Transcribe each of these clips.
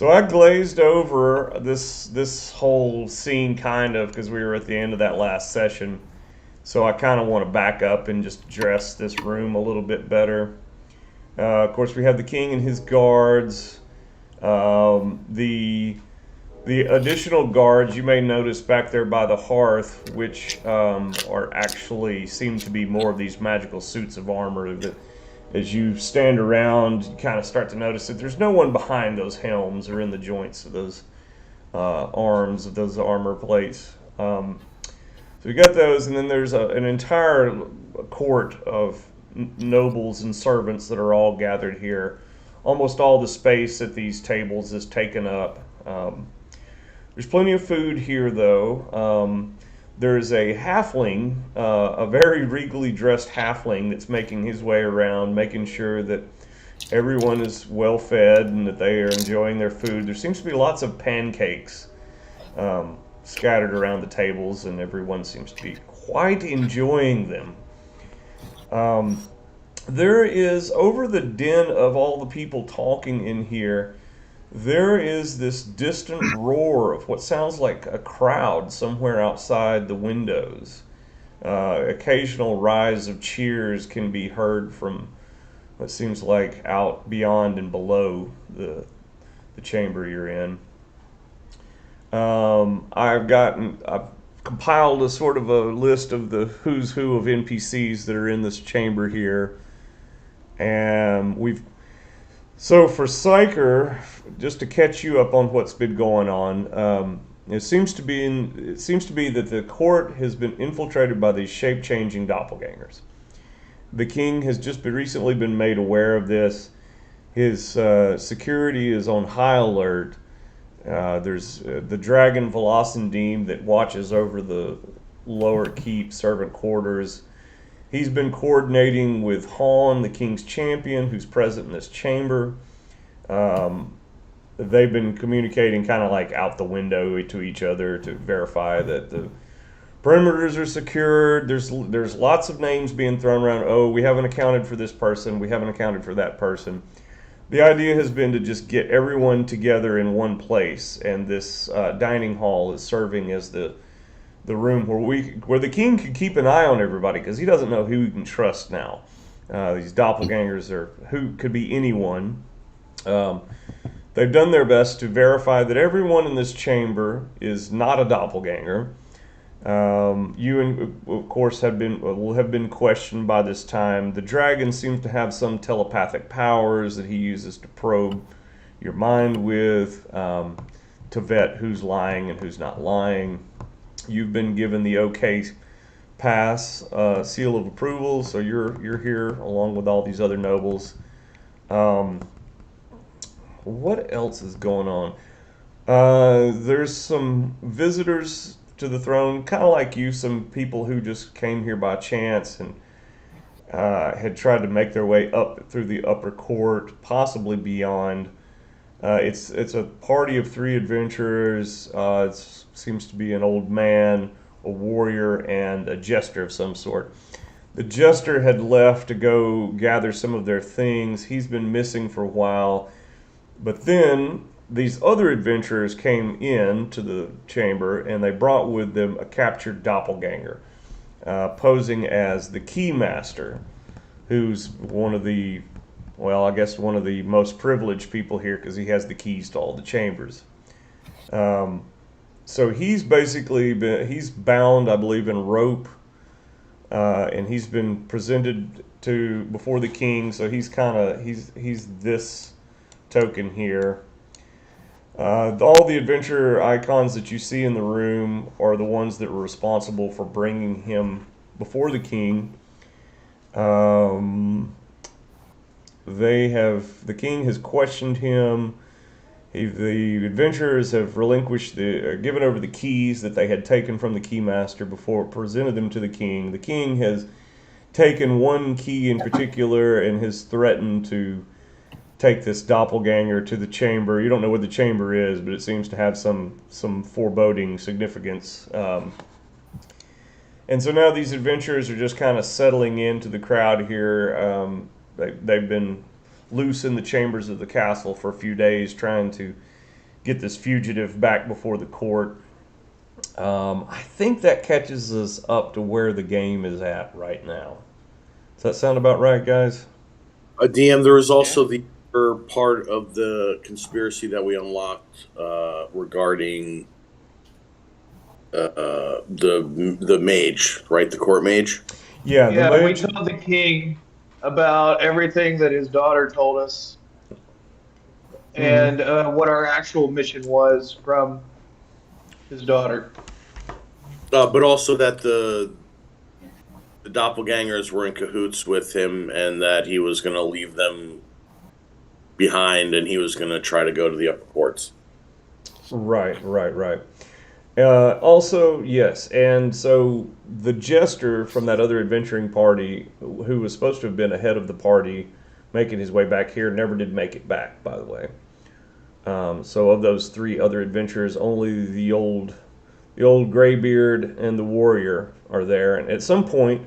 So I glazed over this whole scene kind of because we were at the end of that last session. So I kind of want to back up and just dress this room a little bit better. Of course, we have the king and his guards. The additional guards you may notice back there by the hearth, which are actually seem to be more of these magical suits of armor that as you stand around, you kind of start to notice that there's no one behind those helms or in the joints of those arms of those armor plates. So we got those, and then there's an entire court of nobles and servants that are all gathered here. Almost all the space at these tables is taken up. There's plenty of food here, though. There's a halfling, a very regally dressed halfling that's making his way around, making sure that everyone is well fed and that they are enjoying their food. There seems to be lots of pancakes scattered around the tables, and everyone seems to be quite enjoying them. There is, over the din of all the people talking in here, there is this distant roar of what sounds like a crowd somewhere outside the windows. Occasional rise of cheers can be heard from what seems like out beyond and below the chamber you're in. I've compiled a sort of a list of the who's who of NPCs that are in this chamber here, and so for Psyker, just to catch you up on what's been going on, it seems to be that the court has been infiltrated by these shape-changing doppelgangers. The king has just recently been made aware of this. His security is on high alert. There's the dragon Velocindeme that watches over the lower keep servant quarters. He's been coordinating with Han, the king's champion, who's present in this chamber. They've been communicating kind of like out the window to each other to verify that the perimeters are secured. There's lots of names being thrown around. Oh, we haven't accounted for this person. We haven't accounted for that person. The idea has been to just get everyone together in one place, and this dining hall is serving as the room where the king can keep an eye on everybody, because he doesn't know who he can trust now. These doppelgangers are who could be anyone. They've done their best to verify that everyone in this chamber is not a doppelganger. You, of course, will have been questioned by this time. The dragon seems to have some telepathic powers that he uses to probe your mind with, to vet who's lying and who's not lying. You've been given the OK pass, seal of approval, so you're here along with all these other nobles. What else is going on? There's some visitors to the throne, kind of like you, some people who just came here by chance and had tried to make their way up through the upper court, possibly beyond. It's a party of 3 adventurers. It seems to be an old man, a warrior, and a jester of some sort. The jester had left to go gather some of their things. He's been missing for a while. But then these other adventurers came in to the chamber, and they brought with them a captured doppelganger, posing as the Keymaster, who's one of the most privileged people here because he has the keys to all the chambers. So he's he's bound, I believe, in rope, and he's been presented before the king. So he's this token here. All the adventure icons that you see in the room are the ones that were responsible for bringing him before the king. The king has questioned him. The adventurers have given over the keys that they had taken from the keymaster before, presented them to the king. The king has taken one key in particular and has threatened to take this doppelganger to the chamber. You don't know what the chamber is, but it seems to have some foreboding significance. And so now these adventurers are just kind of settling into the crowd here. They've been loose in the chambers of the castle for a few days, trying to get this fugitive back before the court. I think that catches us up to where the game is at right now. Does that sound about right, guys? DM, there was Yeah. also the other part of the conspiracy that we unlocked regarding the mage, right? The court mage. Yeah, the Yeah, we mage. told the king about everything that his daughter told us Mhm. and what our actual mission was from his daughter. But also that the doppelgangers were in cahoots with him, and that he was going to leave them behind, and he was going to try to go to the upper courts. Right, right, right. Also, yes, and so the jester from that other adventuring party, who was supposed to have been ahead of the party, making his way back here, never did make it back. By the way, so of those three other adventurers, only the old graybeard and the warrior are there. And at some point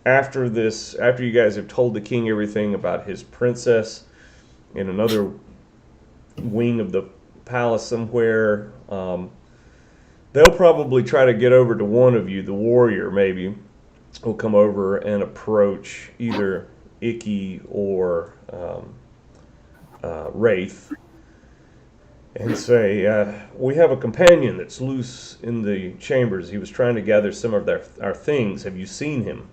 after this, after you guys have told the king everything about his princess in another wing of the palace somewhere, they'll probably try to get over to one of you, the warrior maybe, will come over and approach either Icky or Wraith and say, we have a companion that's loose in the chambers. He was trying to gather some of our things. Have you seen him?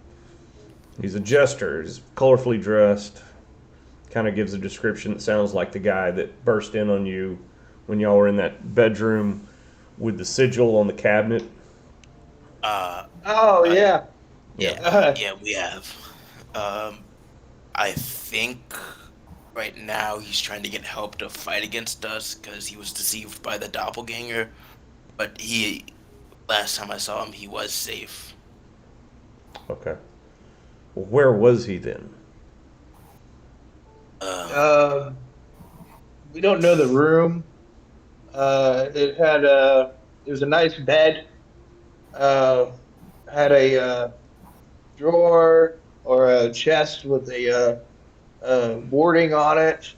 He's a jester. He's colorfully dressed. Kind of gives a description that sounds like the guy that burst in on you when y'all were in that bedroom with the sigil on the cabinet. Uh, Oh, I, yeah. yeah, Uh, yeah, we have. Um, I think right now he's trying to get help to fight against us because he was deceived by the doppelganger. But last time I saw him, he was safe. Okay. Well, where was he then? Um, um, we don't know the room. It was a nice bed. Uh, had a drawer or a chest with a warding on it.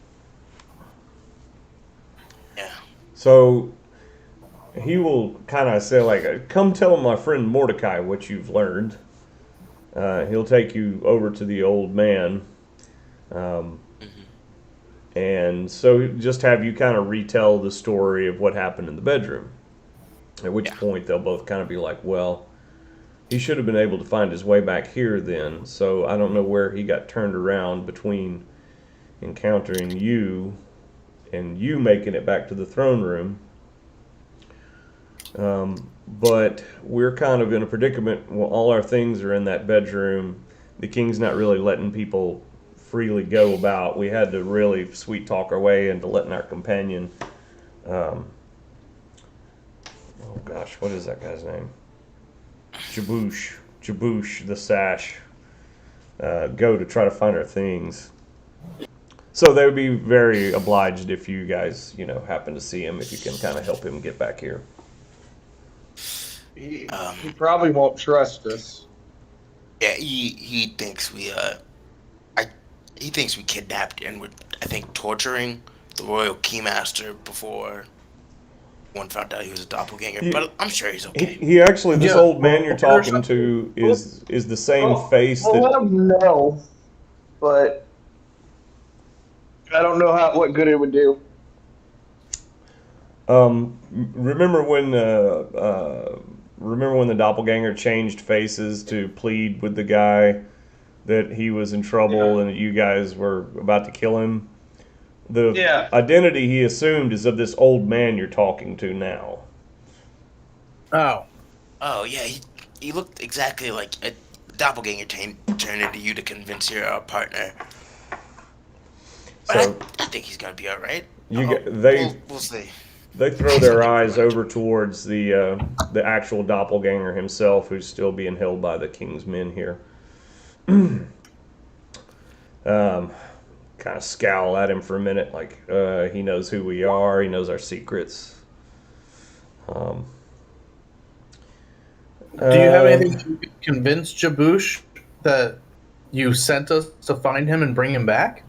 yeah, So he will kind of say, like, come tell my friend Mordecai what you've learned. He'll take you over to the old man. Um, hmm and so just have you kind of retell the story of what happened in the bedroom. At which yeah, point they'll both kind of be like, well, he should have been able to find his way back here then. So I don't know where he got turned around between encountering you and you making it back to the throne room. But we're kind of in a predicament. Well, all our things are in that bedroom. The king's not really letting people freely go about. We had to really sweet talk our way into letting our companion. Um, oh gosh, what is that guy's name? Jaboosh the Sash. Go to try to find our things. So they would be very obliged if you guys, happen to see him, if you can kind of help him get back here. He probably won't trust us. yeah. He thinks I he thinks we kidnapped and were, I think, torturing the royal keymaster before one found out he was a doppelganger. He, But I'm sure he's he, okay. he actually, this Yeah, old man you're or talking something. to Well, is the same well, face well, let that. him know, but I don't know what good it would do. Remember when remember when the doppelganger changed faces to plead with the guy that he was in trouble Yeah, and that you guys were about to kill him? The yeah. identity he assumed is of this old man you're talking to now. Oh, Oh yeah, he looked exactly like a doppelganger turned into you to convince your partner. But So I think he's gonna be all right. you get We'll see. they throw He's their gonna be eyes pretty over towards the actual doppelganger himself, who's still being held by the king's men here. Um, kind of scowl at him for a minute, like he knows who we are, he knows our secrets. Um, do you have um, anything to convince Jaboosh that you sent us to find him and bring him back?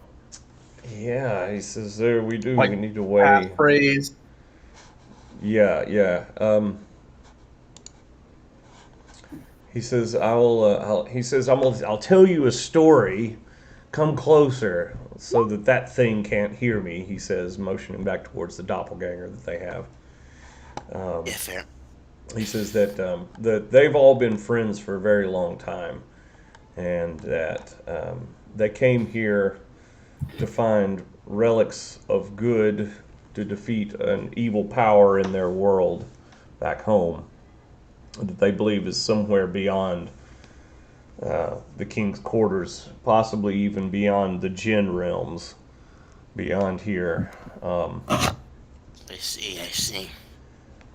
yeah, he says there we do. Like We need a way. passphrase. Yeah. He says, I'll tell you a story. Come closer, so that thing can't hear me. He says, motioning back towards the doppelganger that they have. Yeah, fair. He says that they've all been friends for a very long time, and that they came here to find relics of good to defeat an evil power in their world back home that they believe is somewhere beyond the king's quarters, possibly even beyond the Jinn realms, beyond here. I see.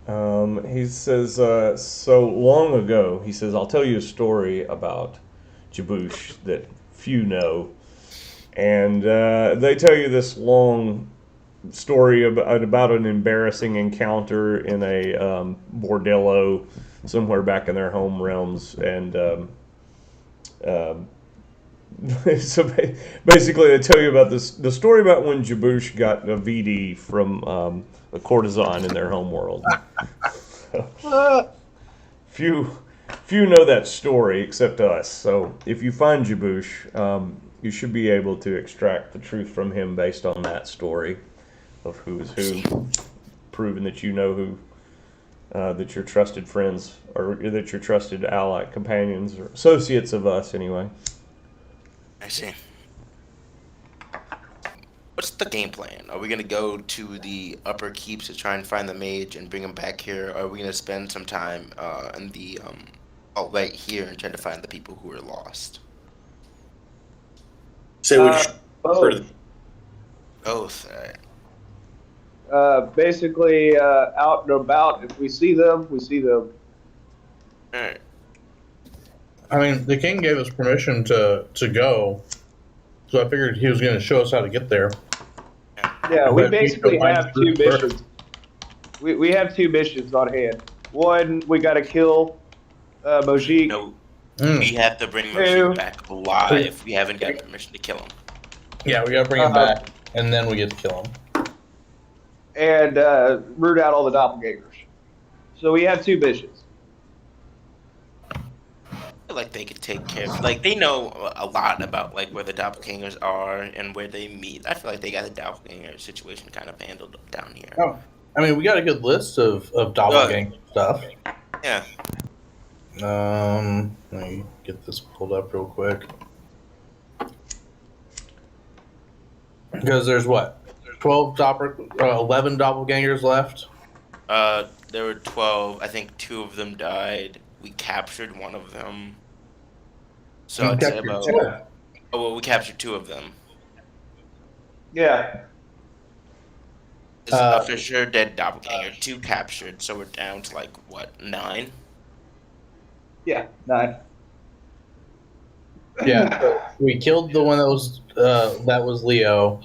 He says, so long ago, he says, I'll tell you a story about Jabush that few know. And they tell you this long story about an embarrassing encounter in a bordello somewhere back in their home realms. And so basically, they tell you about the story about when Jabush got a VD from a courtesan in their home world. Few know that story except us. So if you find Jabush, you should be able to extract the truth from him based on that story of who is who, proving that you know who, that your trusted friends or that your trusted ally, companions, or associates of us anyway. I see. What's the game plan? Are we gonna go to the upper keeps to try and find the mage and bring him back here? Or are we gonna spend some time in the right here and try to find the people who are lost? Say we should Both. Both. Alright. Basically, out and about. If we see them, we see them. Alright. I mean, the king gave us permission to go, so I figured he was going to show us how to get there. Yeah, we But basically we have two missions. We have two missions on hand. One, we got to kill Mojik. No, Mm. we have to bring Two. Moshe back alive. We haven't got permission to kill him. Yeah, we got to bring him back, and then we get to kill him. And root out all the doppelgangers. So we have two missions. I feel like they could take care of, like, they know a lot about like where the doppelgangers are and where they meet. I feel like they got the doppelganger situation kind of handled down here. Oh, I mean, we got a good list of doppelganger stuff. Yeah. Let me get this pulled up real quick. Because there's what? 11 doppelgangers left? There were 12. I think 2 of them died. We captured one of them. So You I'd say captured about. two. Oh, well, we captured 2 of them. Yeah. There's a for sure dead doppelganger. 2 captured, so we're down to like what, 9? Yeah, 9. Yeah, so we killed the one that was Leo.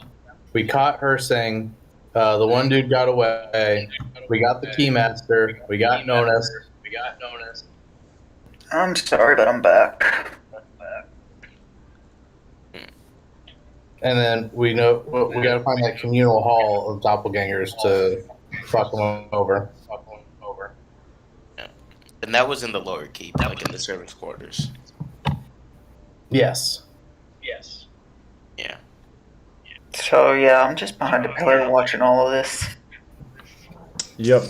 We caught Hersing. The one dude got away. We got the Keymaster. We got Nonus. I'm sorry, but I'm back. And then we got to find that communal hall of doppelgangers to fuck them over. Yeah. And that was in the lower keep, like in the servants' quarters. Yes. Yeah. So yeah, I'm just behind a pillar watching all of this. Yep.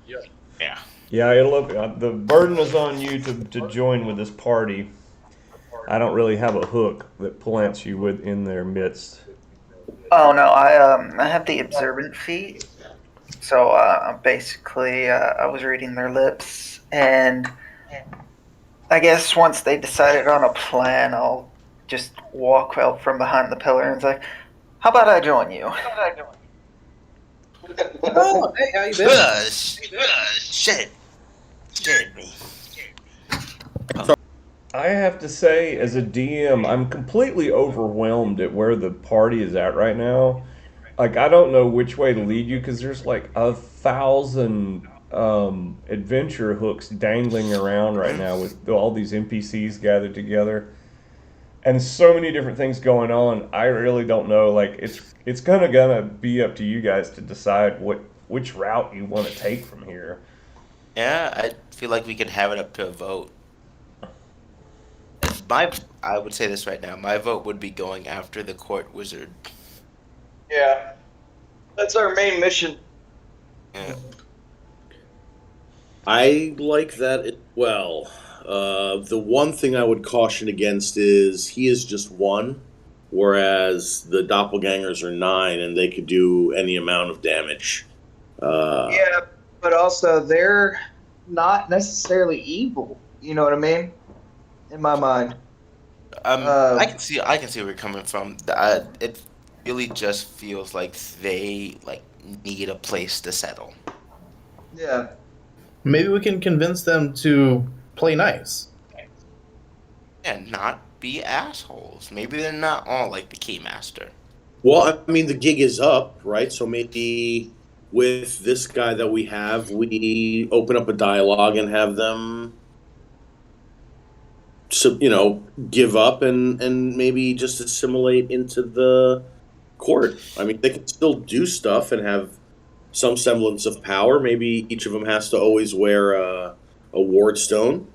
Yeah. Yeah, the burden is on you to join with this party. I don't really have a hook that plants you in their midst. Oh no, I have the observant feat. So basically, I was reading their lips, and I guess once they decided on a plan, I'll just walk out from behind the pillar and say, "How about I join you?" Oh, hey, how you been? Shit. Scared me. I have to say, as a DM, I'm completely overwhelmed at where the party is at right now. Like, I don't know which way to lead you because there's like 1,000 adventure hooks dangling around right now with all these NPCs gathered together, and so many different things going on. I really don't know. Like, it's kind of gonna be up to you guys to decide which route you want to take from here. Yeah, I feel like we could have it up to a vote. I would say this right now. My vote would be going after the court wizard. Yeah, that's our main mission. Yeah. I like that as well. The one thing I would caution against is he is just one, whereas the doppelgangers are 9 and they could do any amount of damage. Yeah, but also they're not necessarily evil. You know what I mean? In my mind. I Uh, can see where you're coming from. It really just feels like they like need a place to settle yeah. Maybe we can convince them to play nice. and not be assholes. Maybe they're not all like the Keymaster. Well, I mean, the gig is up, right? So maybe with this guy that we have, we open up a dialogue and have them, give up and maybe just assimilate into the court. I mean, they can still do stuff and have some semblance of power. Maybe each of them has to always wear a ward stone.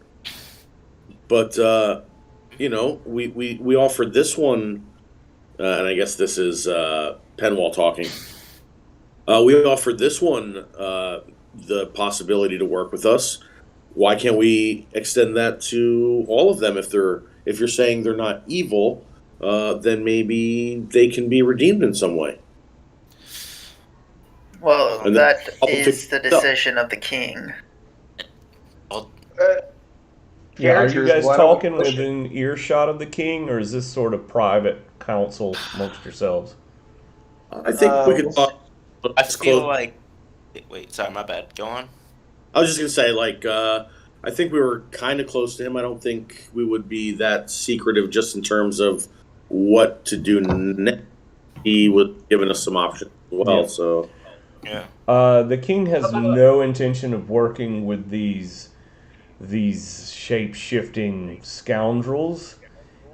But, we offered this one, and I guess this is Penwall talking. We offered this one the possibility to work with us. Why can't we extend that to all of them? If you're saying they're not evil, then maybe they can be redeemed in some way. Well, And that then- is the decision of the king. Yeah, are you Characters, guys why don't we talking push it? within earshot of the king, or is this sort of private council amongst yourselves? I think we could talk. I It's feel close. like. Wait, sorry, my bad. Go on. I was just gonna say, I think we were kind of close to him. I don't think we would be that secretive, just in terms of what to do next. He was giving us some options as well. Yeah. So Yeah. The king has no intention of working with these shape-shifting scoundrels.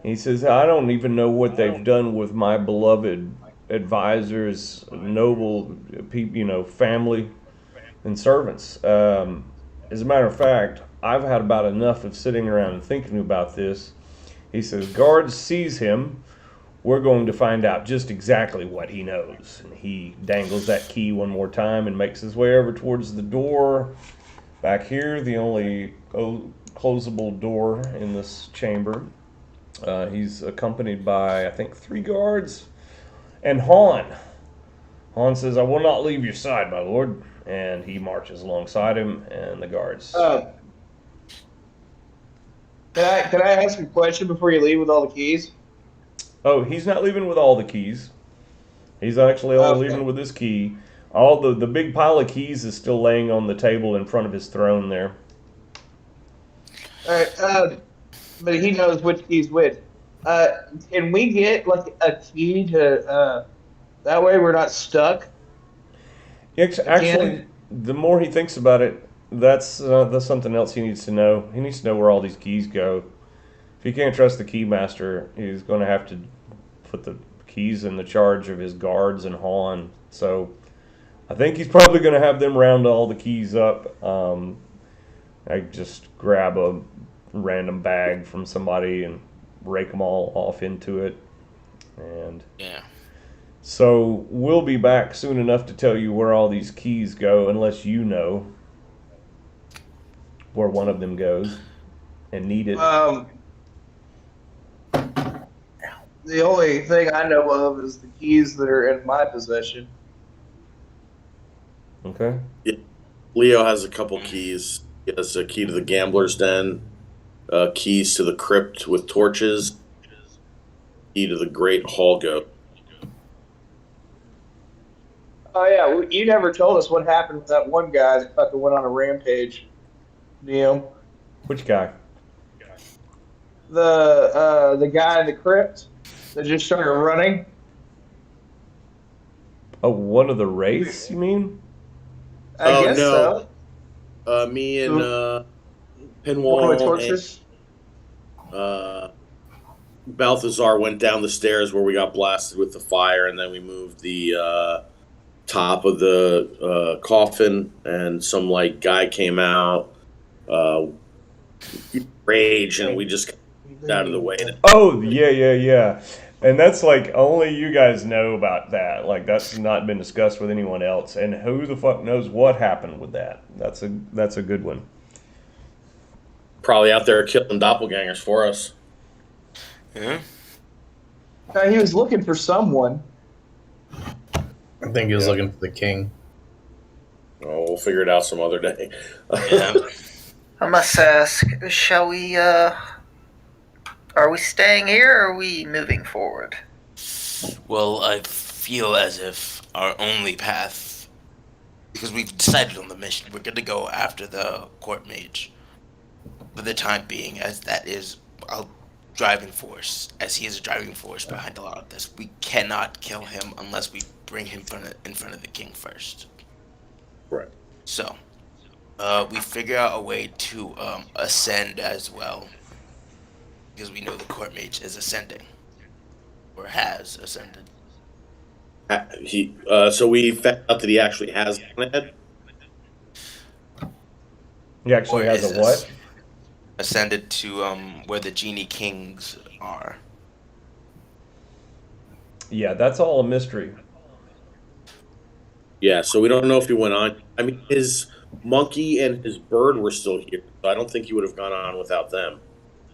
He says, I don't even know what they've done with my beloved advisors, noble people, family and servants. As a matter of fact, I've had about enough of sitting around and thinking about this. He says, guards seize him. We're going to find out just exactly what he knows. And he dangles that key one more time and makes his way over towards the door. Back here, the only closable door in this chamber. He's accompanied by, I think, 3 guards. And Han. Han says, I will not leave your side, my lord. And he marches alongside him, and the guards. Can I ask you a question before you leave with all the keys? Oh, he's not leaving with all the keys. He's actually only Okay. leaving with this key. All the big pile of keys is still laying on the table in front of his throne there. All right. But he knows which key's which. Can we get like a key to that way we're not stuck? Actually, the more he thinks about it, that's something else he needs to know. He needs to know where all these keys go. If he can't trust the keymaster, he's going to have to put the keys in the charge of his guards and Han. So I think he's probably going to have them round all the keys up. I just grab a random bag from somebody and rake them all off into it. And Yeah. so we'll be back soon enough to tell you where all these keys go, unless you know where one of them goes and need it. The only thing I know of is the keys that are in my possession. Okay. Leo has a couple keys. He has a key to the gambler's den, keys to the crypt with torches, key to the great hall goat. Oh yeah, you never told us what happened with that one guy that fucking went on a rampage. Neil, Which guy? the guy in the crypt that just started running. Oh, one of the wraiths, you mean? I Oh, guess no. so. Me and One with Pinwall torches. and Balthazar went down the stairs where we got blasted with the fire, and then we moved the top of the coffin, and some like guy came out, uh, rage, and we just got out of the way. Oh, yeah, yeah, yeah. And that's like only you guys know about that. Like that's not been discussed with anyone else. And who the fuck knows what happened with that? That's a good one. Probably out there killing doppelgangers for us. Yeah. He was looking for someone. I think he was looking for the king. Oh, we'll figure it out some other day. Yeah. I must ask, shall we, are we staying here or are we moving forward? Well, I feel as if our only path, because we've decided on the mission, we're going to go after the court mage for the time being, as that is a driving force, as he is a driving force behind a lot of this. We cannot kill him unless we bring him in front of the king first. Right. So, we figure out a way to ascend as well, because we know the court mage is ascending, or has ascended. So we found out that he actually has one head. He actually Or has is a this what? ascended to where the genie kings are. Yeah, that's all a mystery. Yeah, so we don't know if he went on. I mean, his monkey and his bird were still here, so I don't think he would have gone on without them.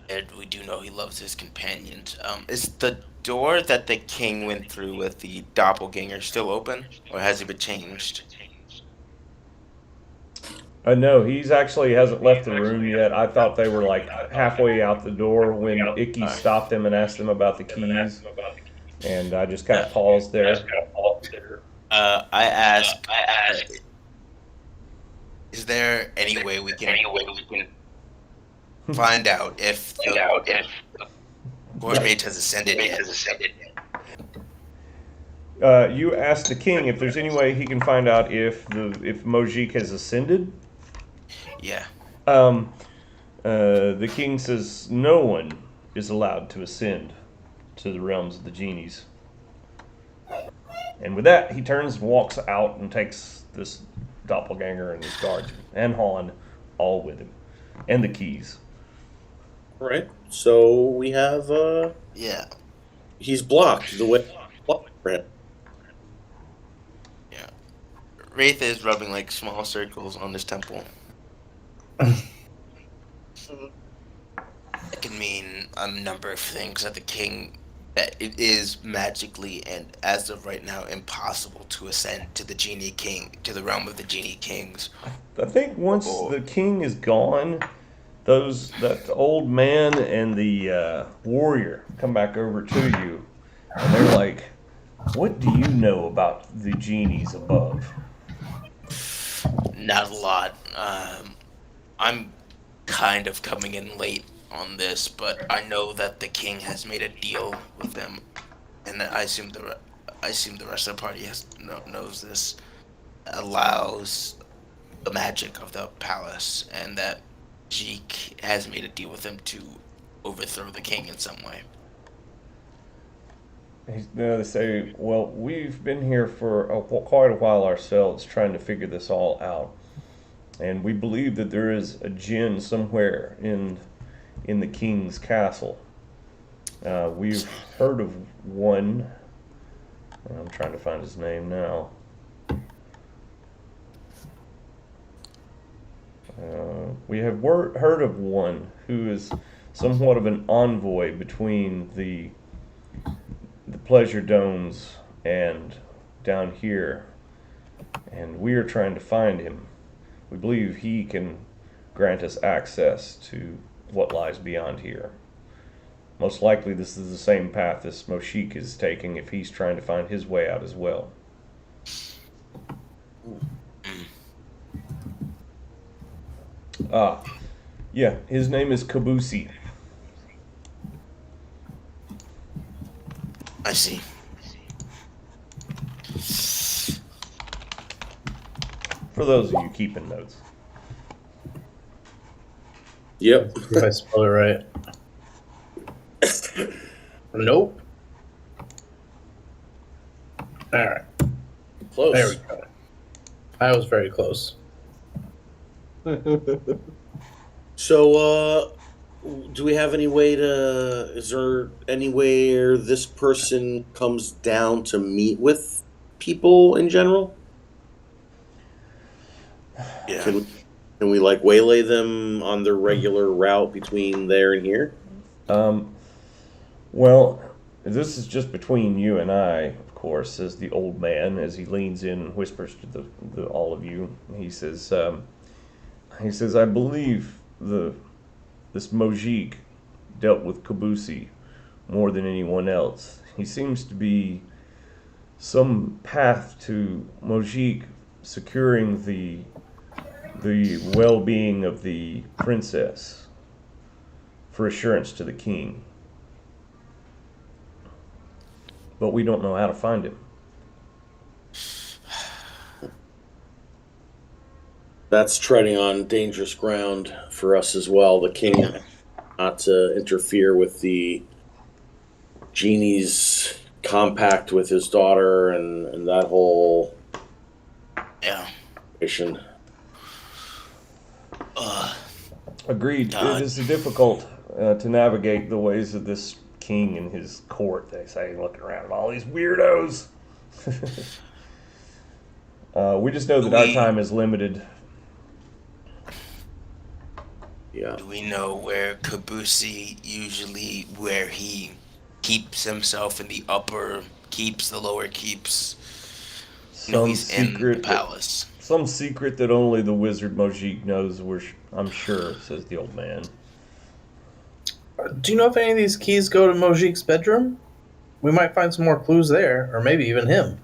And we do know he loves his companions. Is the door that the king went through with the doppelganger still open, or has it been changed? No, he's actually hasn't left the room yet. I thought they were like halfway out the door when Icky stopped them and asked them about the keys, and I just kind of paused there. I ask, is there any way we can find out if the court mage has ascended yet? You asked the king if there's any way he can find out if Mojik has ascended. Yeah. The king says no one is allowed to ascend to the realms of the genies. And with that, he turns and walks out and takes this doppelganger and his guards and Han all with him, and the keys. All right. So we have. Yeah. He's blocked the way. For him. Yeah. Wraith is rubbing like small circles on his temple. It can mean a number of things that the king, that it is magically and as of right now impossible to ascend to the genie king, to the realm of the genie kings. I think once the king is gone, that old man and the warrior come back over to you, and they're like, "What do you know about the genies above?" Not a lot. I'm kind of coming in late on this, but I know that the king has made a deal with them, and I assume the rest of the party knows this. Allows the magic of the palace, and that Jeek has made a deal with them to overthrow the king in some way. They say, "Well, we've been here for quite a while ourselves, trying to figure this all out, and we believe that there is a djinn somewhere in the king's castle. We've heard of one. I'm trying to find his name now. We have heard of one who is somewhat of an envoy between the pleasure domes and down here, and we are trying to find him. We believe he can grant us access to what lies beyond here. Most likely this is the same path as Moshik is taking if he's trying to find his way out as well." Yeah, his name is Kabusi. I see. For those of you keeping notes. Yep. If I spell it right. Nope. All right. Close. There we go. I was very close. So, do we have any way to? Is there anywhere this person comes down to meet with people in general? Yeah. Can we like waylay them on their regular route between there and here? Um, well, this is just between you and I, of course, says the old man as he leans in and whispers to the all of you. He says, I believe this Mojik dealt with Kabusi more than anyone else. He seems to be some path to Mojik securing the well-being of the princess for assurance to the king. But we don't know how to find him. That's treading on dangerous ground for us as well. The king not to interfere with the genie's compact with his daughter and that whole Yeah. mission. Agreed. God. It is difficult to navigate the ways of this king and his court, they say, looking around at all these weirdos. We just know that our time is limited. Yeah. Do we know where Kabusi usually, where he keeps himself in the upper keeps, the lower keeps? No, he's in the palace. Some secret that only the wizard Mojik knows, I'm sure, says the old man. Do you know if any of these keys go to Mojik's bedroom? We might find some more clues there, or maybe even him.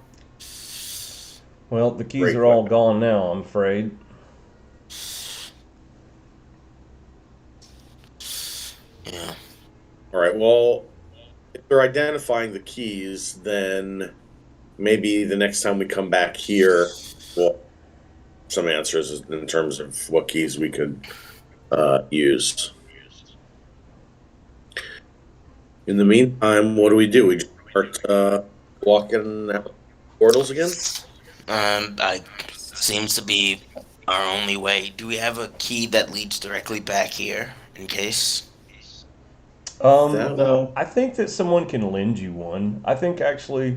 Well, the keys Great are all question. gone now, I'm afraid. Yeah. All right. Well, if they're identifying the keys, then maybe the next time we come back here, well, some answers in terms of what keys we could use. In the meantime, what do? We just start walking out portals again? I seems to be our only way. Do we have a key that leads directly back here in case? No. I think that someone can lend you one. I think actually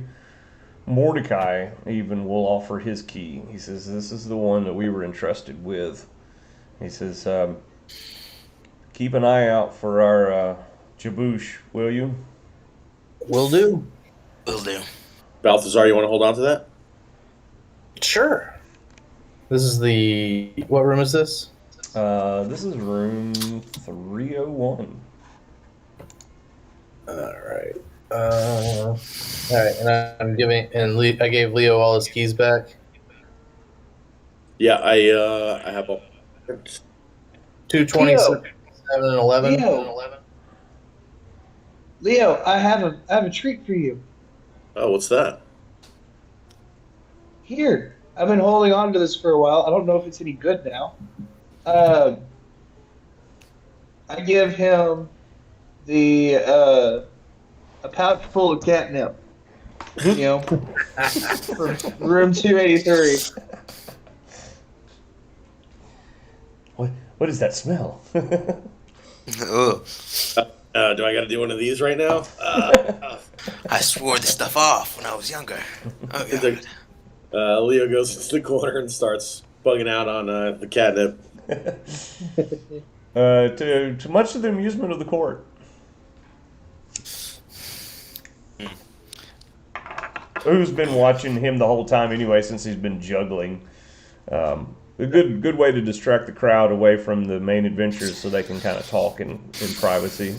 Mordecai even will offer his key. He says, this is the one that we were entrusted with. He says, keep an eye out for our Jaboosh, will you? Will do. Will do. Balthazar, you want to hold on to that? Sure. This is the... What room is this? This is room 301. Alright. Alright, and I'm giving... And I gave Leo all his keys back. Yeah, I have a. 227 and 11. Leo, I have a treat for you. Oh, what's that? Here, I've been holding on to this for a while. I don't know if it's any good now. I give him a pouch full of catnip. You know, for room 283. What is that smell? Ugh. Do I got to do one of these right now? I swore this stuff off when I was younger. Oh, God. Leo goes to the corner and starts bugging out on the catnip. To much of the amusement of the court. Who's been watching him the whole time anyway, since he's been juggling. A good way to distract the crowd away from the main adventures so they can kind of talk in privacy.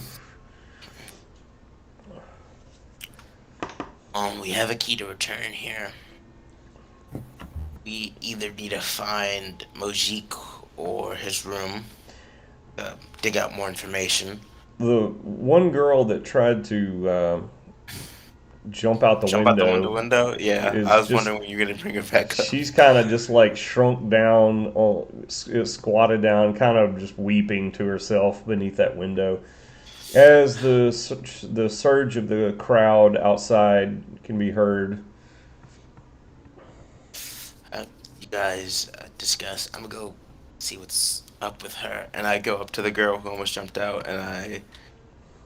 We have a key to return here. We either need to find Mojik or his room, dig out more information. The one girl that tried to jump out the window? Yeah, I was wondering when you were going to bring her back up. She's kind of just like shrunk down, squatted down, kind of just weeping to herself beneath that window. As the surge of the crowd outside can be heard. guys discuss. I'm gonna go see what's up with her, and I go up to the girl who almost jumped out, and I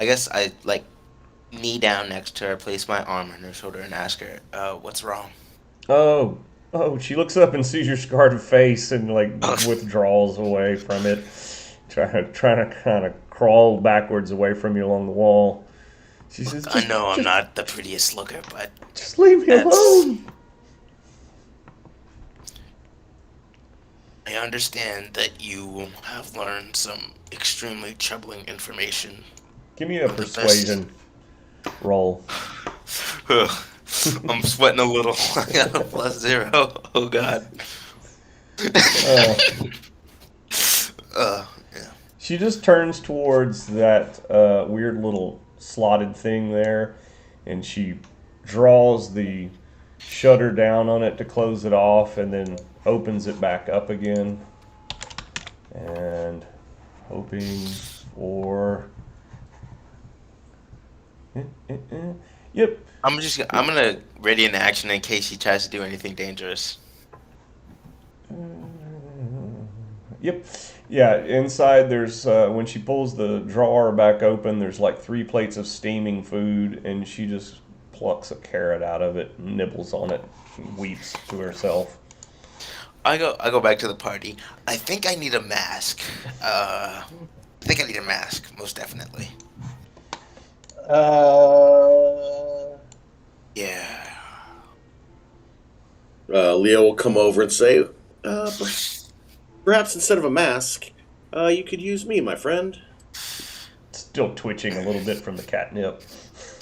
guess I like knee down next to her, place my arm on her shoulder, and ask her, "What's wrong?" Oh, oh, she looks up and sees your scarred face and like withdraws away from it, trying to kind of crawl backwards away from you along the wall. She says, I know I'm not the prettiest looker, but just leave me that's. alone." I understand that you have learned some extremely troubling information. Give me a I'm the best. persuasion roll. I'm sweating a little. I got a +0. Oh God. Uh, Yeah. she just turns towards that weird little slotted thing there, and she draws the shutter down on it to close it off, and then opens it back up again. And hoping for. Yep. I'm gonna ready an action in case he tries to do anything dangerous. Yep. Yeah, inside there's, when she pulls the drawer back open, there's like 3 plates of steaming food, and she just plucks a carrot out of it, nibbles on it, and weeps to herself. I go back to the party. I think I need a mask. I think I need a mask, most definitely. Yeah. Leo will come over and say, perhaps instead of a mask, you could use me, my friend. Still twitching a little bit from the catnip.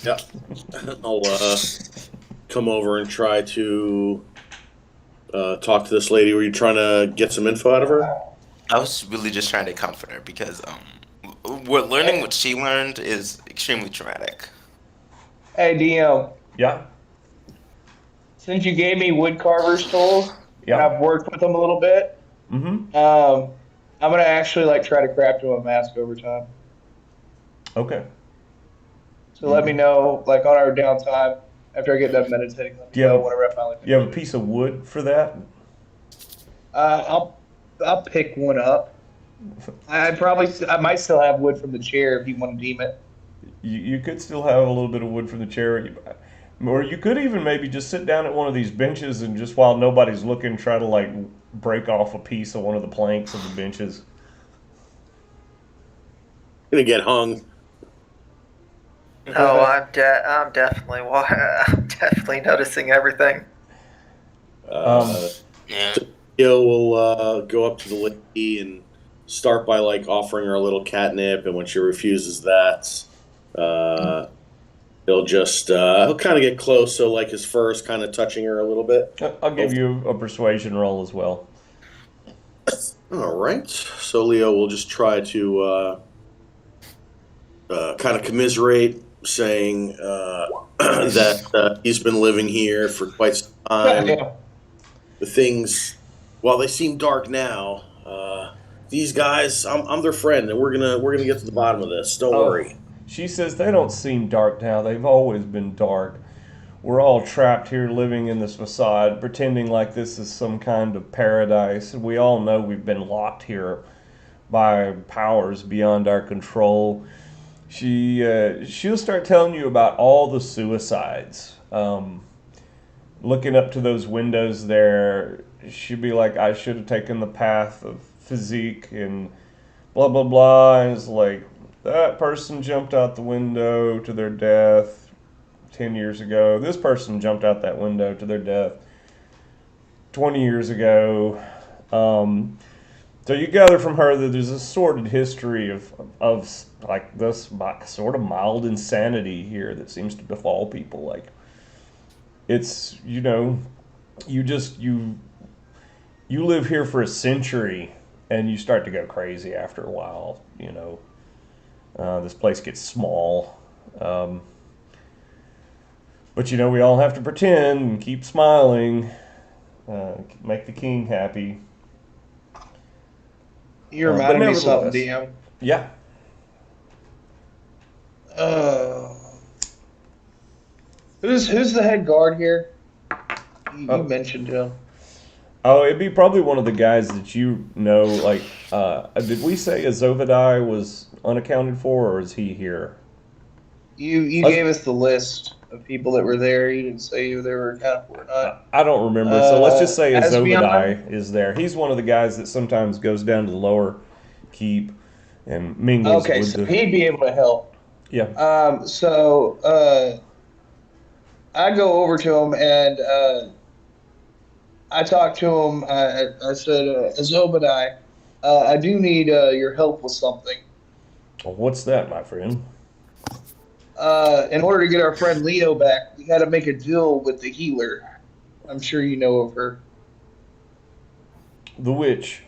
Yeah. I'll come over and try to talk to this lady. Were you trying to get some info out of her? I was really just trying to comfort her because learning what she learned is extremely traumatic. Hey, DM, Yeah? since you gave me wood carver's tools, and Yeah. I've worked with them a little bit, Mm-hmm. I'm gonna actually like try to craft him a mask over time. Okay. So let me know, like on our downtime after I get done meditating. Let Do me you know have, whenever I finally you have a finish it. piece of wood for that? I'll pick one up. I might still have wood from the chair if you want to deem it. You could still have a little bit of wood from the chair. Or you could even maybe just sit down at one of these benches and just while nobody's looking, try to like break off a piece of one of the planks of the benches. Gonna get hung. Oh, I'm definitely I'm definitely noticing everything. Yeah. Leo will go up to the lady and start by like offering her a little catnip, and when she refuses that, he'll kind of get close, so like his fur is kind of touching her a little bit. I'll give you a persuasion roll as well. All right, so Leo will just try to kind of commiserate, saying that he's been living here for quite some time. Yeah. The things, while they seem dark now, these guys, I'm their friend, and we're gonna get to the bottom of this. Don't worry. She says they don't seem dark now. They've always been dark. We're all trapped here living in this facade, pretending like this is some kind of paradise. We all know we've been locked here by powers beyond our control. She'll start telling you about all the suicides. Looking up to those windows there, she'd be like, I should have taken the path of physique and blah, blah, blah. And it's like, that person jumped out the window to their death 10 years ago. This person jumped out that window to their death 20 years ago. So you gather from her that there's a sordid history of like this sort of mild insanity here that seems to befall people. Like, it's, you live here for a century and you start to go crazy after a while. This place gets small, but we all have to pretend and keep smiling, make the king happy. You reminded me of something, nevertheless. DM. Yeah. Who's the head guard here? You Oh. mentioned him. Oh, it'd be probably one of the guys that you know. Like, did we say Azovadai was unaccounted for, or is he here? You Let's, gave us the list of people that were there. You didn't say who they were accounted for or not. I don't remember, so let's just say Asvion. Azovadai is there. He's one of the guys that sometimes goes down to the lower keep and mingles Okay, with so the. he'd be able to help. Yeah. I go over to him and I talked to him. I said, Azobadai, I do need your help with something. Well, what's that, my friend? In order to get our friend Leo back, we had to make a deal with the healer. I'm sure you know of her. The witch.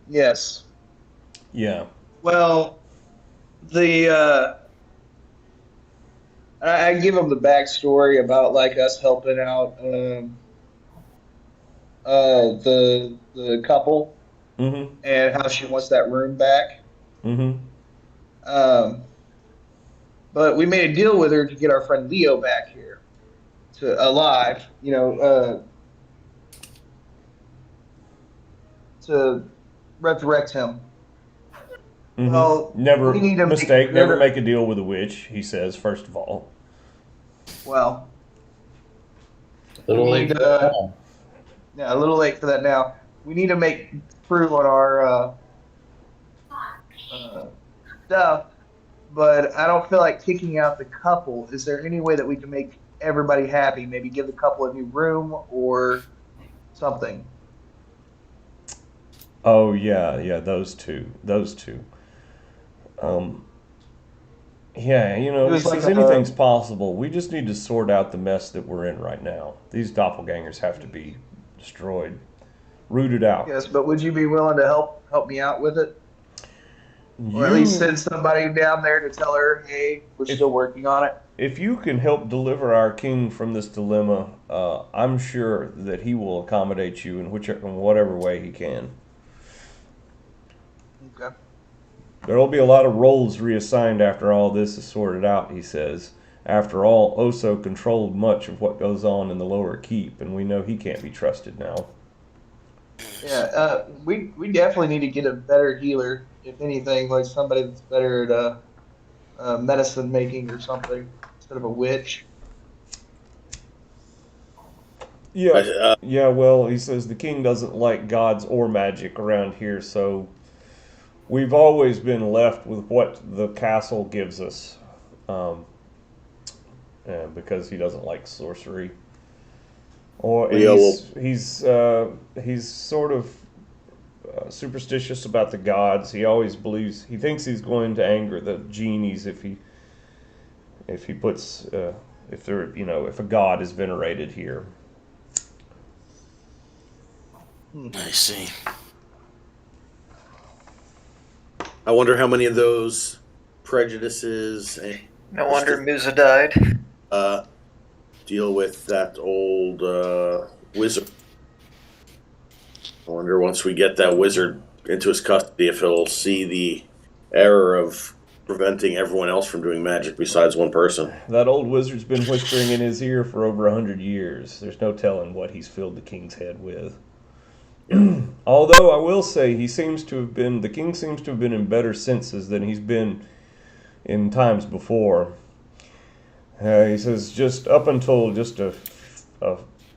Yes. Yeah. Well, the I give him the backstory about like us helping out the couple Mm-hmm. and how she wants that room back. Mm-hmm. Um, but we made a deal with her to get our friend Leo back here to alive. To resurrect him. Well, Mm-hmm. Never we need to make mistake. Never better. make a deal with a witch. He says first of all. Well, A little we late need for that now. yeah, a little late for that now. We need to make proof on our uh, stuff, but I don't feel like kicking out the couple. Is there any way that we can make everybody happy? Maybe give the couple a new room or something. Oh yeah, those two. Um, yeah, It he was like says anything's possible. We just need to sort out the mess that we're in right now. These doppelgangers have to be destroyed, rooted out. yes, but would you be willing to help me out with it? Or at least You, send somebody down there to tell her, hey, we're if still working on it. if you can help deliver our king from this dilemma, I'm sure that he will accommodate you in whatever way he can. Okay. There will be a lot of roles reassigned after all this is sorted out, he says. After all, Oso controlled much of what goes on in the lower keep, and we know he can't be trusted now. Yeah, we definitely need to get a better healer, if anything, like somebody that's better at medicine making or something instead of a witch. Yeah, I, yeah, well, he says the king doesn't like gods or magic around here, so we've always been left with what the castle gives us, um, because he doesn't like sorcery. And Leo will. he's sort of superstitious about the gods. He always believes he thinks he's going to anger the genies if he puts if there if a god is venerated here. I see. I wonder how many of those prejudices and No wonder Musa died. deal with that old wizard. I wonder once we get that wizard into his custody if he'll see the error of preventing everyone else from doing magic besides one person. That old wizard's been whispering in his ear for over 100 years. There's no telling what he's filled the king's head with. Although I will say the king seems to have been in better senses than he's been in times before. He says just up until just a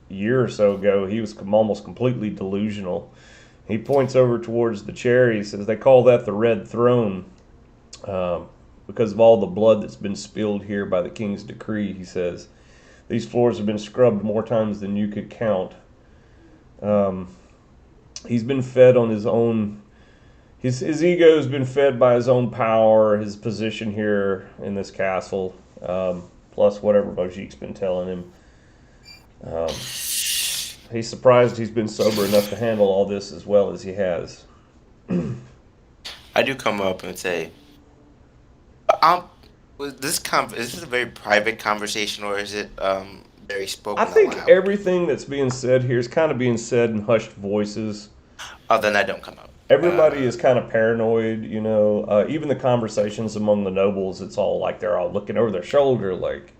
year or so ago, he was almost completely delusional. He points over towards the chair. He says they call that the Red Throne because of all the blood that's been spilled here by the king's decree. He says these floors have been scrubbed more times than you could count. He's been fed on his own. His ego has been fed by his own power, his position here in this castle, plus whatever Mojik's been telling him. He's surprised he's been sober enough to handle all this as well as he has. I do come up and say, was is this a very private conversation or is it very spoken I think aloud? everything that's being said here is kind of being said in hushed voices. Oh, then I don't come out. Everybody is kind of paranoid, even the conversations among the nobles, it's all like they're all looking over their shoulder like,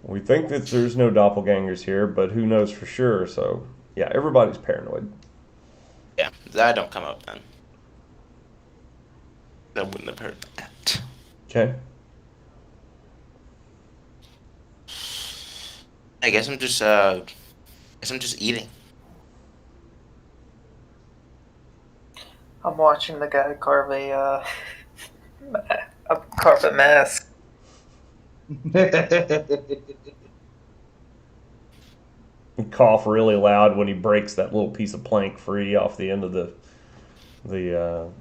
we think that there's no doppelgangers here, but who knows for sure, so Yeah, everybody's paranoid. Yeah, that don't come up then. That wouldn't have heard that. Okay. I guess I'm just eating. I'm watching the guy carve a mask. And cough really loud when he breaks that little piece of plank free off the end of the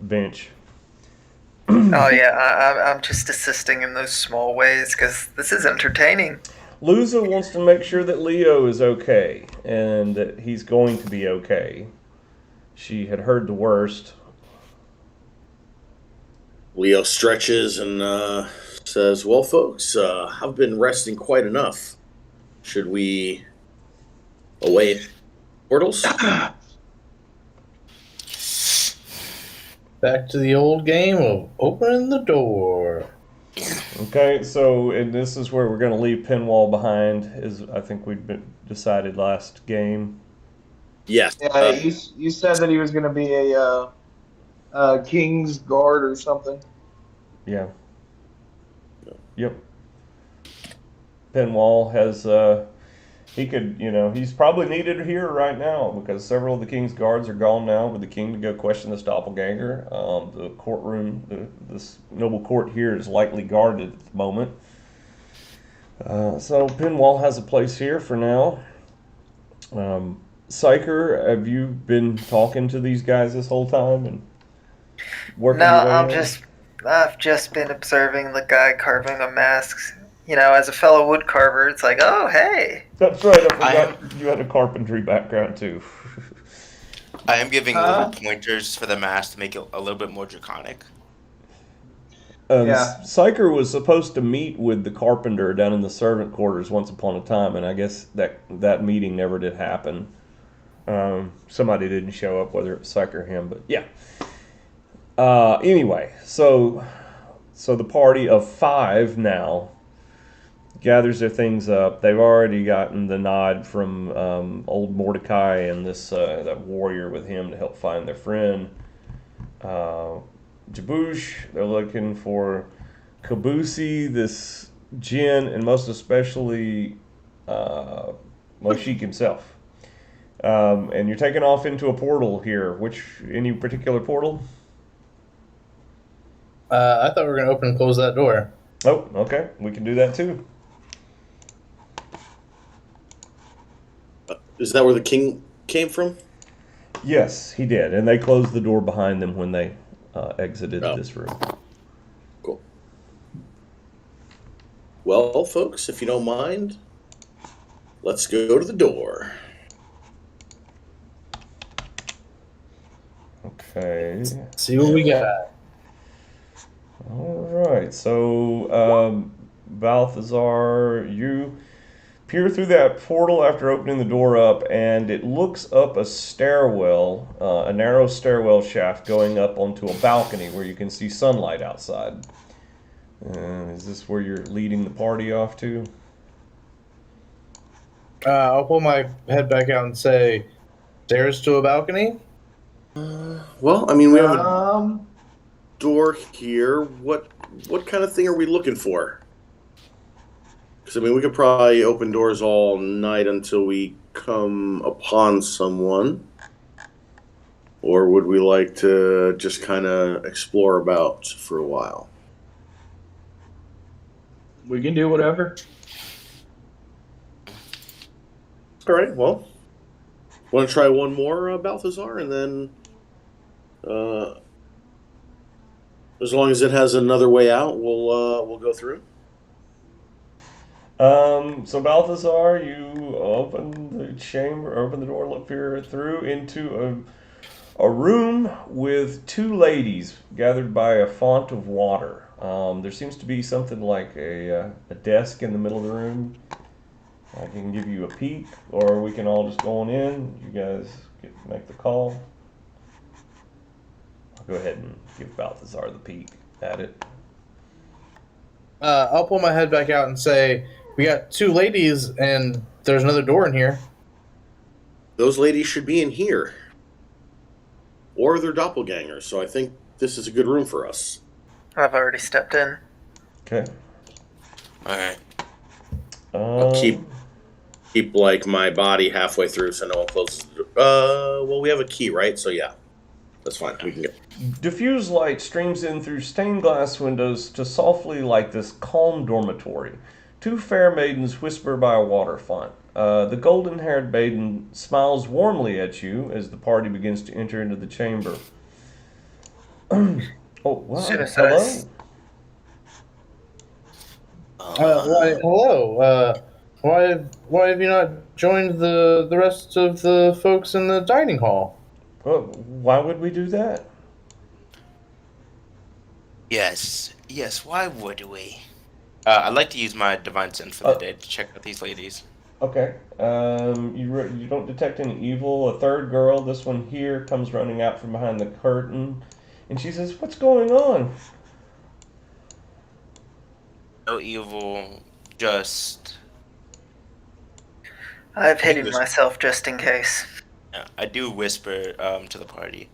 bench. Oh yeah, I'm just assisting in those small ways because this is entertaining. Luza wants to make sure that Leo is okay and that he's going to be okay. She had heard the worst. Leo stretches and says, "Well, folks, I've been resting quite enough. Should we await portals?" Back to the old game of opening the door. Okay, so and this is where we're going to leave Pinwall behind, as I think we'd decided last game. Yes. Yeah, you said that he was going to be a king's guard or something. Yeah. Yep. Pinwall has he could, he's probably needed here right now because several of the king's guards are gone now with the king to go question this doppelganger. The courtroom, this noble court here is lightly guarded at the moment. So Pinwall has a place here for now. Psyker, have you been talking to these guys this whole time and working No, your way in? I've just been observing the guy carving a mask. You know, as a fellow wood carver, it's like, oh hey. That's right, I I am- forgot you had a carpentry background too. I am giving little pointers for the mask to make it a little bit more draconic. Yeah. Psyker was supposed to meet with the carpenter down in the servant quarters once upon a time, and I guess that meeting never did happen. Somebody didn't show up, whether it was Psyker or him, but yeah. Anyway, so the party of 5 now gathers their things up. They've already gotten the nod from old Mordecai and this that warrior with him to help find their friend. Jaboosh, they're looking for Kabusi, this Jin, and most especially Moshik himself. And you're taking off into a portal here. Any particular portal? I thought we were going to open and close that door. Oh, okay. We can do that too. Is that where the king came from? Yes, he did. And they closed the door behind them when they exited this room. Cool. Well, folks, if you don't mind, let's go to the door. Okay. See what we got. All right. So, Balthazar, you peer through that portal after opening the door up, and it looks up a stairwell, a narrow stairwell shaft going up onto a balcony where you can see sunlight outside. Is this where you're leading the party off to? I'll pull my head back out and say, stairs to a balcony? Well, I mean, we have a Um, door here. What kind of thing are we looking for? Because, I mean, we could probably open doors all night until we come upon someone. Or would we like to just kind of explore about for a while? we can do whatever. All right, well, want to try one more, Balthazar, and then as long as it has another way out, we'll go through. So Balthazar, you open the door, look through into a room with 2 ladies gathered by a font of water. There seems to be something like a desk in the middle of the room. I can give you a peek, or we can all just go on in. You guys make the call. I'll go ahead and give Balthazar the peek at it. I'll pull my head back out and say, we got 2 ladies and there's another door in here. those ladies should be in here, or they're doppelgangers. So I think this is a good room for us. I've already stepped in. Okay. All right. I'll keep like my body halfway through so no one closes the door. Well, we have a key, right? So yeah, that's fine. We can get. Diffuse light streams in through stained glass windows to softly light this calm dormitory. Two fair maidens whisper by a water font. The golden-haired maiden smiles warmly at you as the party begins to enter into the chamber. Oh, wow. Suicides. Hello. Hello. Why have you not joined the rest of the folks in the dining hall? Well, why would we do that? Yes. Why would we? I'd like to use my divine sense for the day to check out these ladies. Okay. You don't detect any evil. A third girl, this one here, comes running out from behind the curtain, and she says, "What's going on?" No evil, just. I've hidden English. myself just in case. I do whisper to the party.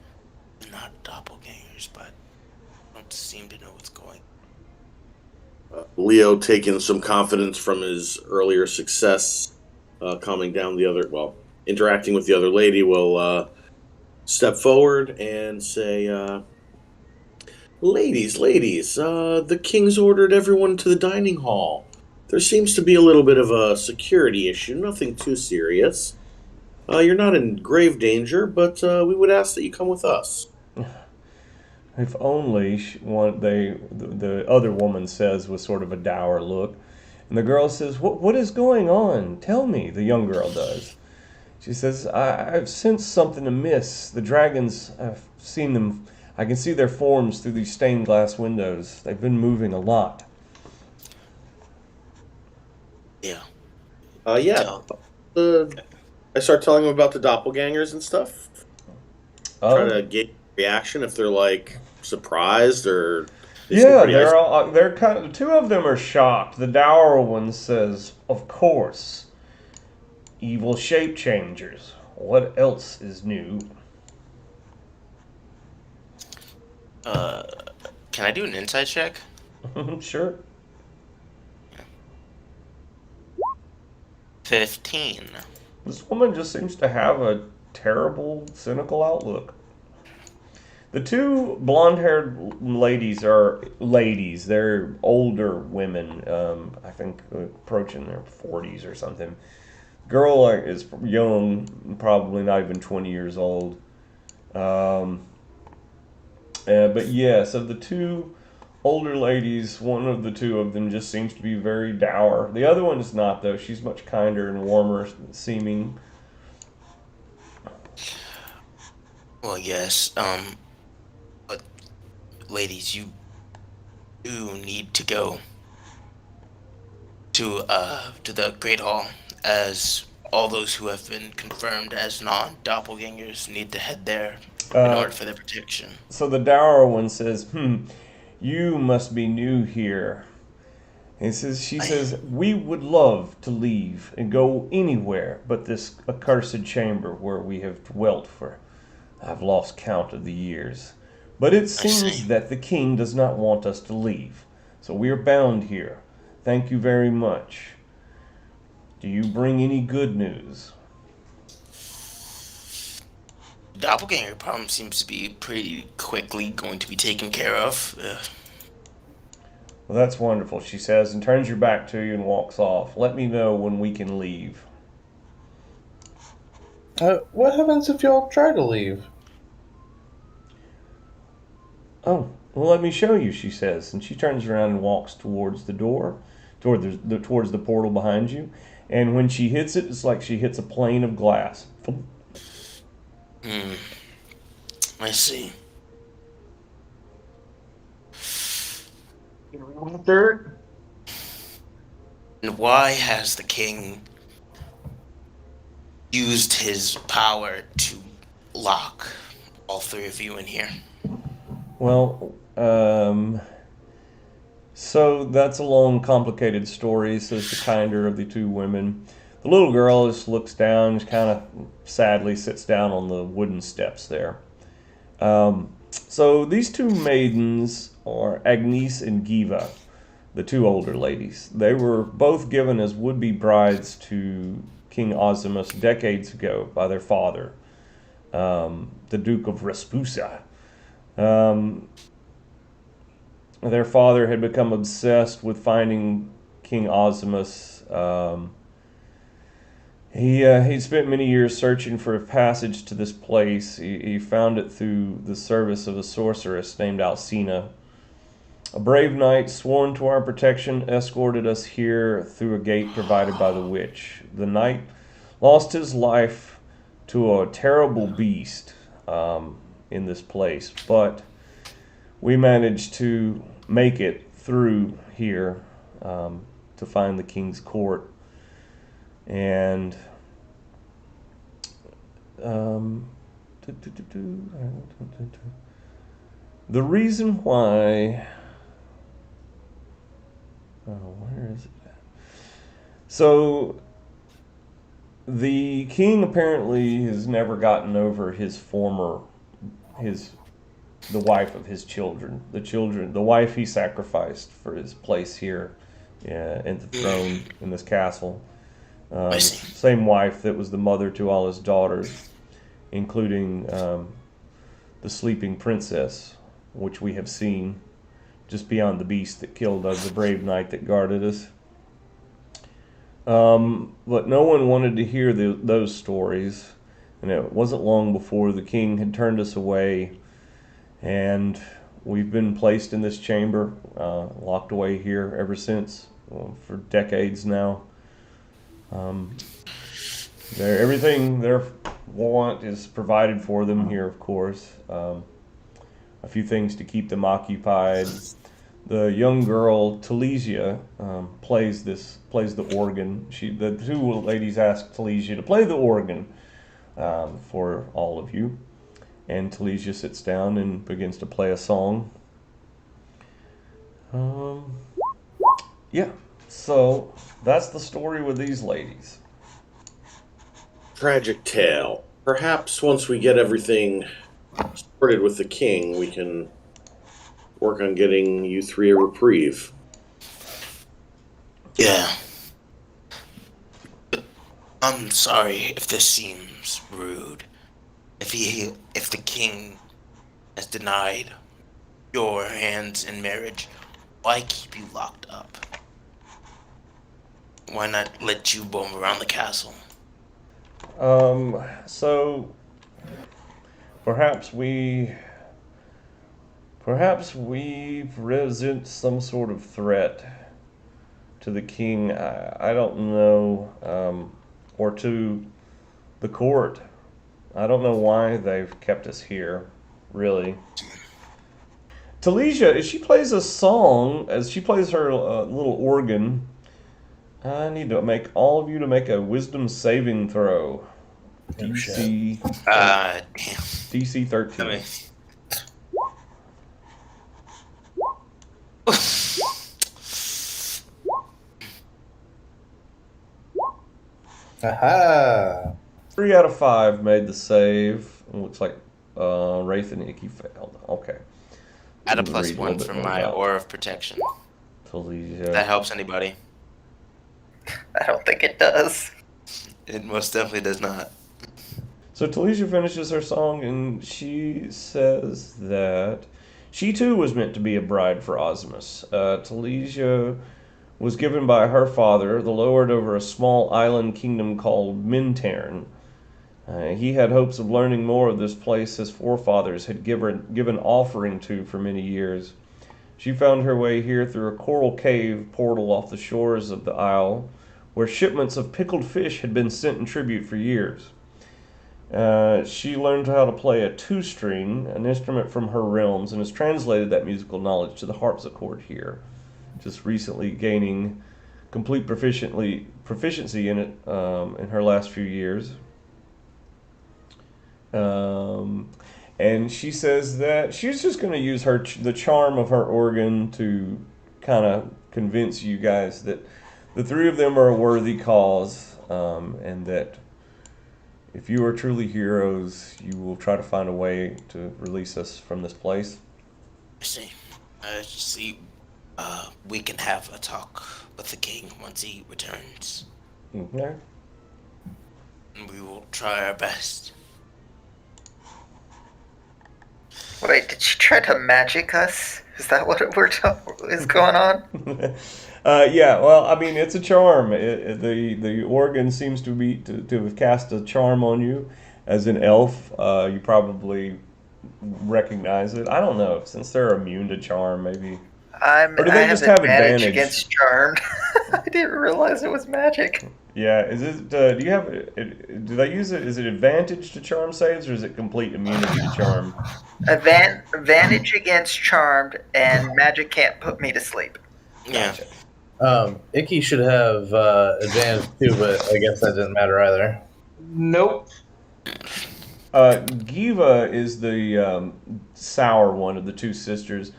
They're not doppelgangers, but I don't seem to know what's going. Leo, taking some confidence from his earlier success, calming down interacting with the other lady, will step forward and say, ladies, the king's ordered everyone to the dining hall. There seems to be a little bit of a security issue, nothing too serious. You're not in grave danger, but we would ask that you come with us. If only the other woman says with sort of a dour look. And the girl says, what is going on? Tell me, the young girl does. She says, I've sensed something amiss. The dragons, I've seen them. I can see their forms through these stained glass windows. They've been moving a lot. Yeah. Yeah. I start telling them about the doppelgangers and stuff. Try to get reaction if they're like surprised or. Yeah, they're kind of, two of them are shocked. The dour one says, "Of course, evil shape changers. What else is new?" Can I do an insight check? Sure. 15. This woman just seems to have a terrible, cynical outlook. The two blonde-haired ladies are ladies. They're older women. I think approaching their 40s or something. Girl is young, probably not even 20 years old. But yes, of the two older ladies, one of the two of them just seems to be very dour. The other one is not, though. She's much kinder and warmer seeming. Well, yes. But ladies, you do need to go to the Great Hall, as all those who have been confirmed as non-doppelgangers need to head there in order for their protection. So the dour one says, you must be new here. And she says, we would love to leave and go anywhere but this accursed chamber where we have dwelt for, I've lost count of the years. But it seems that the king does not want us to leave. So we are bound here. Thank you very much. Do you bring any good news? Doppelganger problem seems to be pretty quickly going to be taken care of. Well, that's wonderful, she says, and turns your back to you and walks off. Let me know when we can leave. What happens if y'all try to leave? Oh, well, let me show you, she says, and she turns around and walks towards the door, towards the portal behind you. And when she hits it, it's like she hits a plane of glass. I see. And why has the king used his power to lock all three of you in here? Well, so that's a long, complicated story, says the kinder of the two women. The little girl just looks down, just kind of sadly sits down on the wooden steps there. So these two maidens are Agnes and Giva, the two older ladies. They were both given as would-be brides to King Ozimus decades ago by their father, the Duke of Raspusa. Their father had become obsessed with finding King Ozimus. He spent many years searching for a passage to this place. He found it through the service of a sorceress named Alcina. A brave knight sworn to our protection escorted us here through a gate provided by the witch. The knight lost his life to a terrible beast in this place, but we managed to make it through here to find the king's court. And the reason why, where is it at? So the king apparently has never gotten over the wife of his children. The wife he sacrificed for his place here at the throne in this castle. I see. Same wife that was the mother to all his daughters, including the sleeping princess, which we have seen just beyond the beast that killed us, the brave knight that guarded us. But no one wanted to hear those stories, and it wasn't long before the king had turned us away, and we've been placed in this chamber, locked away here ever since, for decades now. Everything their want is provided for them here, of course. A few things to keep them occupied. The young girl Telesia plays the organ. The two ladies asked Telesia to play the organ for all of you, and Telesia sits down and begins to play a song. Yeah. So that's the story with these ladies. Tragic tale. Perhaps once we get everything sorted with the king, we can work on getting you three a reprieve. Yeah. I'm sorry if this seems rude. If the king has denied your hands in marriage, why keep you locked up? Why not let you roam around the castle? So perhaps we present some sort of threat to the king. I don't know, or to the court. I don't know why they've kept us here, really. Telesia, as she plays a song, as she plays her little organ, I need to make all of you to make a wisdom saving throw. DC. Damn. DC 13. Aha! 3 out of 5 made the save. It looks like Wraith and Icky failed. Okay. Add a Read plus little one bit for more my about aura of protection. Telesia. If that helps anybody. I don't think it does. It most definitely does not. So Telesia finishes her song, and she says that she too was meant to be a bride for Osmus. Telesia was given by her father, the lord over a small island kingdom called Mintairn. He had hopes of learning more of this place his forefathers had given offering to for many years. She found her way here through a coral cave portal off the shores of the isle, where shipments of pickled fish had been sent in tribute for years. She learned how to play a two-string, an instrument from her realms, and has translated that musical knowledge to the harpsichord here, just recently gaining complete proficiency in it in her last few years. And she says that she's just going to use the charm of her organ to kind of convince you guys that the three of them are a worthy cause. and that if you are truly heroes, you will try to find a way to release us from this place. I see. I see. We can have a talk with the king once he returns, Okay. and we will try our best. Wait, did you try to magic us? Is that what is going on? Yeah, well, I mean, it's a charm. The organ seems to have cast a charm on you. As an elf, you probably recognize it. I don't know, since they're immune to charm, maybe. Or do I they have just have advantage advantage? against charmed. I didn't realize it was magic. Yeah, is it? Do you have? Do they use it? Is it advantage to charm saves, or is it complete immunity to charm? Advantage against charmed, and magic can't put me to sleep. Yeah. Gotcha. Icky should have advantage too, but I guess that didn't matter either. Nope. Giva is the sour one of the two sisters.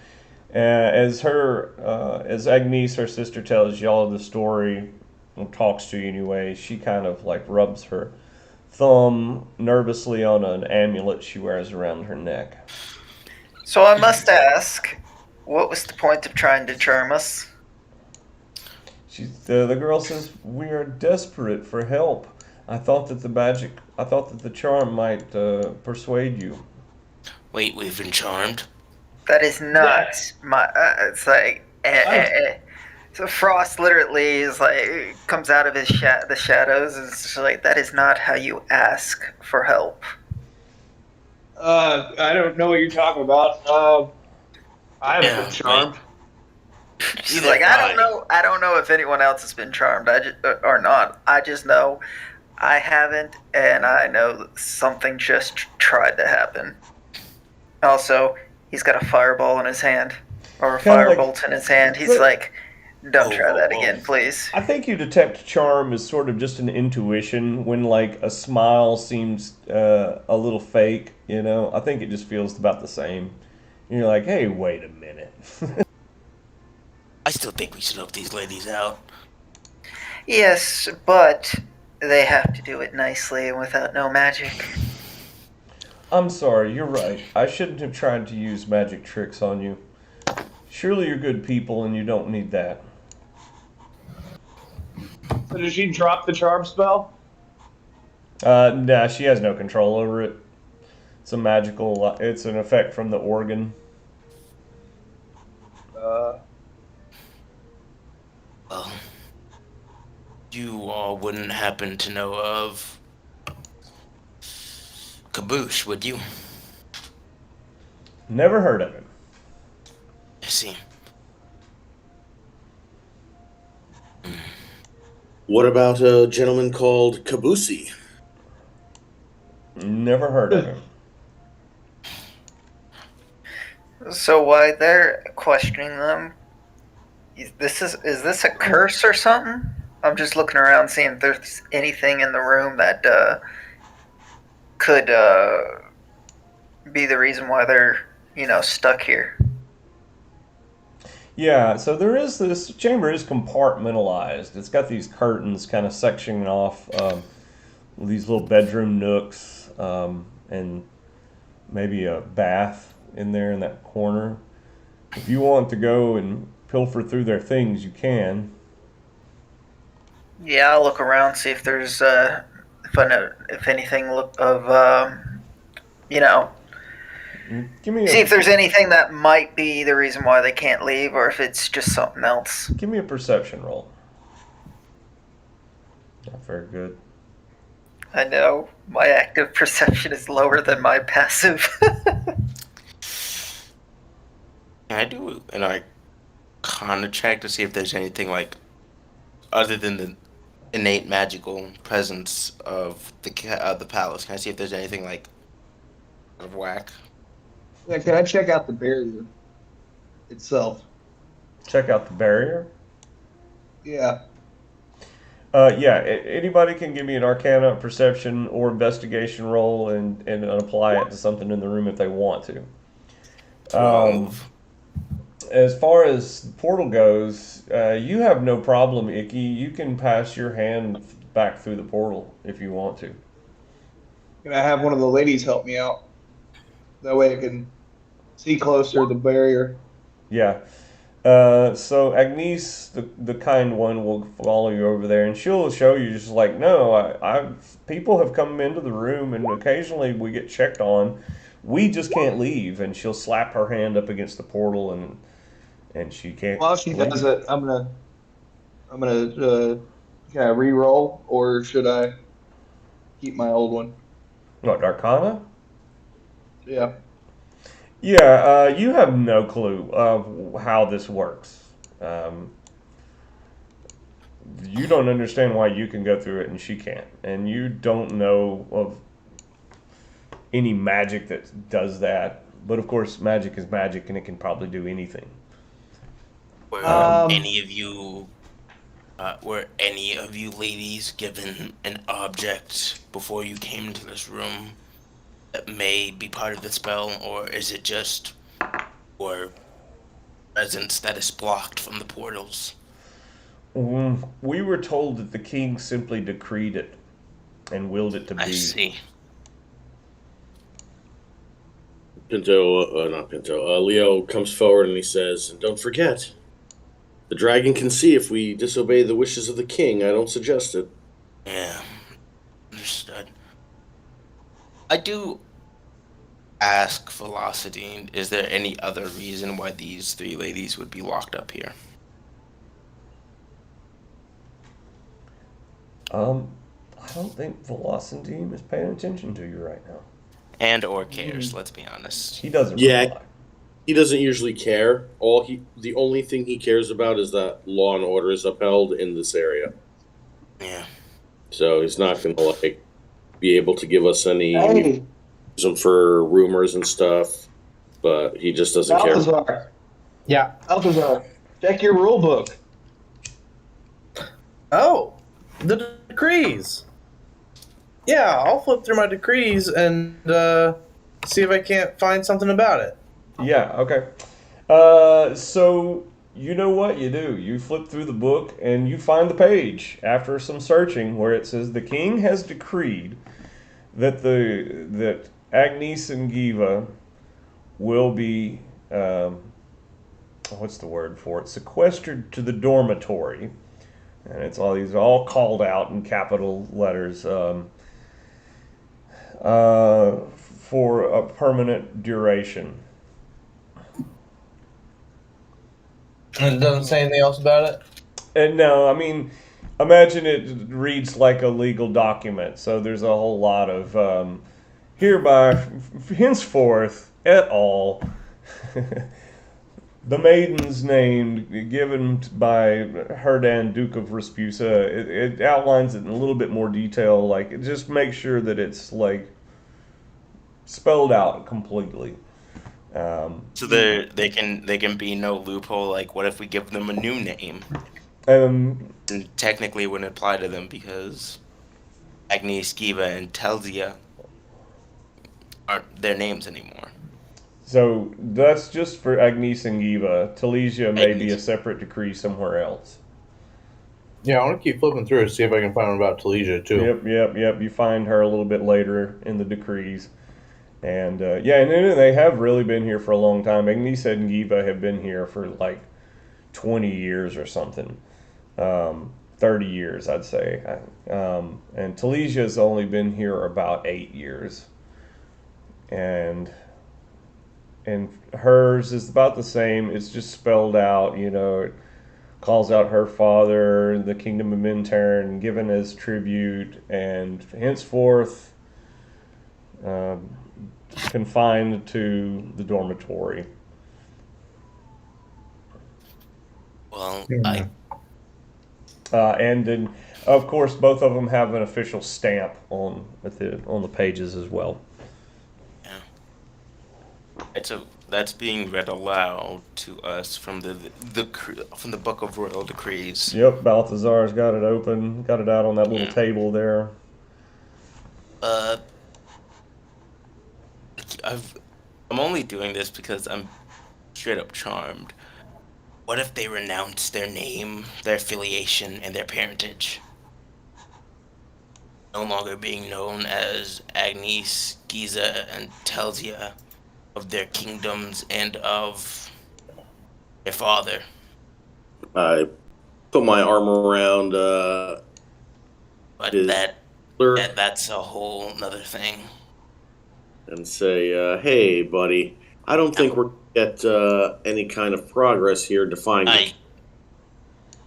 As Agnes, her sister, tells y'all the story, or talks to you anyway, she kind of like rubs her thumb nervously on an amulet she wears around her neck. So I must ask, what was the point of trying to charm us? The girl says, "We are desperate for help. I thought that the charm might persuade you." Wait, we've been charmed? That is not my. It's like So Frost literally is like comes out of the shadows and it's just like that is not how you ask for help. I don't know what you're talking about. I haven't been charmed. She's Neither like, have I don't know if anyone else has been charmed. Or not. I just know I haven't, and I know that something just tried to happen. Also, he's got a fireball in his hand, or a Kinda like- firebolt in his hand. He's But- like, don't Oh, try that oh, again, oh. please. I think you detect charm as sort of just an intuition when, like, a smile seems a little fake. You know, I think it just feels about the same. And you're like, hey, wait a minute. I still think we should help these ladies out. Yes, but they have to do it nicely and without no magic. I'm sorry, you're right. I shouldn't have tried to use magic tricks on you. Surely you're good people and you don't need that. So did she drop the charm spell? Nah, she has no control over it. It's it's an effect from the organ. Well, you all wouldn't happen to know of Caboose, would you? Never heard of him. I see. What about a gentleman called Kabusi? Never heard of him. So why they're questioning them? Is this a curse or something? I'm just looking around, seeing if there's anything in the room that could be the reason why they're stuck here. Yeah, so this chamber is compartmentalized. It's got these curtains kind of sectioning off these little bedroom nooks and maybe a bath in there in that corner. If you want to go and pilfer through their things, you can. Yeah, I'll look around, see if there's if anything see if there's anything that might be the reason why they can't leave, or if it's just something else. Give me a perception roll. Not very good. I know my active perception is lower than my passive. Can I do an Arcana check to see if there's anything like, other than the innate magical presence of the palace? Can I see if there's anything like out of whack? Yeah, can I check out the barrier itself? Check out the barrier. Yeah. Anybody can give me an Arcana, perception, or investigation roll and apply it to something in the room if they want to. 12. As far as the portal goes, you have no problem, Icky. You can pass your hand back through the portal if you want to. Can I have one of the ladies help me out? That way I can see closer the barrier. Yeah. So Agnes, the kind one, will follow you over there, and she'll show you just like, no, people have come into the room, and occasionally we get checked on. We just can't leave, and she'll slap her hand up against the portal, and she can't While she does leave. it, I'm gonna can I re-roll or should I keep my old one? What, Arcana? Yeah. Yeah, you have no clue of how this works. Um, you don't understand why you can go through it and she can't, and you don't know of any magic that does that. But of course, magic is magic, and it can probably do anything. Were Um. any of you, were any of you ladies given an object before you came into this room that may be part of the spell, or is it just your presence that is blocked from the portals? We were told that the king simply decreed it and willed it to I be. see. Not Pinto. Leo comes forward and he says, "And don't forget, the dragon can see if we disobey the wishes of the king. I don't suggest it." Yeah, understood. I do ask Velocity, is there any other reason why these three ladies would be locked up here? I don't think Velocity is paying attention to you right now. And or cares, let's be honest. He doesn't Yeah, reply. he doesn't usually care. The only thing he cares about is that law and order is upheld in this area. Yeah. So he's not going to be able to give us any Hey, reason for rumors and stuff, but he just doesn't care. Balthazar. Yeah. Balthazar, check your rule book. Oh, the decrees. Yeah, I'll flip through my decrees and see if I can't find something about it. Yeah, okay. So you know what you do. You flip through the book and you find the page after some searching where it says the king has decreed that Agnes and Giva will be what's the word for it? Sequestered to the dormitory, and these are all called out in capital letters for a permanent duration. And it doesn't say anything else about it? And no, I mean, imagine it reads like a legal document. So there's a whole lot of hereby, henceforth, et al. The maidens named, given by Herdan, Duke of Raspusa. It outlines it in a little bit more detail. Like, it just makes sure that it's like spelled out completely. So they can be no loophole. Like, what if we give them a new name? And And technically, it wouldn't apply to them because Agnes, Giva, and Telzia aren't their names anymore. so that's just for Agnes and Giva. Telesia may be a Agnes. separate decree somewhere else. Yeah, I want to keep flipping through to see if I can find one about Telesia, too. Yep. You find her a little bit later in the decrees. And yeah, and then they have really been here for a long time. Agnes and Giva have been here for like 20 years or something. 30 years, I'd say. And Talesia's only been here about 8 years. And hers is about the same. It's just spelled out, it calls out her father, the kingdom of Minturn, given as tribute, and henceforth confined to the dormitory. Well, And then, of course, both of them have an official stamp on the pages as well. so that's being read aloud to us from the Book of Royal Decrees. Yep, Balthazar's got it open, got it out on that little table there. I'm only doing this because I'm straight up charmed. What if they renounce their name, their affiliation, and their parentage? no longer being known as Agnes, Giza, and Telsia of their kingdoms and of their father. I put my arm around But his that shoulder that that's a whole nother thing. and say, "Hey, buddy, I don't think we're gonna get any kind of progress here defying the I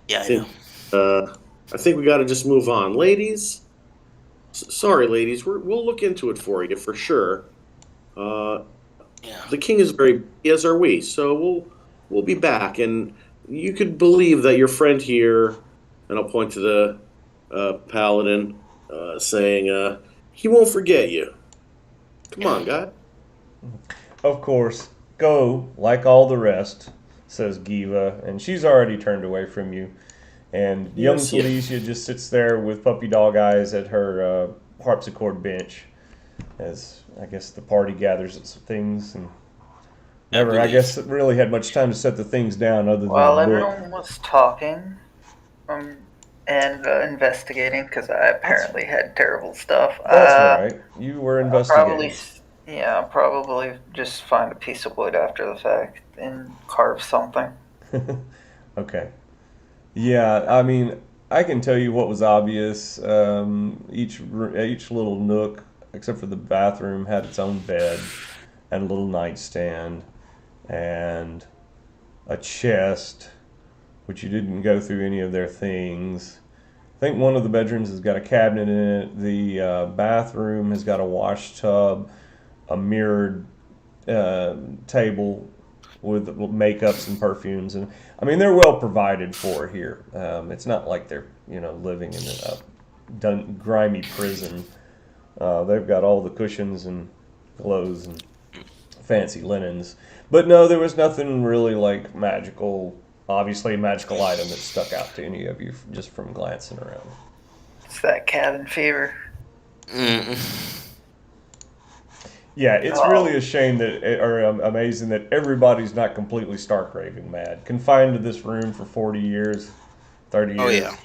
yeah, I know. think I think we got to just move on, ladies. Sorry, ladies, we'll look into it for you for sure. Uh, Yeah. the king is very busy, as are we, so we'll be back, and you could believe that your friend here, and I'll point to the paladin, saying, he won't forget you. Come on, guy. Of course, go like all the rest, says Giva, and she's already turned away from you. And young Yes, yeah. Felicia just sits there with puppy dog eyes at her harpsichord bench as I guess the party gathers its things and never, I guess, really had much time to set the things down other than While the book. everyone was talking and investigating, because I apparently had terrible stuff, That's right. You were I'll probably, investigating. yeah, I'll probably just find a piece of wood after the fact and carve something. Okay. Yeah, I mean, I can tell you what was obvious. Each little nook, except for the bathroom, had its own bed and a little nightstand and a chest, which you didn't go through any of their things. I think one of the bedrooms has got a cabinet in it. The bathroom has got a wash tub, a mirrored table with makeups and perfumes, and I mean they're well provided for here. It's not like they're living in a grimy prison. They've got all the cushions and clothes and fancy linens, but no, there was nothing really like magical. Obviously, a magical item that stuck out to any of you just from glancing around. It's that cabin fever. Yeah, it's really a shame that, or amazing that everybody's not completely stark raving mad, confined to this room for 40 years, 30 years. Oh yeah.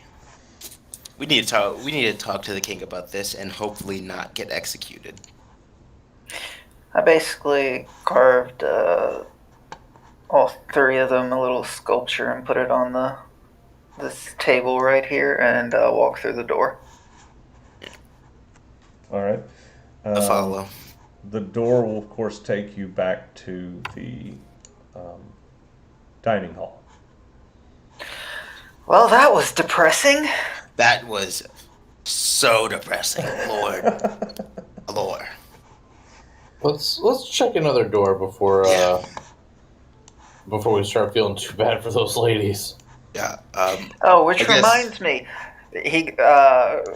We need to talk. We need to talk to the king about this, and hopefully not get executed. I basically carved all three of them a little sculpture and put it on this table right here and walk through the door. All right. A follow. The door will, of course, take you back to the dining hall. Well, that was depressing. That was so depressing, Lord. Let's check another door before we start feeling too bad for those ladies. Yeah. Which reminds me,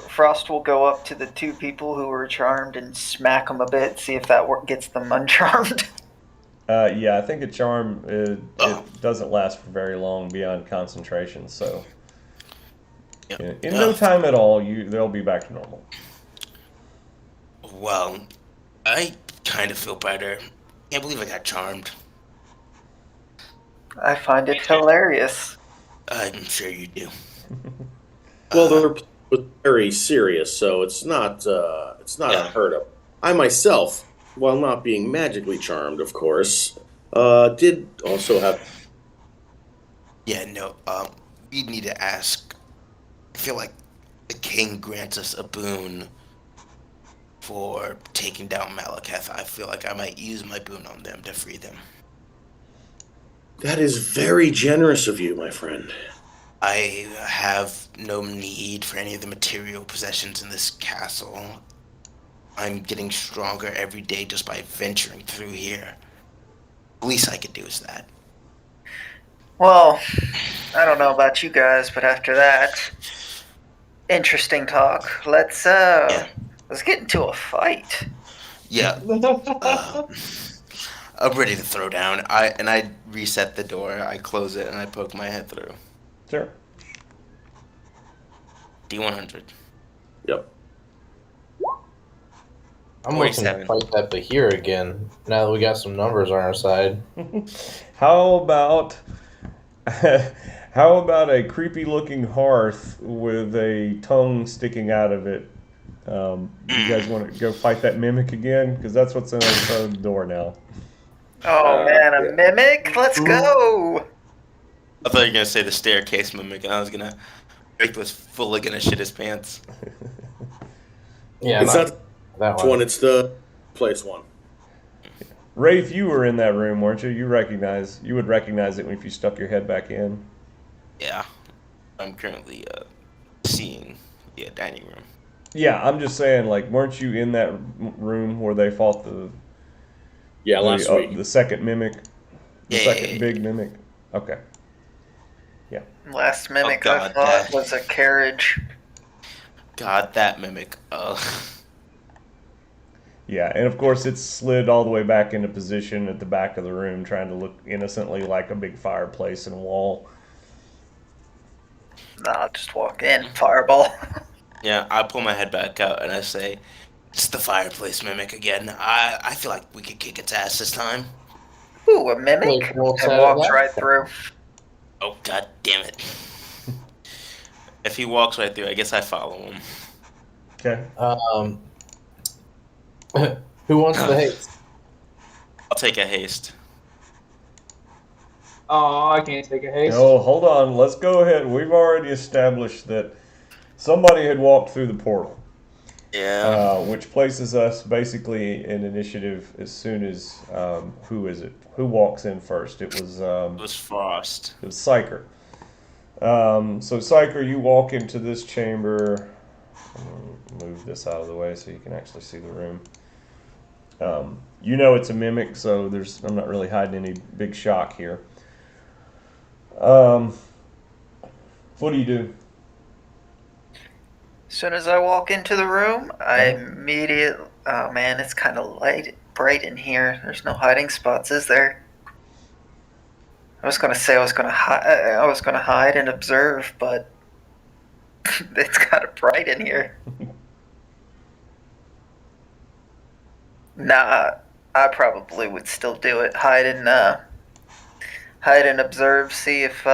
Frost will go up to the two people who were charmed and smack them a bit, see if that gets them uncharmed. Yeah, I think a charm it doesn't last for very long beyond concentration. So, in no time at all, they'll be back to normal. Well, I kind of feel better. Can't believe I got charmed. I find it hilarious. I'm sure you do. Well, they're very serious, so it's not unheard of. I myself, while not being magically charmed, of course, did also have. Yeah, no. We need to ask. I feel like the king grants us a boon for taking down Malekith. I feel like I might use my boon on them to free them. That is very generous of you, my friend. I have no need for any of the material possessions in this castle. I'm getting stronger every day just by venturing through here. The least I could do is that. Well, I don't know about you guys, but after that interesting talk, let's get into a fight. Yeah. I'm ready to throw down. I reset the door. I close it and I poke my head through. Sure. D100. Yep. I'm looking to 47. fight that Bahir again. Now that we got some numbers on our side. How about a creepy looking hearth with a tongue sticking out of it You guys want to go fight that mimic again? Because that's what's in front of the door now. Oh man, a Yeah. mimic? Let's go! I thought you were gonna say the staircase mimic, and I was gonna. Rick was fully gonna shit his pants. Yeah, It's not not that this one. one. It's the place one. Wraith, you were in that room, weren't you? You would recognize it if you stuck your head back in. Yeah, I'm currently seeing the dining room. Yeah, I'm just saying, like, weren't you in that room where they fought Yeah, last week. the second mimic, the Yeah, second big mimic? Okay. Last mimic I God, thought that- was a carriage. God, that mimic. Yeah, and of course it's slid all the way back into position at the back of the room, trying to look innocently like a big fireplace and wall. Nah, just walk in, fireball. Yeah, I pull my head back out and I say, "It's the fireplace mimic again. I feel like we could kick its ass this time." Ooh, a mimic? Like, we'll And set it walks last right time. through. Oh God damn it! If he walks right through, I guess I follow him. Okay. Who wants the haste? I'll take a haste. Oh, I can't take a haste. Oh, hold on. Let's go ahead. We've already established that somebody had walked through the portal, Yeah. which places us basically in initiative as soon as who is it? Who walks in first? It was It was Frost. Psyker. So Psyker, you walk into this chamber. Move this out of the way so you can actually see the room. You know it's a mimic, so I'm not really hiding any big shock here. What do you do? As soon as I walk into the room, I immediately. Oh man, it's kind of bright in here. There's no hiding spots, is there? I was gonna say I was gonna hide and observe, but it's kind of bright in here. Nah, I probably would still do it. Hide and observe. See if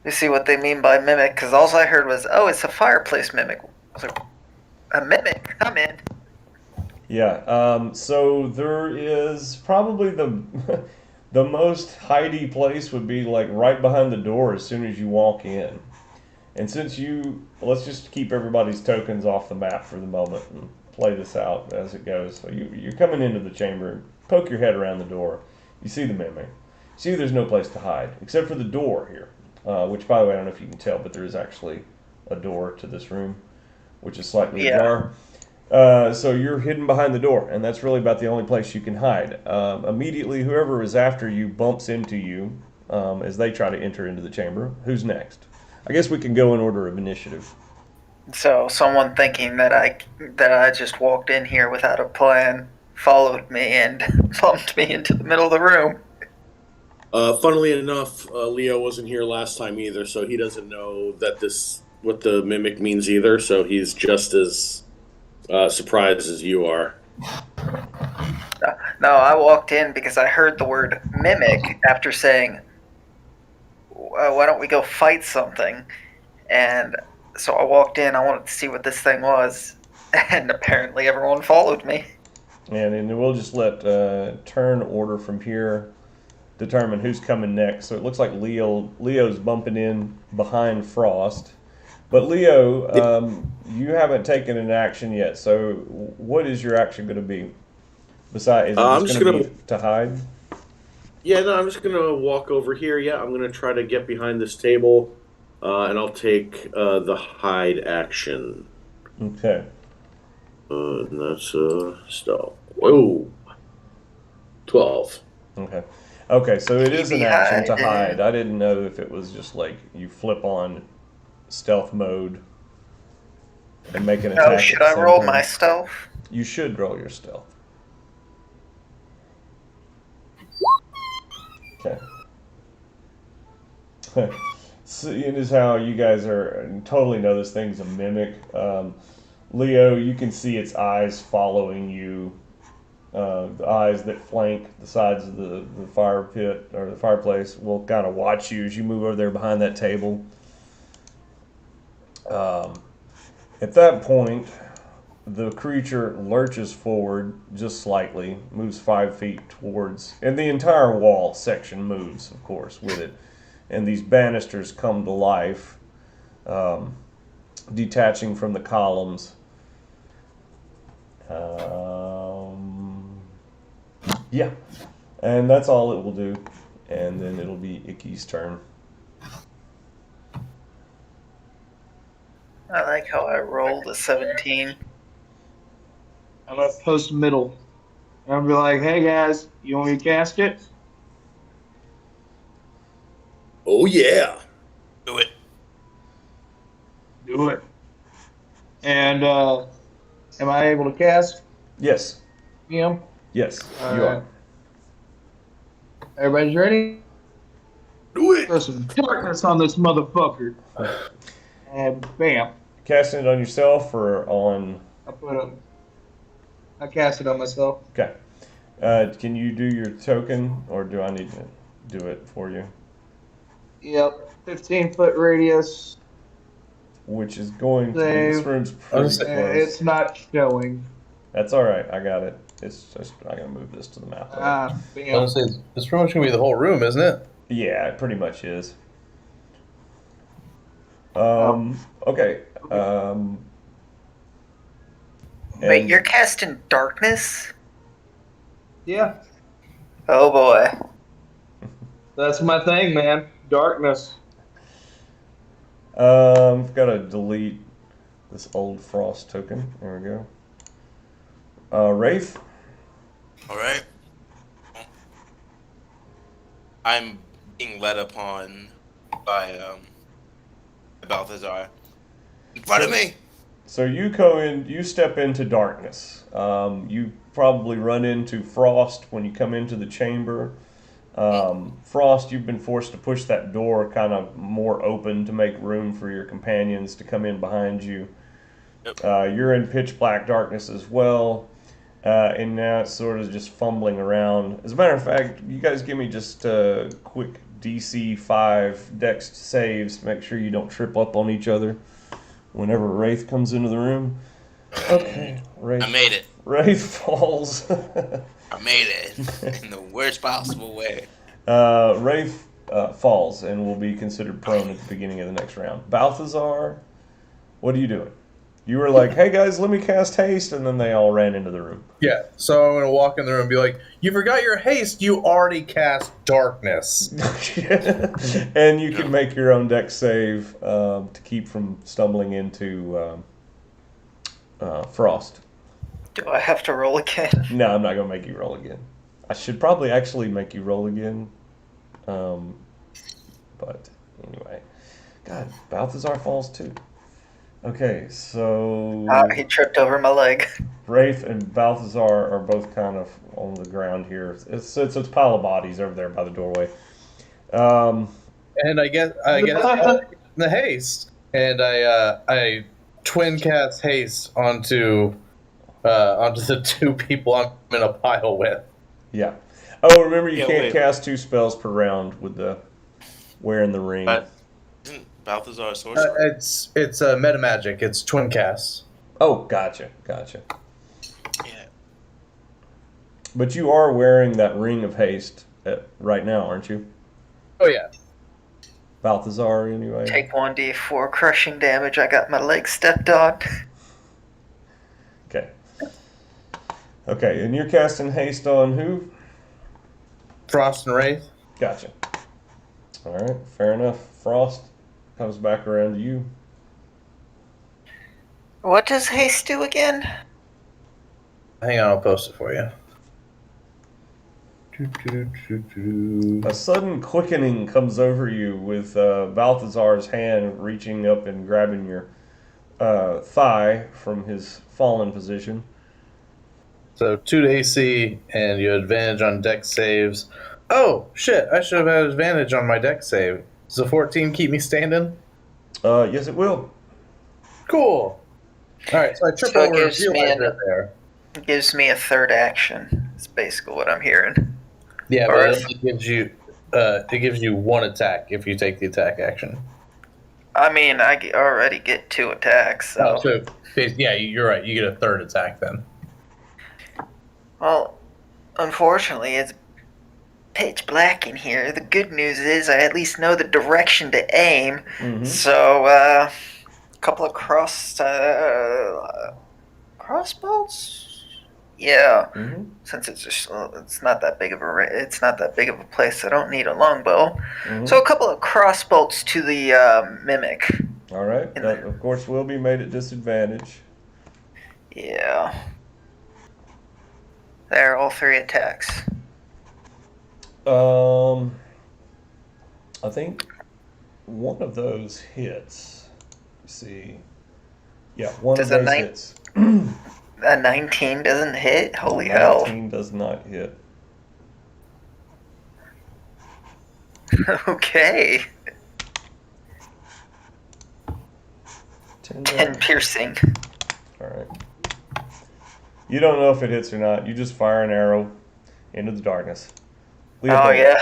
you see what they mean by mimic. Because all I heard was, "Oh, it's a fireplace mimic." I was like, "A mimic? I'm in." Yeah. So there is probably the the most hidey place would be like right behind the door as soon as you walk in. And let's just keep everybody's tokens off the map for the moment and play this out as it goes. So you're coming into the chamber, poke your head around the door. You see the mimic. See, there's no place to hide except for the door here, which, by the way, I don't know if you can tell, but there is actually a door to this room, which is slightly ajar. So you're hidden behind the door, and that's really about the only place you can hide. Immediately, whoever is after you bumps into you as they try to enter into the chamber. Who's next? I guess we can go in order of initiative. So someone thinking that I just walked in here without a plan followed me and bumped me into the middle of the room. Funnily enough, Leo wasn't here last time either, so he doesn't know what the mimic means either. So he's just as surprised as you are. No, I walked in because I heard the word mimic after saying, "Why don't we go fight something?" And so I walked in. I wanted to see what this thing was, and apparently everyone followed me. And we'll just let turn order from here determine who's coming next. So it looks like Leo's bumping in behind Frost. But Leo, you haven't taken an action yet. So what is your action going to be? Besides, is it I'm just just going to gonna- be to hide? Yeah, no, I'm just gonna walk over here. Yeah, I'm gonna try to get behind this table, and I'll take the hide action. Okay. And that's stealth. Whoa, 12. Okay. Okay, so it is an Keep action to hiding. hide. I didn't know if it was just like you flip on stealth mode and make an attack. Oh, at should the I same roll time. my stealth? You should roll your stealth. Okay. Seeing as how you guys totally know this thing's a mimic, Leo, you can see its eyes following you. The eyes that flank the sides of the fire pit or the fireplace will kind of watch you as you move over there behind that table. At that point, the creature lurches forward just slightly, moves 5 feet towards, and the entire wall section moves, of course, with it. And these banisters come to life, detaching from the columns. Yeah, and that's all it will do. And then it'll be Icky's turn. I like how I rolled a 17. I'm gonna post middle. I'm gonna be like, hey guys, you want me to cast it? Oh yeah. Do it. Do it. And am I able to cast Yes, him? yes, All you right. are. Everybody's ready? Do it. Throw some darkness on this motherfucker. And bam, Casting it on yourself or on. I cast it on myself. Okay. Can you do your token, or do I need to do it for you? Yep, 15-foot radius. Which is going to be. This Save. room's I was pretty gonna say, close. It's not showing. That's all right. I got it. It's just I gotta move this to the map. Ah, I bam. was gonna say, it's pretty much gonna be the whole room, isn't it? Yeah, it pretty much is. Oh. Okay. Wait, and- you're casting darkness? Yeah, Oh boy. that's my thing, man. Darkness. Gotta delete this old frost token. There we go. Wraith. All right. I'm being led upon by Balthazar. In front of me. So you go in. You step into darkness. You probably run into Frost when you come into the chamber. Frost, you've been forced to push that door kind of more open to make room for your companions to come in behind you. Yep. You're in pitch black darkness as well, and now it's sort of just fumbling around. As a matter of fact, you guys give me just quick DC 5 Dex saves to make sure you don't trip up on each other whenever Wraith comes into the room. Okay, Wraith. I made it. Wraith falls. I made it in the worst possible way. Wraith falls and will be considered prone at the beginning of the next round. Balthazar, what are you doing? You were like, hey guys, let me cast haste, and then they all ran into the room. Yeah. So I'm gonna walk in the room and be like, "You forgot your haste. You already cast darkness." And you can make your own dex save to keep from stumbling into Frost. Do I have to roll again? No, I'm not going to make you roll again. I should probably actually make you roll again. But anyway. God, Balthazar falls too. Okay, so He tripped over my leg. Wraith and Balthazar are both kind of on the ground here. It's a pile of bodies over there by the doorway. And I guess the haste, and I twin cast haste onto the two people I'm in a pile with. Yeah. Oh, remember you Yeah, can't wait. cast 2 spells per round with the wearing the ring. But isn't Balthazar a sorcerer? It's meta magic. It's twin casts. Oh, gotcha. Yeah. But you are wearing that ring of haste right now, aren't you? Oh yeah. Balthazar, anyway. Take 1d4 crushing damage. I got my leg stepped on. Okay. Okay, and you're casting haste on who? Frost and Wraith. Gotcha. All right, fair enough. Frost comes back around to you. What does haste do again? Hang on, I'll post it for you. A sudden quickening comes over you with Balthazar's hand reaching up and grabbing your thigh from his fallen position. So 2 to AC, and you have advantage on dex saves. Oh shit! I should have had advantage on my dex save. Does a 14 keep me standing? Yes, it will. Cool. All right, so I trip So it over and gives me realize an- that there. It gives me a third action. That's basically what I'm hearing. Yeah, Or but if- it gives you one attack if you take the attack action. I mean, already get 2 attacks, so. Yeah, you're right. You get a third attack then. Well, unfortunately, it's pitch black in here. The good news is I at least know the direction to aim. Mm-hmm. So, a couple of crossbows. Yeah, Mm-hmm. since it's not that big of a place. I don't need a longbow. Mm-hmm. So a couple of crossbolts to the mimic. All right. That, of course, will be made at disadvantage. Yeah. There, all 3 attacks. I think one of those hits. Let's see. Yeah, one Does of those hits. A 19 doesn't hit? Holy hell. 19 does not hit. Okay. 10 10 piercing. All right. You don't know if it hits or not. You just fire an arrow into the darkness. Oh, yeah.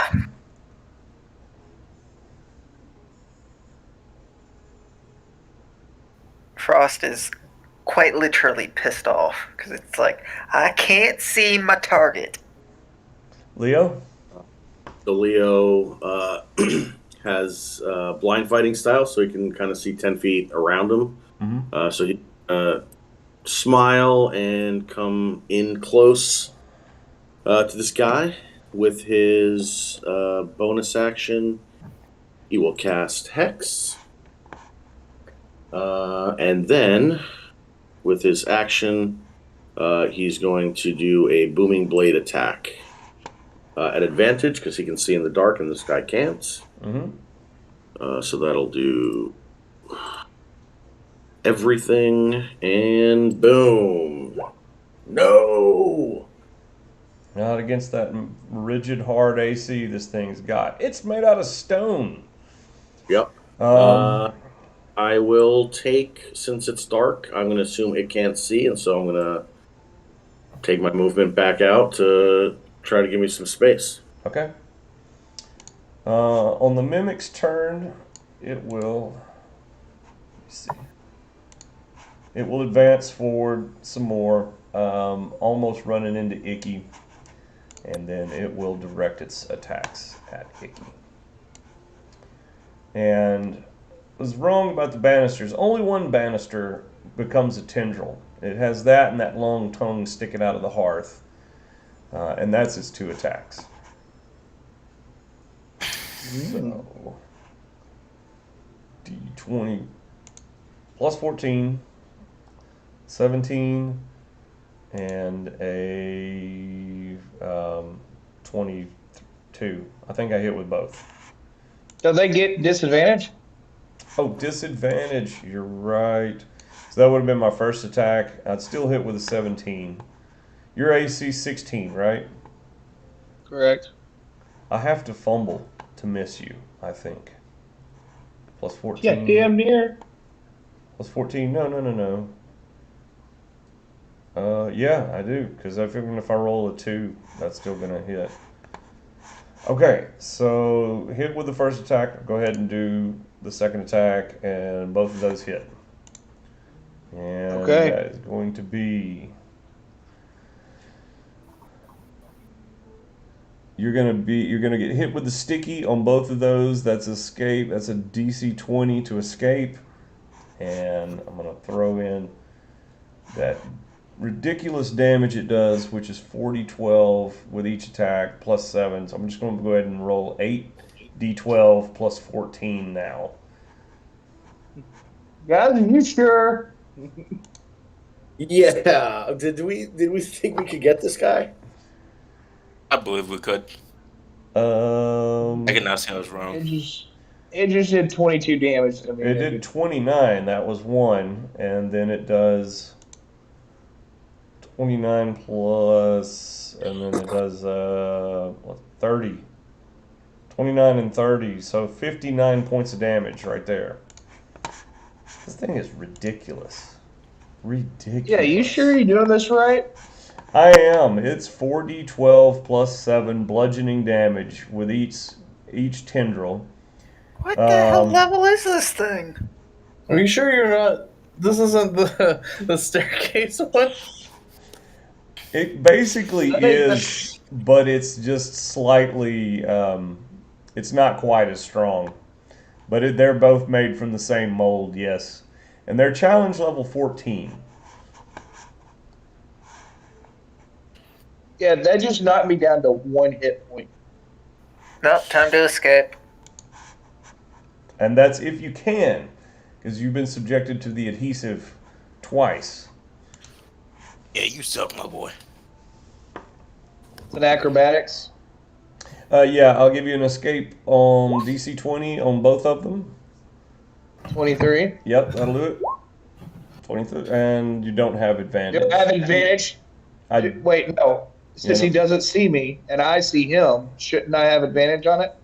Frost is quite literally pissed off because it's like, I can't see my target. Leo? The Leo has blind fighting style, so he can kind of see 10 feet around him. Mm-hmm. So he smile and come in close to this guy with his bonus action. He will cast Hex. And then, with his action, he's going to do a Booming Blade attack. At advantage, because he can see in the dark and this guy can't. Mm-hmm. So that'll do everything, and boom. No! Not against that rigid, hard AC this thing's got. It's made out of stone. Yep. I will take, since it's dark, I'm going to assume it can't see, and so I'm going to take my movement back out to try to give me some space. Okay. On the mimic's turn, it will. Let's see. It will advance forward some more, almost running into Icky, and then it will direct its attacks at Icky. And I was wrong about the banisters. Only one banister becomes a tendril. It has that and that long tongue sticking out of the hearth. And that's its 2 attacks. So, D20 plus 14, 17, and a 22. I think I hit with both. Do they get disadvantage? Oh, disadvantage. You're right. So that would have been my first attack. I'd still hit with a 17. Your AC 16, right? Correct. I have to fumble to miss you, I think. Plus 14. Yeah, damn near. Plus 14. No. Yeah, I do. Because I figure if I roll a 2, that's still going to hit. Okay, so hit with the first attack. Go ahead and do the second attack, and both of those hit. And Okay. that is going to be... You're gonna get hit with the sticky on both of those. That's escape. That's a DC 20 to escape. And I'm gonna throw in that ridiculous damage it does, which is 40-12 with each attack plus 7. So I'm just gonna go ahead and roll 8d12 plus 14 now. Guys, are you sure? Yeah. Did we think we could get this guy? I believe we could. I cannot say I was wrong. It just did 22 damage to me. It did 29. That was 1, and then it does 29 plus, and then it does 30. 29 and 30, so 59 points of damage right there. This thing is ridiculous. Ridiculous. Yeah, you sure you're doing this right? I am. It's 4d12 plus 7 bludgeoning damage with each tendril. What the hell Um, level is this thing? Are you sure you're not? This isn't the staircase one. it basically I think is, but it's just slightly. It's not quite as strong, but they're both made from the same mold. Yes, and they're challenge level 14. yeah, that just knocked me down to 1 hit point. Nope, time to escape. And that's if you can, because you've been subjected to the adhesive twice. Yeah, you suck, my boy. It's an acrobatics. Yeah, I'll give you an escape on DC 20 on both of them. 23. Yep, that'll do it. 23, and you don't have advantage. You have advantage. Wait, no. Since Yeah. he doesn't see me and I see him, shouldn't I have advantage on it?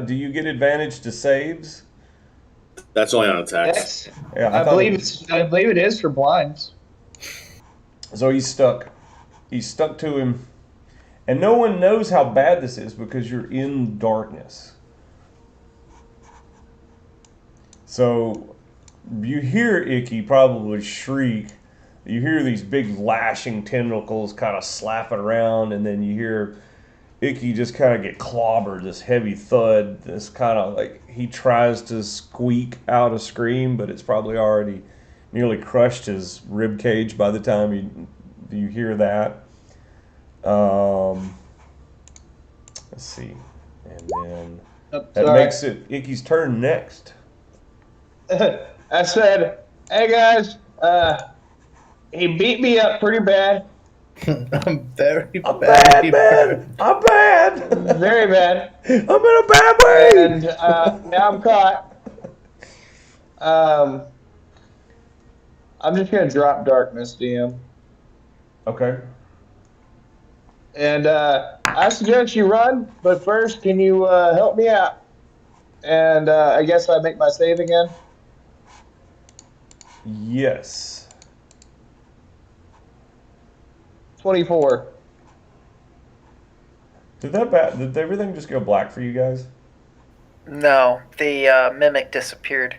Do you get advantage to saves? That's only on attacks. Yes. Yeah, I believe it is for blinds. So he's stuck. He's stuck to him, and no one knows how bad this is because you're in darkness. So you hear Icky probably shriek. You hear these big lashing tentacles kind of slapping around, and then you hear Icky just kind of get clobbered, this heavy thud, this kind of like he tries to squeak out a scream, but it's probably already nearly crushed his rib cage by the time you hear that. Let's see, and then that Sorry. makes it Icky's turn next. I said, "Hey guys, he beat me up pretty bad, I'm very I'm bad. bad. I'm bad. very bad, I'm in a bad way. and now I'm caught. I'm just gonna drop darkness, DM, Okay. and I suggest you run. But first, can you help me out? And I guess I make my save again. Yes. 24. Did everything just go black for you guys? No, the mimic disappeared.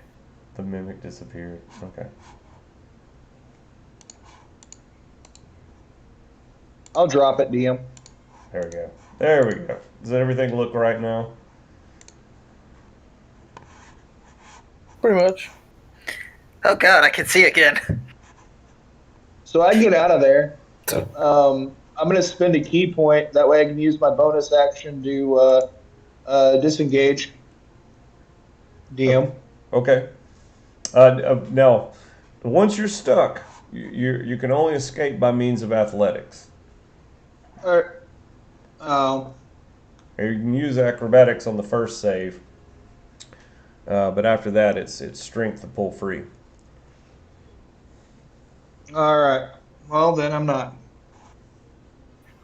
The mimic disappeared. Okay. I'll drop it, DM. There we go. There we go. Does everything look right now? Pretty much. Oh god, I can see again. So I get out of there. I'm going to spend a key point. That way I can use my bonus action to disengage. DM. Okay. Now, once you're stuck, you can only escape by means of athletics. Or, Or you can use acrobatics on the first save, but after that, it's strength to pull free. all right. Well, then I'm not.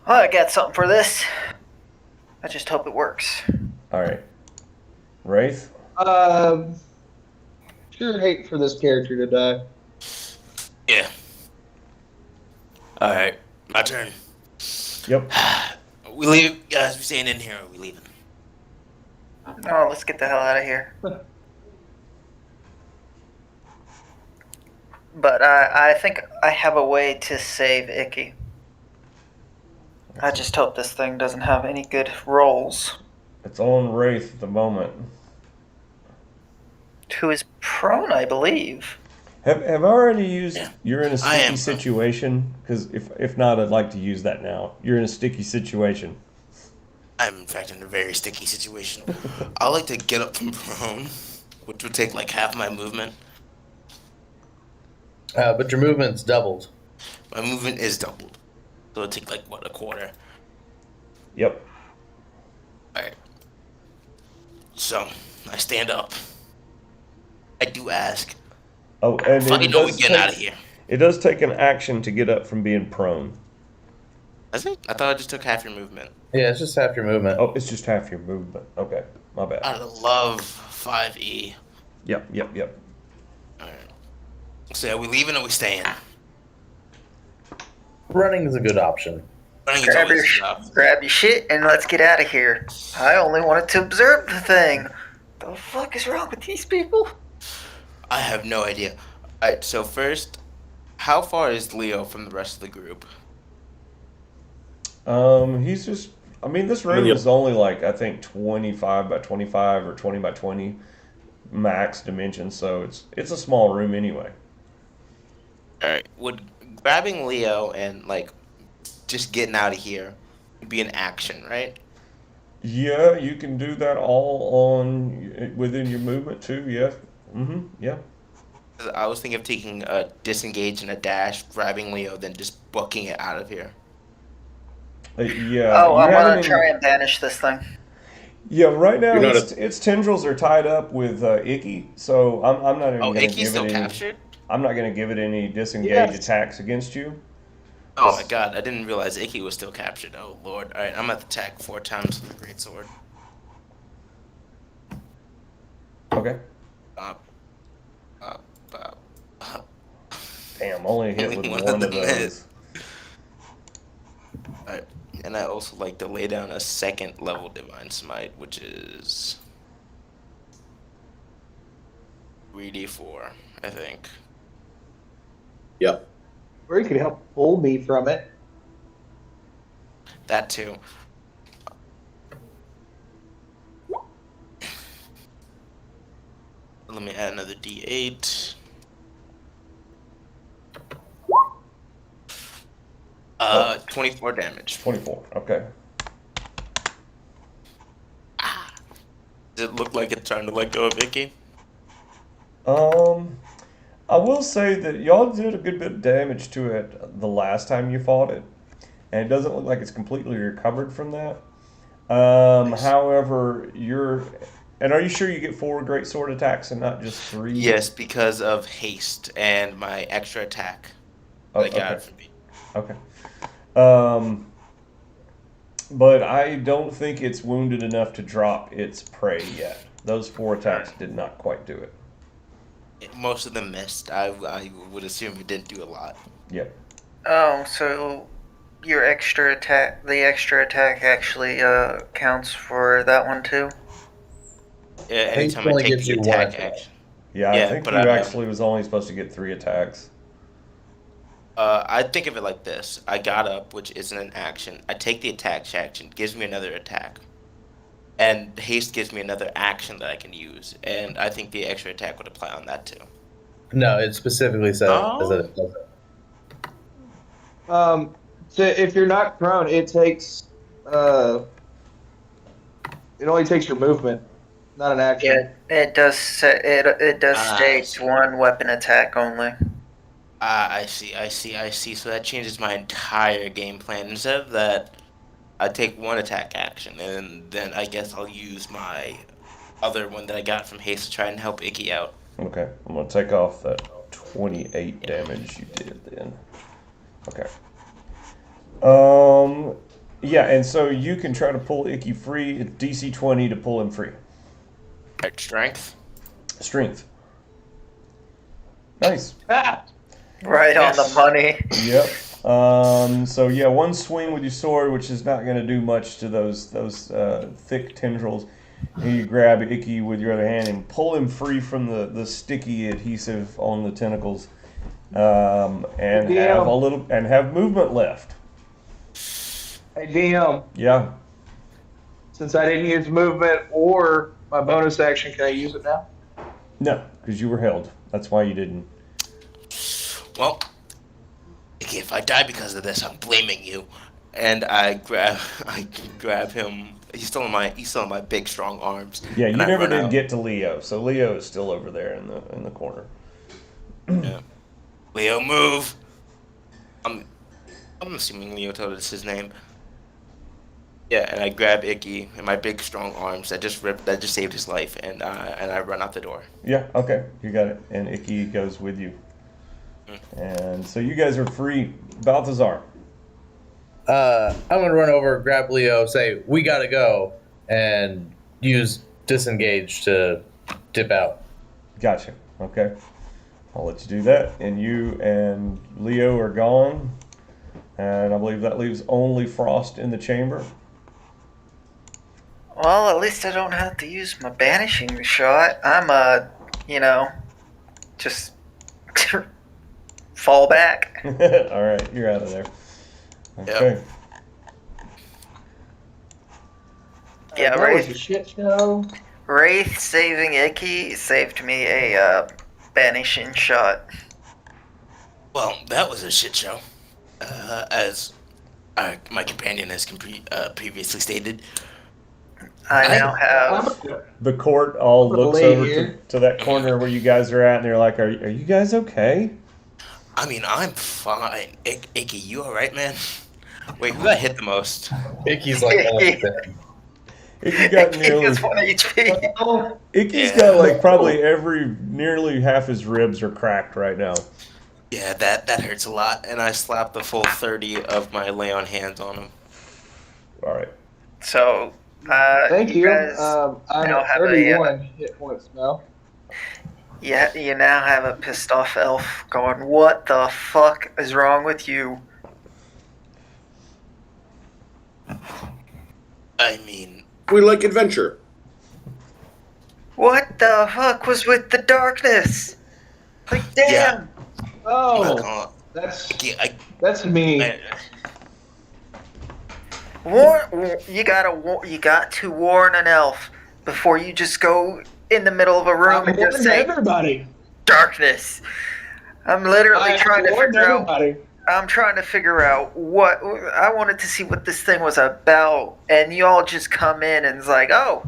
Well, I got something for this. I just hope it works. All right. Wraith? Sure hate for this character to die. Yeah. All right, my turn. Yep. We leave, guys. We staying in here. Or we leaving? Oh, let's get the hell out of here. But I think I have a way to save Icky. I just hope this thing doesn't have any good rolls. It's on Wraith at the moment. Who is prone, I believe. Have I already used Yeah. you're in a I sticky am. situation? Because if not, I'd like to use that now. You're in a sticky situation. I'm in fact in a very sticky situation. I like to get up from prone, which would take like half my movement. But your movement's doubled. My movement is doubled, so it'll take like what, a quarter. Yep. All right. So I stand up. I do ask. Oh, and Funny, no, we getting out of here. It does take an action to get up from being prone. Does it? I thought I just took half your movement. Yeah, it's just half your movement. Oh, it's just half your movement. Okay, my bad. I love 5e. Yep. All right. So are we leaving or we staying? Running is a good option. Running is Grab always your, enough. grab your shit and let's get out of here. I only wanted to observe the thing. The fuck is wrong with these people? I have no idea. Alright, so first, how far is Leo from the rest of the group? He's just. I mean, this I mean, room is only like I think 25 by 25 or 20 by 20 max dimensions, so it's a small room anyway. Alright, would grabbing Leo and like just getting out of here be an action, right? Yeah, you can do that all on within your movement too. Yeah. Yeah. 'Cause I was thinking of taking a disengage and a dash, grabbing Leo, then just booking it out of here. Yeah. Oh, You I'm haven't gonna even. try and banish this thing. Yeah. Right now, You're not its tendrils are tied up with Icky, so I'm not even Oh, gonna Icky's give it still any. captured? I'm not gonna give it any disengage Yes. attacks against you. Oh my god, I didn't realize Icky was still captured. Oh lord. Alright, I'm at the attack 4 times with the great sword. Okay. Bop, bop, bop, bop. Damn, only hit Only with one one of of them hit. those. Alright, and I also like to lay down a second level Divine Smite, which is 3d4, I think. Yep. Or you could help pull me from it. That too. Let me add another d8. 24 damage. 24. Okay. Does it look like it's trying to let go of Icky? Um, I will say that y'all did a good bit of damage to it the last time you fought it, and it doesn't look like it's completely recovered from that. Nice. However, and are you sure you get 4 great sword attacks and not just 3? Yes, because of haste and my extra attack Oh, that I got okay. from me. Okay. Um, but I don't think it's wounded enough to drop its prey yet. Those 4 attacks did not quite do it. Most of them missed. I would assume it didn't do a lot. Yep. Oh, so your the extra attack actually counts for that one too? Yeah, Haste anytime I only take gives the you one attack attack. action. Yeah, I Yeah, think but you I actually was only supposed to get 3 attacks. I think of it like this. I got up, which isn't an action. I take the attack action, gives me another attack. And haste gives me another action that I can use. And I think the extra attack would apply on that too. No, it specifically says Oh. that it doesn't. So if you're not prone, it takes it only takes your movement, not an action. Yeah, it does say it does I state see. one weapon attack only. I see. So that changes my entire game plan. Instead of that, I take one attack action, and then I guess I'll use my other one that I got from haste to try and help Icky out. Okay, I'm gonna take off that 28 damage you did then. Okay. Yeah, and so you can try to pull Icky free. It's DC 20 to pull him free. Alright, strength. Strength. Nice. Ah! Right on the Yes. money. Yep. So yeah, one swing with your sword, which is not going to do much to those thick tendrils. And you grab Icky with your other hand and pull him free from the sticky adhesive on the tentacles, and DM. have movement left. Hey DM, Yeah. since I didn't use movement or my bonus action, can I use it now? No, because you were held. That's why you didn't. Well, Icky, if I die because of this, I'm blaming you. And I grab him. He's still in my big strong arms. Yeah, you and I never run did out. get to Leo, so Leo is still over there in the corner. Yeah. Leo, move. I'm assuming Leo told us his name. Yeah, and I grab Icky in my big strong arms that just saved his life, and I run out the door. Yeah, okay, you got it. And Icky goes with you. And so you guys are free. Balthazar. I'm gonna run over, grab Leo, say we gotta go, and use disengage to dip out. Gotcha. Okay. I'll let you do that. And you and Leo are gone. And I believe that leaves only Frost in the chamber. Well, at least I don't have to use my banishing shot. I'm just fall back. All right, you're out of there. Okay. Yeah, that was a shit show. Wraith saving Icky saved me a banishing shot. Well, that was a shit show. As my companion has previously stated. I now have. The court all I'm gonna looks lay over here. to that corner where you guys are at, and they're like, "Are you guys okay?" I mean, I'm fine. Icky, you alright, man? Wait, who got hit the most? Icky's like, Icky. Icky got Icky nearly. is 1 HP. Oh, Icky's Yeah. got like probably nearly half his ribs are cracked right now. Yeah, that hurts a lot, and I slapped the full 30 of my lay on hands on him. All right. So, thank you. guys I'm now at have 31 hit points now. yeah, you now have a pissed off elf going, "What the fuck is wrong with you?" I mean, We like adventure. What the fuck was with the darkness? Like, damn. Yeah. I'm not Oh, gonna- that's Icky, me. You got to warn an elf before you just go in the middle of a room and just say everybody. darkness. I'm literally trying to warned figure out. everybody. I'm trying to figure out what I wanted to see what this thing was about, and you all just come in and it's like, oh,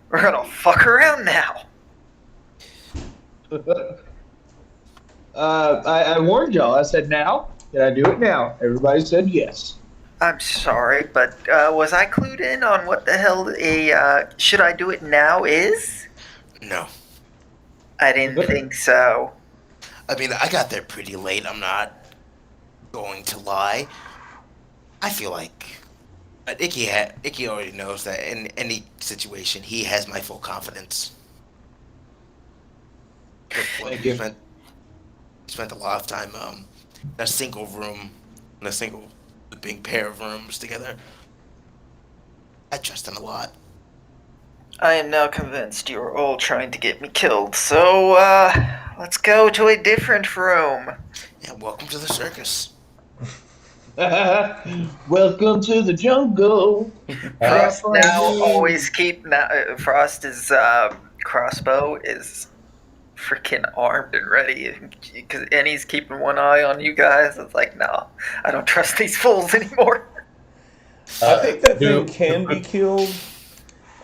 we're gonna fuck around now. I warned y'all. I said now. Can I do it now? Everybody said yes. I'm sorry, but was I clued in on what the hell a should I do it now is? no. I didn't think so. I mean, I got there pretty late. I'm not going to lie. I feel like Icky already knows that in any situation, he has my full confidence. Thank you. Spent a lot of time in a single room, in a single big pair of rooms together. I trust him a lot. I am now convinced you are all trying to get me killed. So let's go to a different room. Yeah, welcome to the circus. Welcome to the jungle. Frost now always keep Frost's crossbow is freaking armed and ready, and he's keeping one eye on you guys. It's like, no, I don't trust these fools anymore. I think that thing can be killed.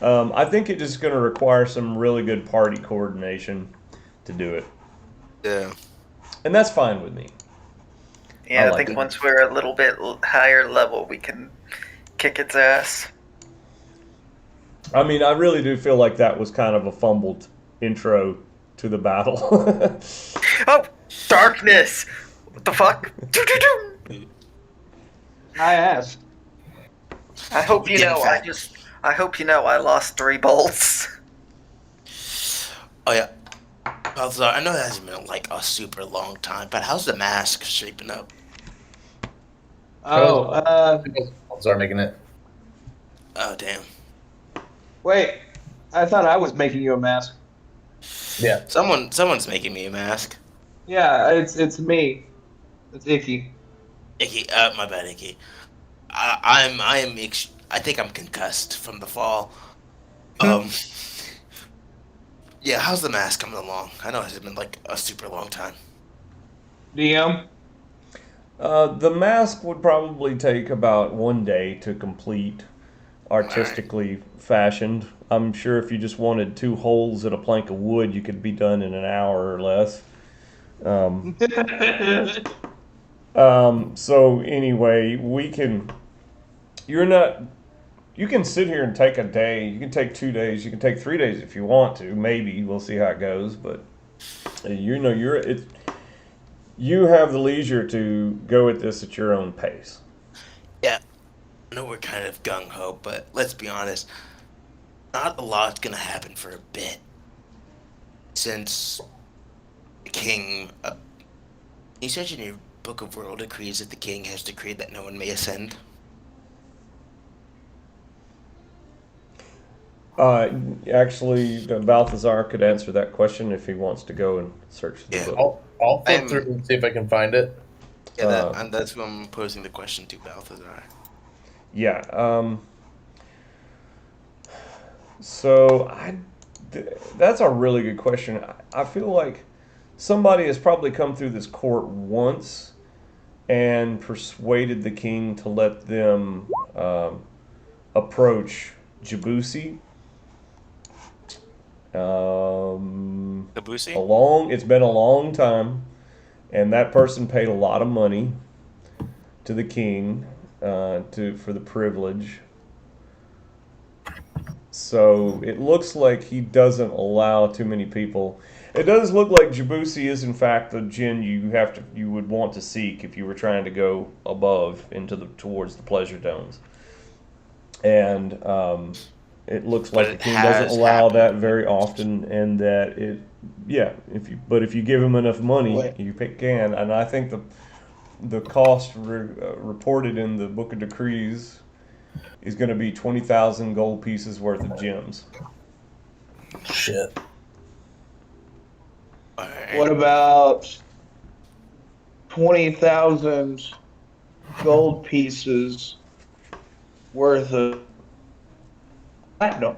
I think it's just going to require some really good party coordination to do it, Yeah. and that's fine with me. Yeah, I I like think it. once we're a little bit higher level, we can kick its ass. I mean, I really do feel like that was kind of a fumbled intro to the battle. Oh, darkness! What the fuck? I asked. I hope you know. I hope you know. I lost 3 bolts. Oh yeah. Balthazar, I know that hasn't been like a super long time, but how's the mask shaping up? Start making it. Oh damn. Wait. I thought I was making you a mask. Yeah. Someone's making me a mask. Yeah, it's me. It's Icky. Icky, my bad, Icky. I think I'm concussed from the fall. Yeah, how's the mask coming along? I know it's been like a super long time. DM. The mask would probably take about 1 day to complete, artistically fashioned. I'm sure if you just wanted 2 holes in a plank of wood, you could be done in an hour or less. So anyway, you can sit here and take a day. You can take 2 days. You can take 3 days if you want to. Maybe we'll see how it goes. But you have the leisure to go at this at your own pace. Yeah, I know we're kind of gung ho, but let's be honest. Not a lot's gonna happen for a bit. Since the king, you said in your book of world decrees that the king has decreed that no one may ascend. Actually, Balthazar could answer that question if he wants to go and search the Yeah. book. I'll flip I'm- through and see if I can find it. Yeah, and that's who I'm posing the question to, Balthazar. Yeah. So that's a really good question. I feel like somebody has probably come through this court once and persuaded the king to let them approach Jabusi. Kabusi? It's been a long time, and that person paid a lot of money to the king for the privilege. So it looks like he doesn't allow too many people. It does look like Jabusi is in fact the djinn you would want to seek if you were trying to go above towards the pleasure domes. And it looks But like it the king doesn't has allow happened. that very often, and that if you give him enough money, Wait. you can. And I think the cost reported in the Book of Decrees is going to be 20,000 gold pieces worth of gems. Shit. Alright. What about 20,000 gold pieces worth of platinum?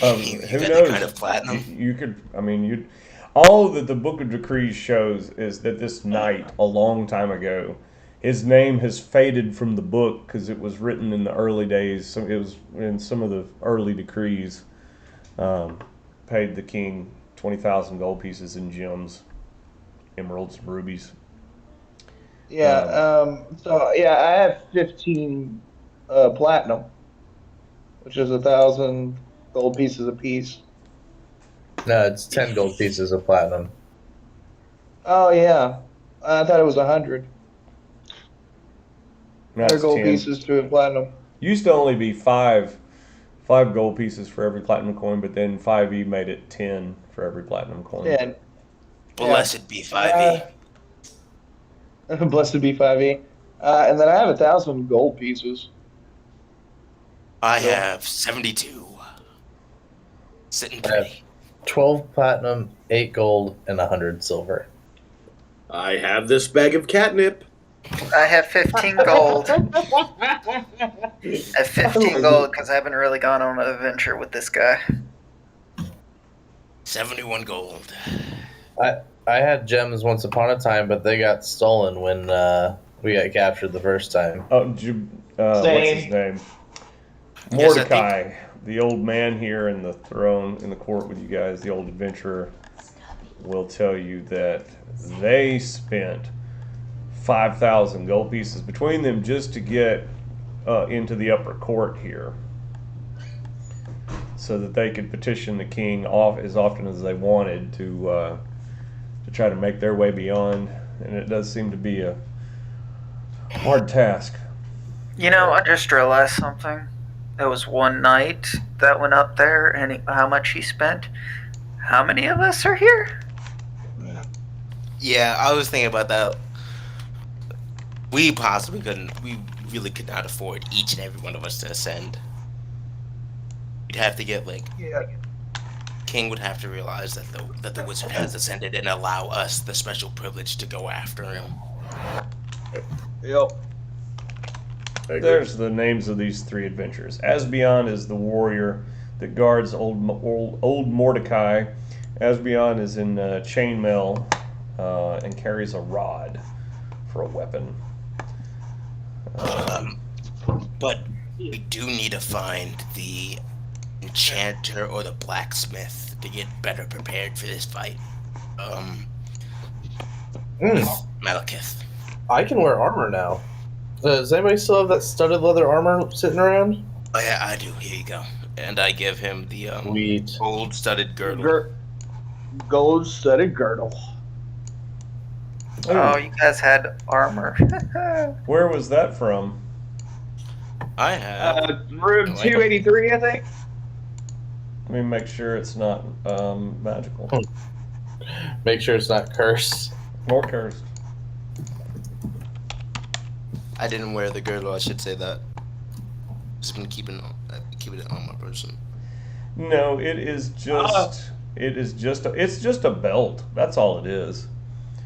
You Who got knows? that kind of platinum? You could. I mean, you. All that the Book of Decrees shows is that this knight, a long time ago, his name has faded from the book because it was written in the early days. So it was in some of the early decrees. Paid the king 20,000 gold pieces in gems, emeralds, rubies. Yeah. So yeah, I have 15 platinum, which is 1,000 gold pieces apiece. No, it's 10 gold pieces of platinum. Oh yeah, I thought it was 100. 100 That's gold 10. pieces to a platinum. Used to only be five gold pieces for every platinum coin, but then 5e made it 10 for every platinum coin. 10. Blessed be 5e. Blessed be 5e. And then I have 1,000 gold pieces. I So- have 72. Sitting I have pretty. 12 platinum, 8 gold, and 100 silver. I have this bag of catnip. I have 15 gold. I have 15 gold because I haven't really gone on an adventure with this guy. 71 gold. I had gems once upon a time, but they got stolen when we got captured the first time. Oh, what's his name? Yes, I Mordecai, the old man here in the throne, in the court with you guys, the old adventurer, will tell you that they spent 5,000 gold pieces between them just to get into the upper court here, so that they could petition the king off as often as they wanted to try to make their way beyond. And it does seem to be a hard task. You know, I just realized something. There was one night that went up there, and how much he spent. How many of us are here? Yeah, I was thinking about that. We possibly couldn't. We really could not afford each and every one of us to ascend. We'd have to get King would have to realize that the wizard has ascended and allow us the special privilege to go after him. Yep. There's the names of these three adventurers. Asbion is the warrior that guards old Mordecai. Asbion is in chainmail and carries a rod for a weapon. But we do need to find the enchanter or the blacksmith to get better prepared for this fight. Malekith. I can wear armor now. Does anybody still have that studded leather armor sitting around? Oh yeah, I do. Here you go. And I give him the Sweet. gold-studded girdle. Gold-studded girdle. Oh, you guys had armor. Where was that from? I have. Room 283, I think. Let me make sure it's not magical. Make sure it's not cursed. Nor cursed. I didn't wear the girdle. I should say that. Just been keeping keeping it on my person. No, it's just a belt. That's all it is.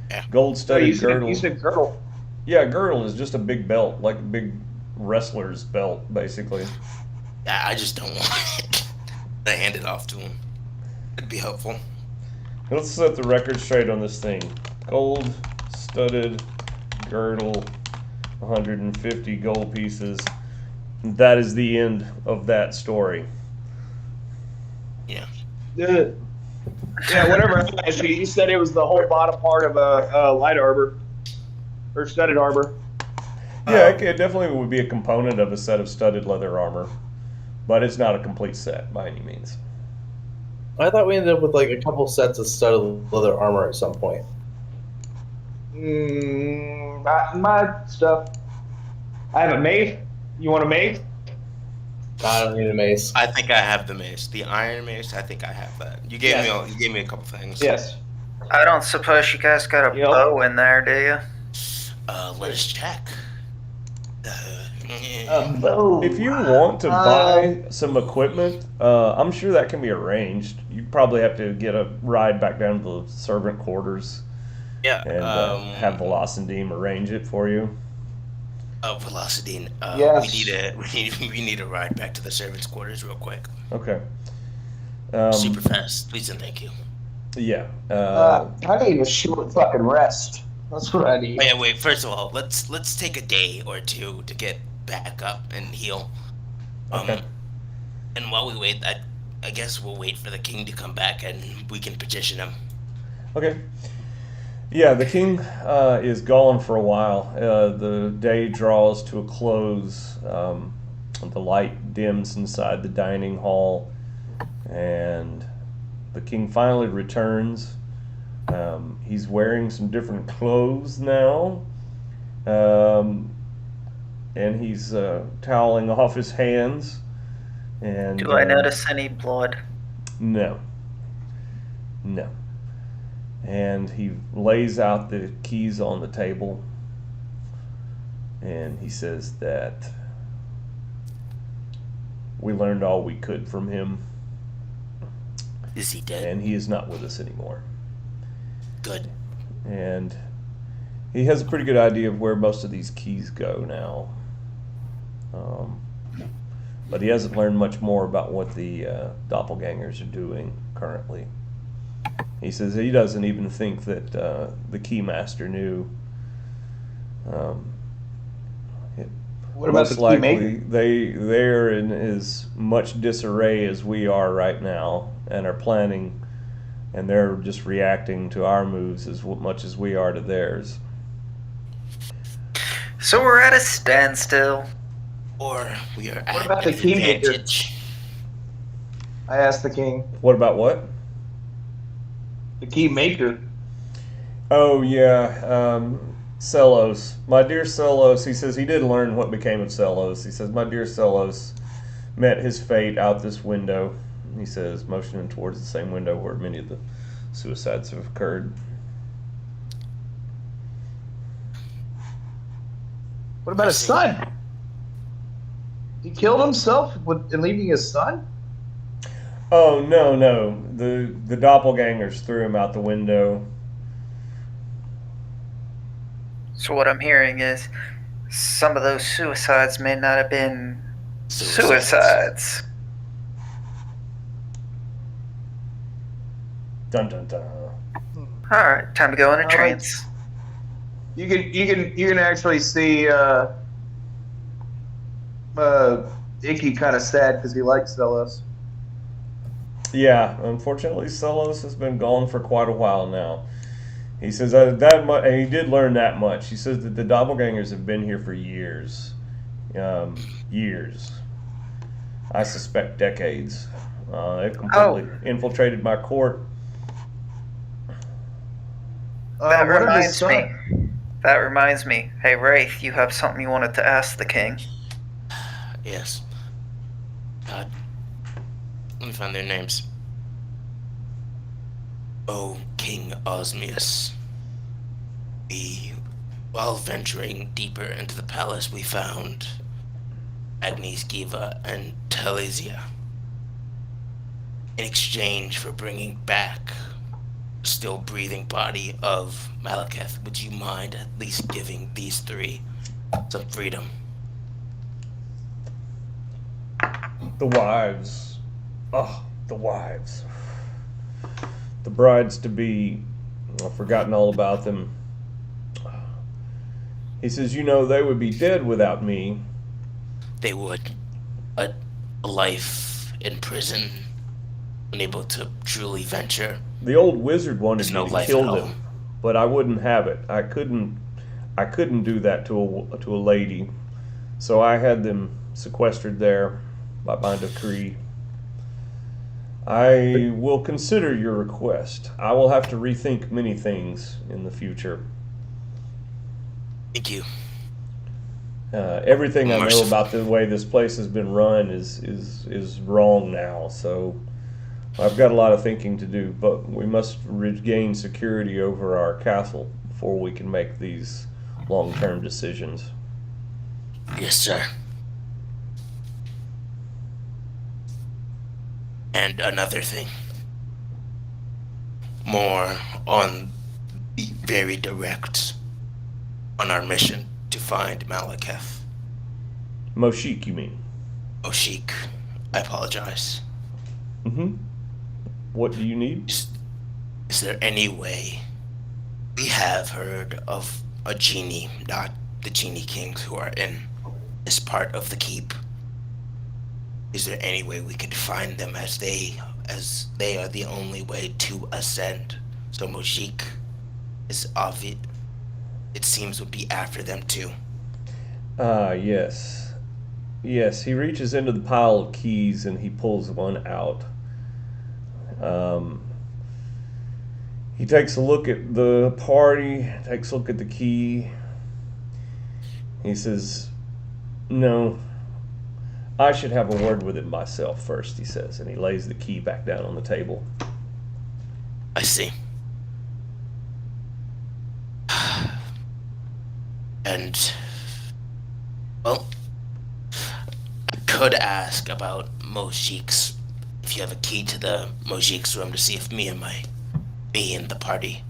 Yeah. Gold No, you studded said girdle. you said girdle. Yeah, girdle is just a big belt, like a big wrestler's belt, basically. Yeah, I just don't want it. I hand it off to him. It'd be helpful. Let's set the record straight on this thing. Gold studded girdle, 150 gold pieces. That is the end of that story. Yeah. Yeah, whatever. You said it was the whole bottom part of a light arbor or studded arbor. Yeah, it definitely would be a component of a set of studded leather armor, but it's not a complete set by any means. I thought we ended up with like a couple sets of studded leather armor at some point. Not my stuff. I have a mace. You want a mace? I don't need a mace. I think I have the mace. The iron mace, I think I have that. You gave me a couple things. Yes. I don't suppose you guys got a Yep. bow in there, do you? Let us check. Bow. If you want to buy some equipment, I'm sure that can be arranged. You probably have to get a ride back down to the servant quarters Yeah. and have Velocindeme arrange it for you. Velocidine. Yes. We need a ride back to the servants' quarters real quick. Okay. Super fast, please and thank you. Yeah. I need a short fucking rest. That's what I need. Wait. First of all, let's take a day or two to get back up and heal. Okay. And while we wait, I guess we'll wait for the king to come back and we can petition him. Okay. Yeah, the king is gone for a while. The day draws to a close. The light dims inside the dining hall, and the king finally returns. He's wearing some different clothes now, and he's toweling off his hands. And Do I notice any blood? No. And he lays out the keys on the table, and he says that we learned all we could from him, Is he dead? and he is not with us anymore. Good. And he has a pretty good idea of where most of these keys go now. But he hasn't learned much more about what the doppelgangers are doing currently. He says he doesn't even think that the keymaster knew. What about the key maker? They're in as much disarray as we are right now, and are planning, and they're just reacting to our moves as much as we are to theirs. So we're at a standstill. Or we are What at about an the key maker? advantage. I asked the king. What about what? The key maker. Oh yeah, Celos. My dear Celos. He says he did learn what became of Celos. He says my dear Celos met his fate out this window. He says, motioning towards the same window where many of the suicides have occurred. What about his son? He killed himself in leaving his son? Oh no. The doppelgangers threw him out the window. So what I'm hearing is some of those suicides may not have been suicides. Dun dun dun. All right, time to go in a trance. You can actually see Icky kind of sad because he likes Zelos. Yeah, unfortunately, Celos has been gone for quite a while now. He says that much, and he did learn that much. He says that the doppelgangers have been here for years, years. I suspect decades. They've completely infiltrated my court. That what of his reminds son? me. That reminds me. Hey, Wraith, you have something you wanted to ask the king. Yes. Let me find their names. O King Osmius. While venturing deeper into the palace, we found Agnes Giva and Telesia in exchange for bringing back the still breathing body of Malekith. Would you mind at least giving these three some freedom? The wives. Oh, the wives. The brides to be. I've forgotten all about them. He says, they would be dead without me. They would. A life in prison, unable to truly venture. The old wizard wanted There's me no to life kill at all. them, but I wouldn't have it. I couldn't do that to a lady. So I had them sequestered there by my decree. I will consider your request. I will have to rethink many things in the future. Thank you. Everything I know Merciful. about the way this place has been run is wrong now. So I've got a lot of thinking to do, but we must regain security over our castle before we can make these long-term decisions. Yes, sir. And another thing. More on the very direct on our mission to find Malekith. Moshik, you mean? Oshik. I apologize. Mm-hmm. What do you need? Is there any way we have heard of a genie, not the genie kings who are in this part of the keep? Is there any way we could find them as they are the only way to ascend? So Moshik is obvious. It seems would be after them too. Yes. Yes, he reaches into the pile of keys and he pulls one out. He takes a look at the party, takes a look at the key. He says, "No, I should have a word with it myself first," he says, and he lays the key back down on the table. I see. And, well, I could ask about Moshik's, if you have a key to the Moshik's room, to see if me and the party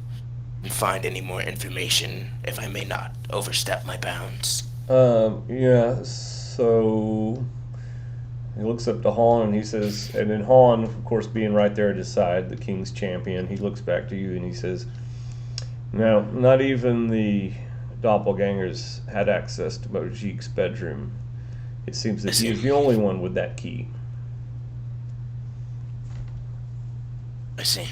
can find any more information, if I may not overstep my bounds. Yeah, so he looks up to Han and he says, and then Han, of course, being right there at his side, the king's champion, he looks back to you and he says, "No, not even the doppelgangers had access to Mojik's bedroom. It seems that he is the only one with that key." I see.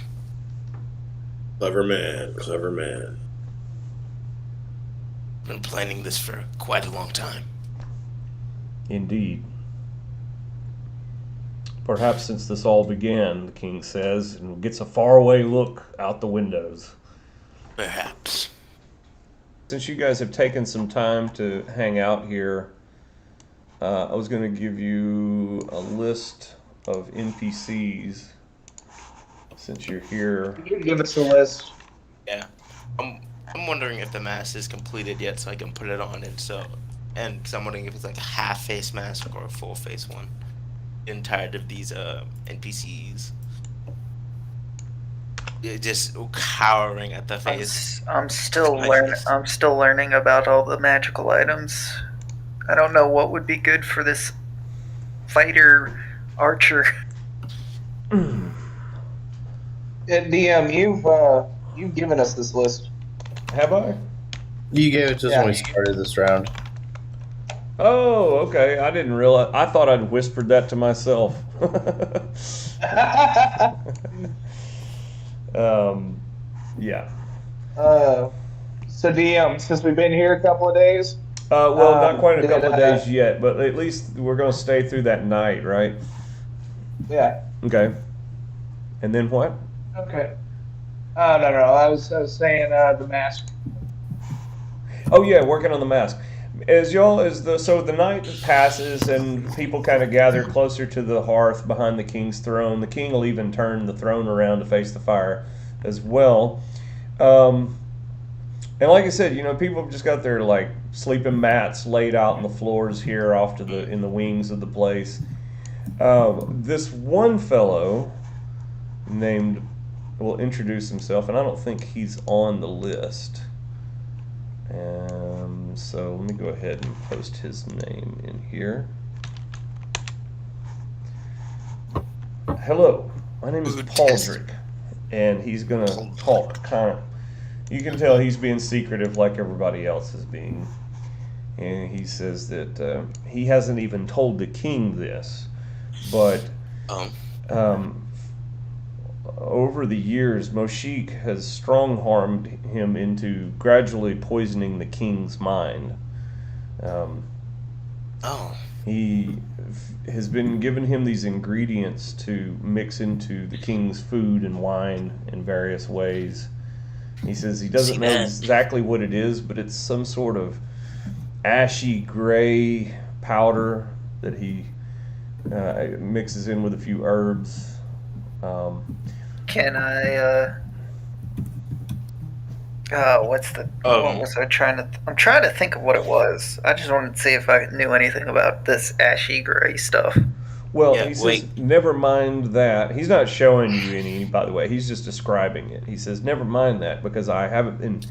Clever man, clever man. Been planning this for quite a long time. Indeed. "Perhaps since this all began," the king says, and gets a faraway look out the windows. Perhaps. Since you guys have taken some time to hang out here, I was going to give you a list of NPCs since you're here. You can give us a list. Yeah. I'm wondering if the mask is completed yet, so I can put it on, and cause I'm wondering if it's like a half face mask or a full face one. I'm tired of these NPCs. Just cowering at the face. I'm still learning about all the magical items. I don't know what would be good for this fighter archer. DM, you've given us this list. Have I? You gave it to us Yeah. when we started this round. Oh, okay. I didn't realize. I thought I'd whispered that to myself. Yeah. So DM, since we've been here a couple of days, Well, not quite a did, couple of days yet, but at least we're going to stay through that night, right? yeah. Okay. And then what? Okay. No. I was saying the mask. Oh yeah, working on the mask. So the night passes and people kind of gather closer to the hearth behind the king's throne. The king will even turn the throne around to face the fire as well. And like I said, people have just got their like sleeping mats laid out on the floors here, off to the in the wings of the place. This one fellow named will introduce himself, and I don't think he's on the list. So let me go ahead and post his name in here. Hello, my name is Pauldrick, and he's gonna talk kind of. You can tell he's being secretive like everybody else is being. And he says that he hasn't even told the king this, but over the years, Moshik has strong-armed him into gradually poisoning the king's mind. He has been giving him these ingredients to mix into the king's food and wine in various ways. He says he doesn't know exactly what it is, but it's some sort of ashy gray powder that he mixes in with a few herbs. Can I? What was I trying to? I'm trying to think of what it was. I just wanted to see if I knew anything about this ashy gray stuff. Well, he says, never mind that. He's not showing you any, by the way. He's just describing it. He says, never mind that, because I haven't been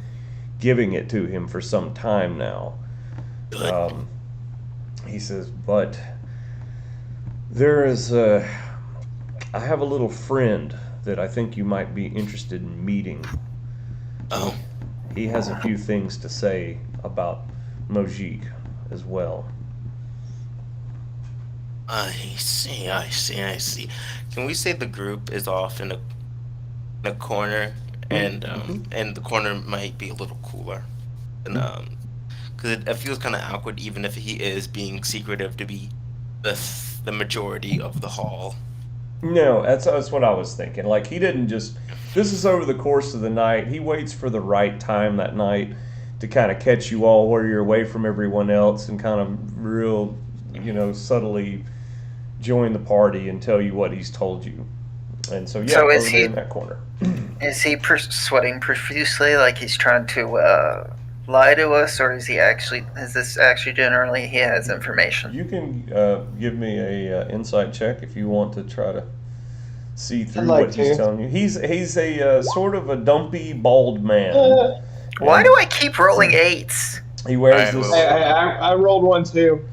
giving it to him for some time now. He says, but there is I have a little friend that I think you might be interested in meeting. He has a few things to say about Mojik as well. I see. Can we say the group is off in a corner, and the corner might be a little cooler, and because it feels kind of awkward, even if he is being secretive, to be the majority of the hall. No, that's what I was thinking. Like, he didn't just. This is over the course of the night. He waits for the right time that night to kind of catch you all where you're away from everyone else and kind of real, subtly join the party and tell you what he's told you. And so, yeah, over there in that corner. Is he sweating profusely, like he's trying to lie to us, or is this actually generally he has information? You can give me a insight check if you want to try to see through what he's telling you. He's a sort of a dumpy, bald man. Why do I keep rolling 8s? He wears this. I rolled one too.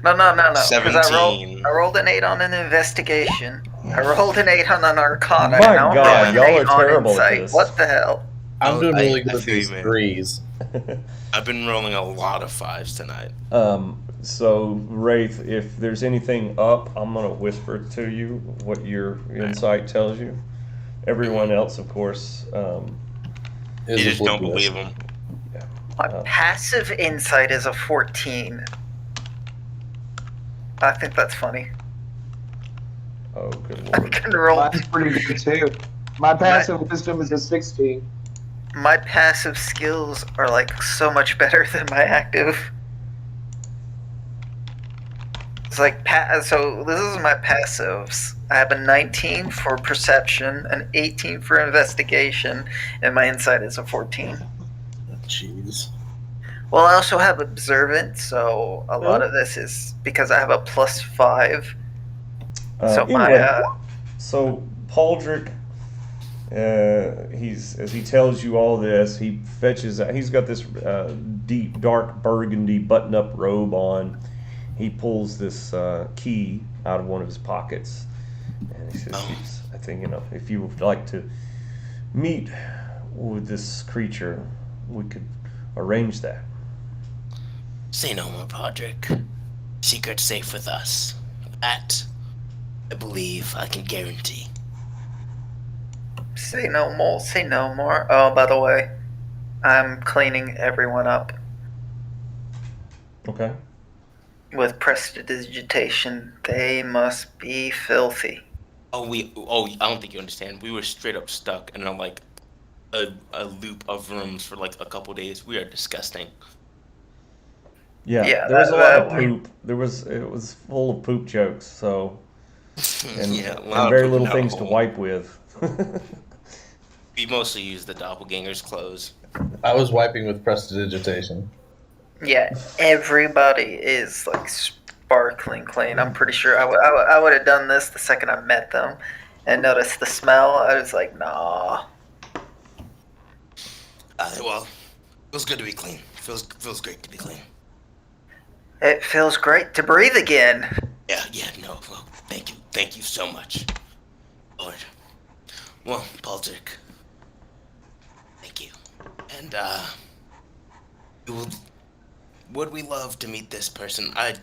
No. 17. I rolled an 8 on an investigation. I rolled an 8 on an arcana. My God, y'all are terrible at this. What the hell? I'm doing really good with these 3s. I've been rolling a lot of 5s tonight. So, Wraith, if there's anything up, I'm going to whisper to you what your insight tells you. Everyone else, of course, you just don't believe them. Yeah. My passive insight is a 14. I think that's funny. Oh, good I lord. can roll. Mine's pretty good too. My passive wisdom is a 16. My passive skills are like so much better than my active. It's like so this is my passives. I have a 19 for perception, an 18 for investigation, and my insight is a 14. Jeez. Well, I also have observant, so a lot of this is because I have a +5. So anyway, so Pauldrick, as he tells you all this, he fetches. He's got this deep, dark burgundy button-up robe on. He pulls this key out of one of his pockets, and he says, "I think if you would like to meet with this creature, we could arrange that." Say no more, Podrick. Secret safe with us. That, I believe, I can guarantee. Say no more, say no more. Oh, by the way, I'm cleaning everyone up Okay. with prestidigitation. They must be filthy. I don't think you understand. We were straight up stuck in a loop of rooms for like a couple days. We are disgusting. Yeah, there was a lot of poop. It was full of poop jokes. So, and very little things to wipe with. We mostly use the doppelganger's clothes. I was wiping with prestidigitation. Yeah, everybody is like sparkling clean. I'm pretty sure I would have done this the second I met them and noticed the smell. I was like, nah. Well, feels good to be clean. Feels great to be clean. It feels great to breathe again. Yeah, no, well, thank you so much, Lord. Well, Baldric, thank you, and we will, would we love to meet this person? I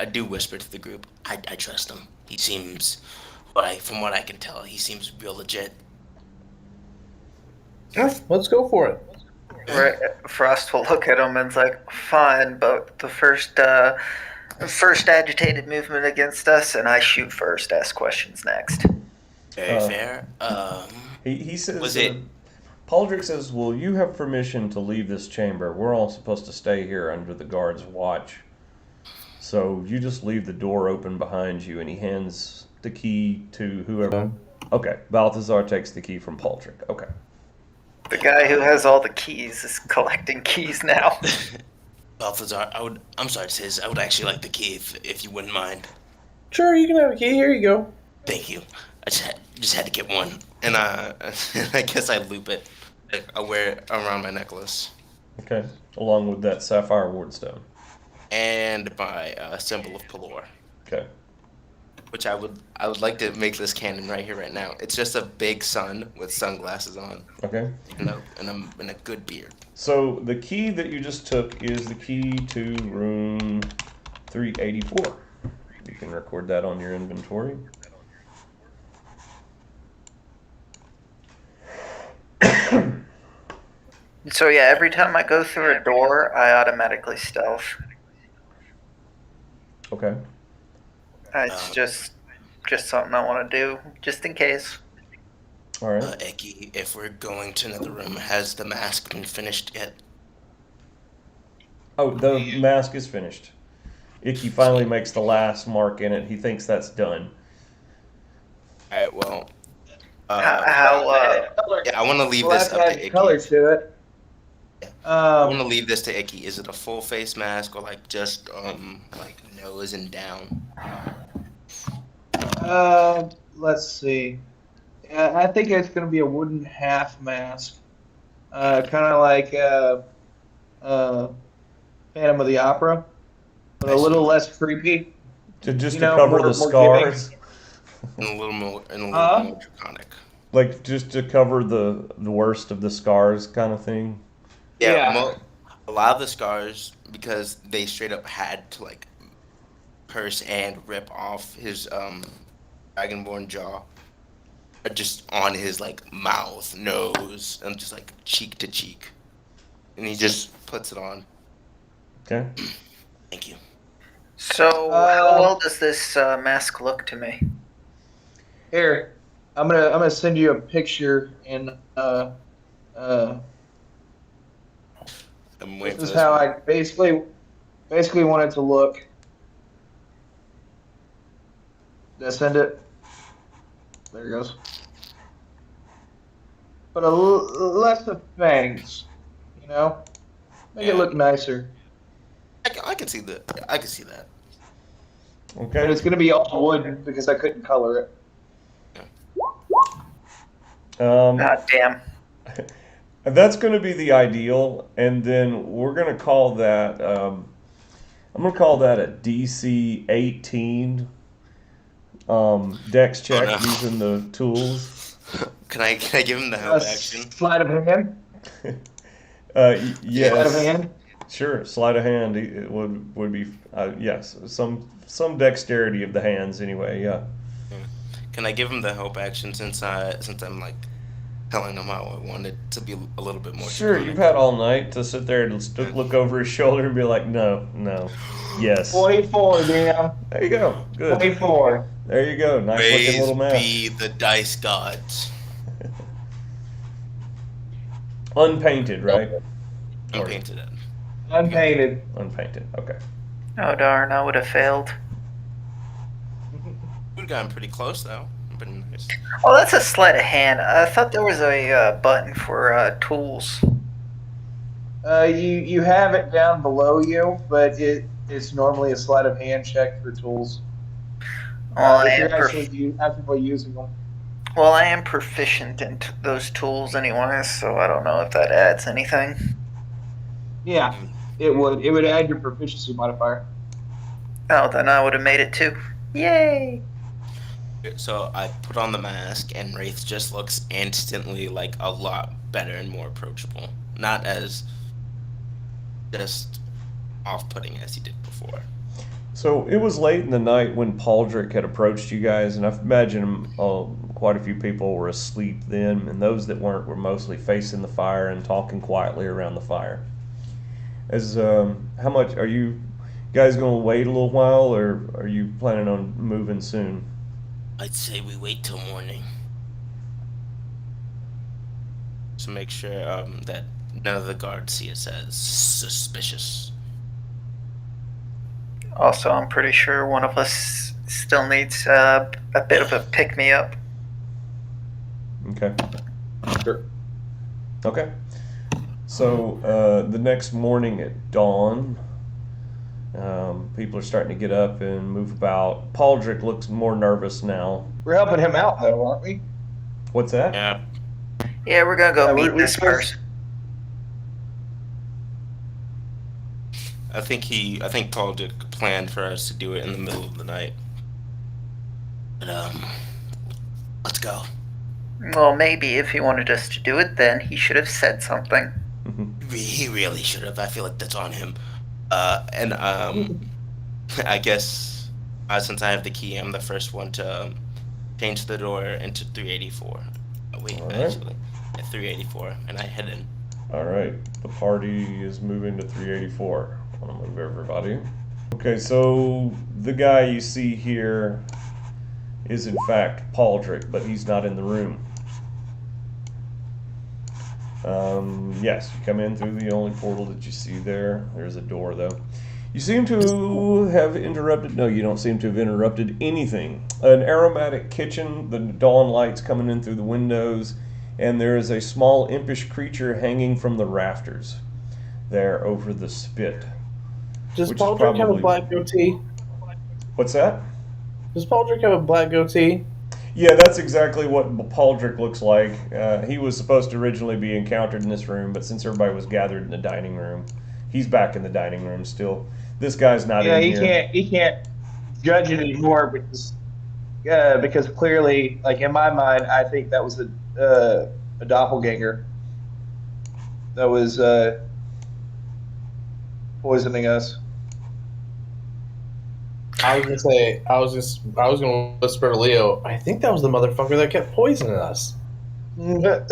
do whisper to the group. I trust him. He seems, from what I can tell, he seems real legit. Let's go for it. Right. Frost will look at him and is like, fine, but the first agitated movement against us, and I shoot first, ask questions next. Very fair. He says, Was it? Pauldrick says, "Well, you have permission to leave this chamber. We're all supposed to stay here under the guard's watch. So you just leave the door open behind you." And he hands the key to whoever. Okay, Balthazar takes the key from Pauldrick. Okay. The guy who has all the keys is collecting keys now. Balthazar, I'm sorry to say this, I would actually like the key if you wouldn't mind. Sure, you can have a key. Here you go. Thank you. I just had to get one, and I guess I loop it. I wear it around my necklace, Okay. Along with that sapphire wardstone. and my symbol of Pelor, Okay. which I would like to make this canon right here, right now. It's just a big sun with sunglasses on, Okay. and a good beard. So the key that you just took is the key to room 384. You can record that on your inventory. So yeah, every time I go through a door, I automatically stealth. Okay. It's just something I want to do, just in case. All right. Eki, if we're going to another room, has the mask been finished yet? Oh, the mask is finished. Icky finally makes the last mark in it. He thinks that's done. All right, well, How yeah, I want to leave Well, this that up to has Icky. color to it. I want to leave this to Icky. Is it a full face mask or like just like nose and down? Let's see. I think it's going to be a wooden half mask, kind of like Phantom of the Opera, but a little less creepy. Just You to know, cover more the giving. scars. And a little more draconic. Like just to cover the worst of the scars kind of thing. Yeah. A lot of the scars, because they straight up had to like curse and rip off his dragonborn jaw, are just on his like mouth, nose, and just like cheek to cheek, and he just puts it on. Okay. Thank you. So how well does this mask look to me? Here, I'm gonna send you a picture, and I'm waiting for this is this how one. I basically want it to look. Did I send it? There it goes. But less of fangs, you know, make it look nicer. I can see that. I can see that. But Okay. it's gonna be all wooden because I couldn't color it. God damn. That's going to be the ideal, and then we're going to call that. I'm going to call that a DC 18 Dex check no. using the tools. Can I give him the help A action? sleight of hand. Yes. Sleight of hand. Sure, sleight of hand it would be yes, some dexterity of the hands anyway. Yeah. Can I give him the help action since I'm like telling him how I want it to be a little bit more? Sure, you've had all night to sit there and look over his shoulder and be like, no, yes. 24, damn. There you go. Good. 24. There you go. Nice looking Praise little mask. be the dice gods. Unpainted, right? I'm painted it. Unpainted. Unpainted. Okay. Oh darn, I would have failed. We've gotten pretty close though. Been nice. Oh, that's a sleight of hand. I thought there was a button for tools. You have it down below you, but it's normally a sleight of hand check for tools. Well, I If am you're actively using them. well, I am proficient in those tools anyway, so I don't know if that adds anything. Yeah, it would. It would add your proficiency modifier. Oh, then I would have made it too. Yay! So I put on the mask, and Wraith just looks instantly like a lot better and more approachable. Not as just off-putting as he did before. So it was late in the night when Pauldrick had approached you guys, and I imagine quite a few people were asleep then, and those that weren't were mostly facing the fire and talking quietly around the fire. As how much are you guys going to wait a little while, or are you planning on moving soon? I'd say we wait till morning to make sure that none of the guards see us as suspicious. Also, I'm pretty sure one of us still needs a bit of a pick me up. Okay. Sure. Okay. So the next morning at dawn, people are starting to get up and move about. Pauldrick looks more nervous now. We're helping him out, though, aren't we? What's that? Yeah. Yeah, we're gonna go Yeah, meet we're this supposed- person. I think Paul did plan for us to do it in the middle of the night. But let's go. Well, maybe if he wanted us to do it, then he should have said something. He really should have. I feel like that's on him. And I guess since I have the key, I'm the first one to change the door into 384. Wait, All right. actually, at 384, and I head in. All right, the party is moving to 384. I want to move everybody. Okay, so the guy you see here is in fact Pauldrick, but he's not in the room. Yes, you come in through the only portal that you see there. There's a door, though. You seem to have interrupted. No, you don't seem to have interrupted anything. An aromatic kitchen, the dawn lights coming in through the windows, and there is a small impish creature hanging from the rafters there over the spit. Does Which is Pauldrick have a probably- black goatee? What's that? Does Pauldrick have a black goatee? Yeah, that's exactly what Pauldrick looks like. He was supposed to originally be encountered in this room, but since everybody was gathered in the dining room, he's back in the dining room still. This guy's not Yeah, in he here. can't judge it anymore because clearly, like in my mind, I think that was a doppelganger that was poisoning us. I was gonna say, I was gonna whisper to Leo. I think that was the motherfucker that kept poisoning us. Yeah,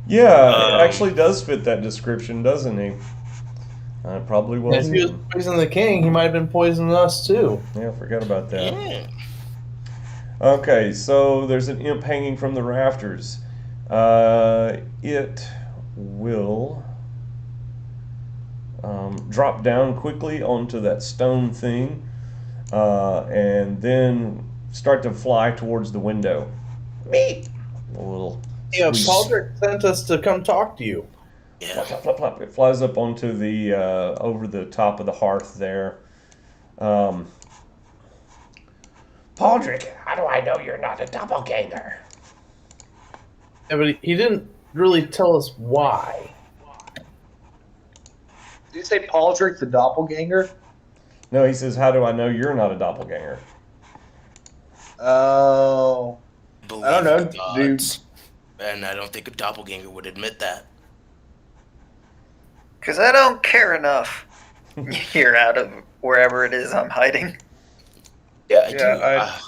it actually does fit that description, doesn't he? Probably And was. if he was poisoning the king, he might have been poisoning us too. Yeah, forgot about that. Yeah. Okay, so there's an imp hanging from the rafters. It will drop down quickly onto that stone thing and then start to fly towards the window. Meep! A little Yeah, squeak. Pauldrick sent us to come talk to you. Yeah. Plop, plop, plop, plop. It flies up onto the over the top of the hearth there. Pauldrick, how do I know you're not a doppelganger? Yeah, but he didn't really tell us why. Did you say Pauldrick the doppelganger? No, he says, how do I know you're not a doppelganger? Oh, Believe I don't know, the gods. And I don't think a doppelganger would admit that. Because I don't care enough. You're out of wherever it is I'm hiding. Yeah, I Yeah, do.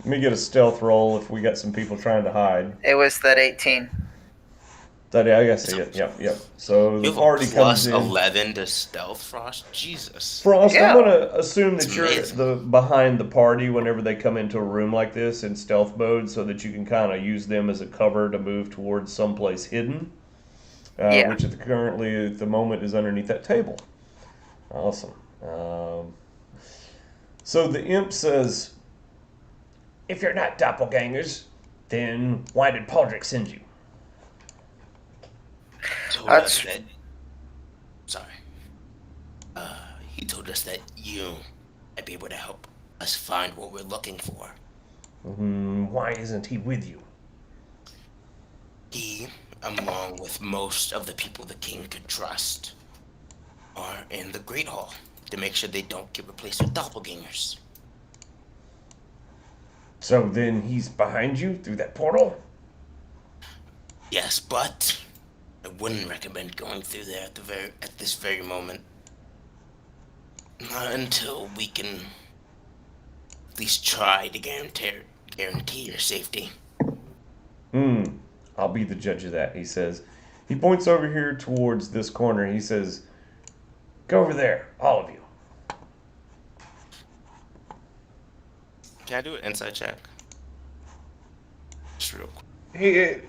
Let me get a stealth roll if we got some people trying to hide. It was that 18. I guess see it. Yep. So You the have party a plus comes in. 11 to stealth, Frost? Jesus. Frost, Yeah. I'm gonna assume that It's you're amazing. the behind the party whenever they come into a room like this in stealth mode, so that you can kind of use them as a cover to move towards someplace hidden, Yeah. which currently at the moment is underneath that table. Awesome. So the imp says, "If you're not doppelgangers, then why did Pauldrick send you?" told us that. Sorry. He told us that you might be able to help us find what we're looking for. Why isn't he with you? He, along with most of the people the king could trust, are in the Great Hall to make sure they don't get replaced with doppelgangers. So then he's behind you through that portal? Yes, but I wouldn't recommend going through there at this very moment. Not until we can at least try to guarantee your safety. I'll be the judge of that, he says. He points over here towards this corner. He says, go over there, all of you. Can I do an inside check? Just real quick.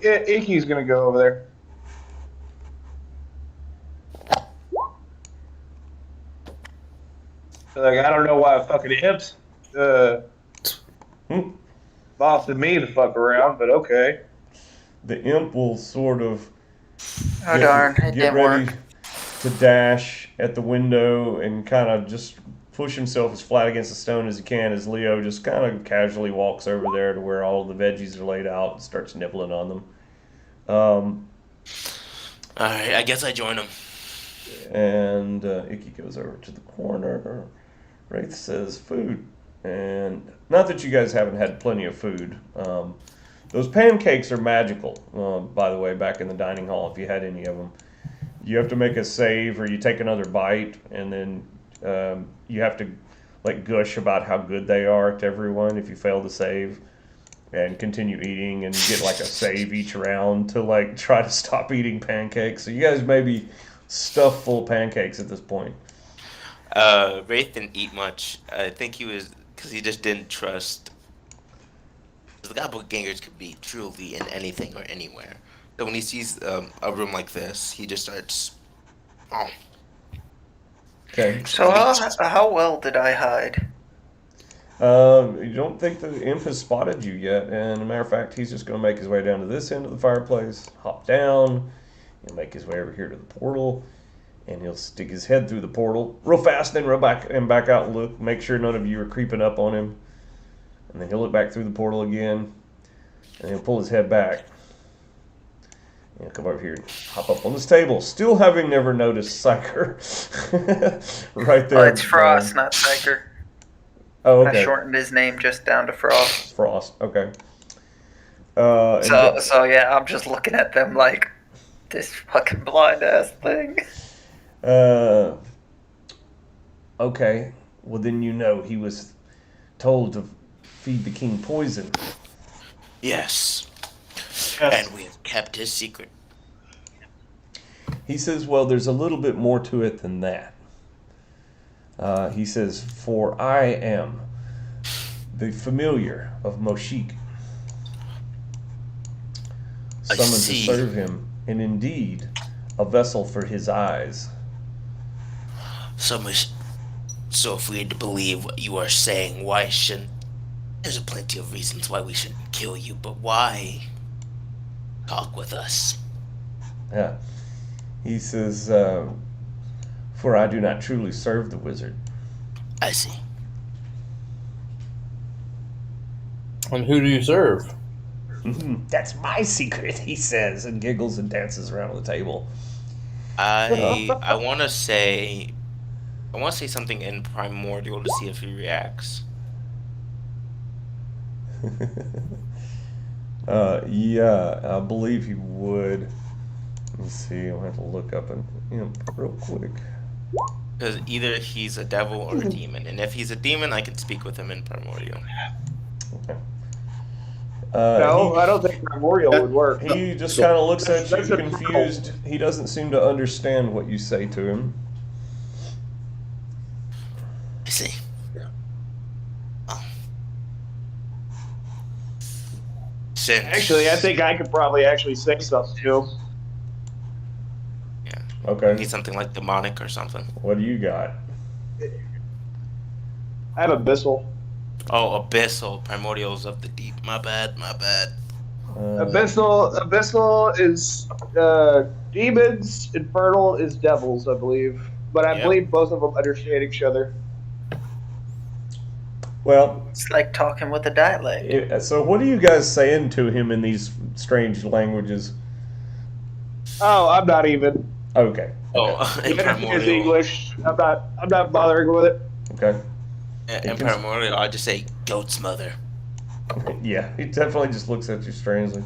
Icky's gonna go over there. Like, I don't know why fucking imps bossing me to fuck around, but okay. The imp will sort of Oh darn, it get didn't ready work. to dash at the window and kind of just push himself as flat against the stone as he can as Leo just kind of casually walks over there to where all the veggies are laid out and starts nibbling on them. Alright, I guess I join him. And Icky goes over to the corner. Wraith says food. And not that you guys haven't had plenty of food. Those pancakes are magical, by the way, back in the dining hall, if you had any of them. You have to make a save or you take another bite, and then you have to like gush about how good they are to everyone if you fail to save, and continue eating and get like a save each round to like try to stop eating pancakes. So you guys may be stuffed full of pancakes at this point. Wraith didn't eat much. I think he was, because he just didn't trust. The doppelgangers could be truly in anything or anywhere. So when he sees a room like this, he just starts. Oh. Okay. So how well did I hide? You don't think the imp has spotted you yet, and as a matter of fact, he's just going to make his way down to this end of the fireplace, hop down, he'll make his way over here to the portal, and he'll stick his head through the portal real fast, then back out and look, make sure none of you are creeping up on him, and then he'll look back through the portal again, and he'll pull his head back. And he'll come over here and hop up on this table, still having never noticed Psyker. Right there. Oh, it's Frost, not Psyker. Oh, okay. I shortened his name just down to Frost. Frost, okay. So yeah, I'm just looking at them like this fucking blind ass thing. Okay. Well, then you know he was told to feed the king poison. Yes. And we have kept his secret. He says, well, there's a little bit more to it than that. He says, for I am the familiar of Moshik, summoned to serve him, and indeed a vessel for his eyes. So if we had to believe what you are saying, why shouldn't... There's plenty of reasons why we shouldn't kill you, but why talk with us? Yeah. He says, for I do not truly serve the wizard. I see. And who do you serve? That's my secret, he says, and giggles and dances around the table. I want to say something in Primordial to see if he reacts. Yeah, I believe he would. Let's see, I'll have to look up and real quick. Because either he's a devil or a demon, and if he's a demon, I can speak with him in Primordial. Okay. No, I don't think Primordial would work. He just kind of looks at you confused. He doesn't seem to understand what you say to him. I see. Since... Actually, I think I could probably actually say something to him. Yeah. Okay. Need something like demonic or something. What do you got? I have Abyssal. Oh, Abyssal. Primordials of the deep. My bad. Abyssal is demons. Infernal is devils, I believe. But I Yep. believe both of them understand each other. Well, It's like talking with a dialect. so what are you guys saying to him in these strange languages? Oh, I'm not even. Okay. Okay. Oh, He in understands primordial, English. I'm not bothering with it. Okay. in primordial, I just say goat's mother. Yeah, he definitely just looks at you strangely.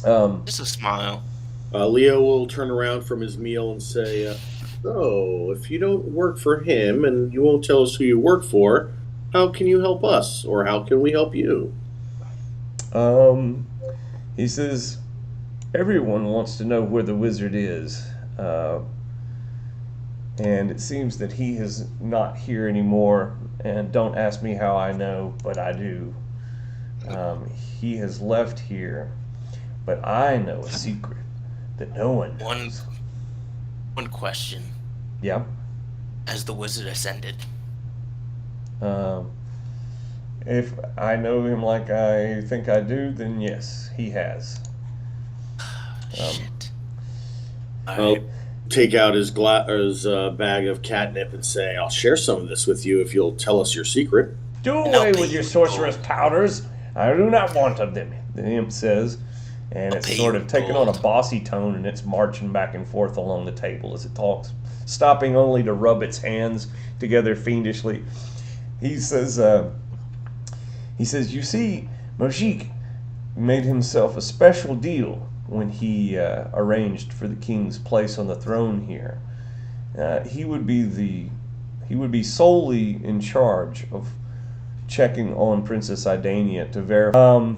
Just a smile. Leo will turn around from his meal and say, "So, if you don't work for him and you won't tell us who you work for, how can you help us, or how can we help you?" Um, he says, everyone wants to know where the wizard is. And it seems that he is not here anymore. And don't ask me how I know, but I do. He has left here, but I know a secret that no one One knows. one question: Yeah. Has the wizard ascended? Um, if I know him like I think I do, then yes, he has. Shit. All I'll right. take out his bag of catnip and say, "I'll share some of this with you if you'll tell us your secret." Do And I'll away pay with your you in sorcerous gold. powders. I do not want of them, the imp says. And I'll it's pay sort you of in taken on a gold. bossy tone and it's marching back and forth along the table as it talks, stopping only to rub its hands together fiendishly. He says, you see, Mojik made himself a special deal when he arranged for the king's place on the throne here. He would be solely in charge of checking on Princess Idania to verify.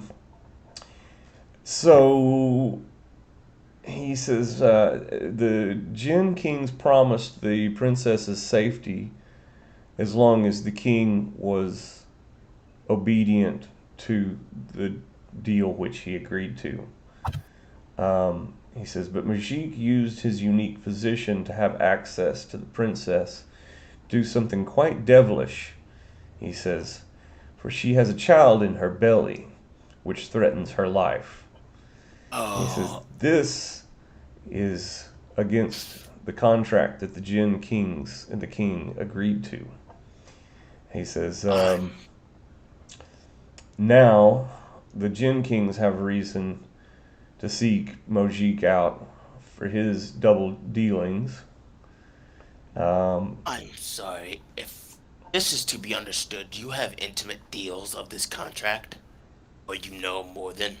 So he says the Jinn Kings promised the princess's safety as long as the king was obedient to the deal which he agreed to. He says, but Majik used his unique position to have access to the princess, do something quite devilish, he says, for she has a child in her belly, which threatens her life. He says, Oh, this is against the contract that the Jinn Kings and the king agreed to. He says, I'm now the Jinn Kings have reason to seek Mojik out for his double dealings. I'm sorry. If this is to be understood, do you have intimate deals of this contract? Or you know more than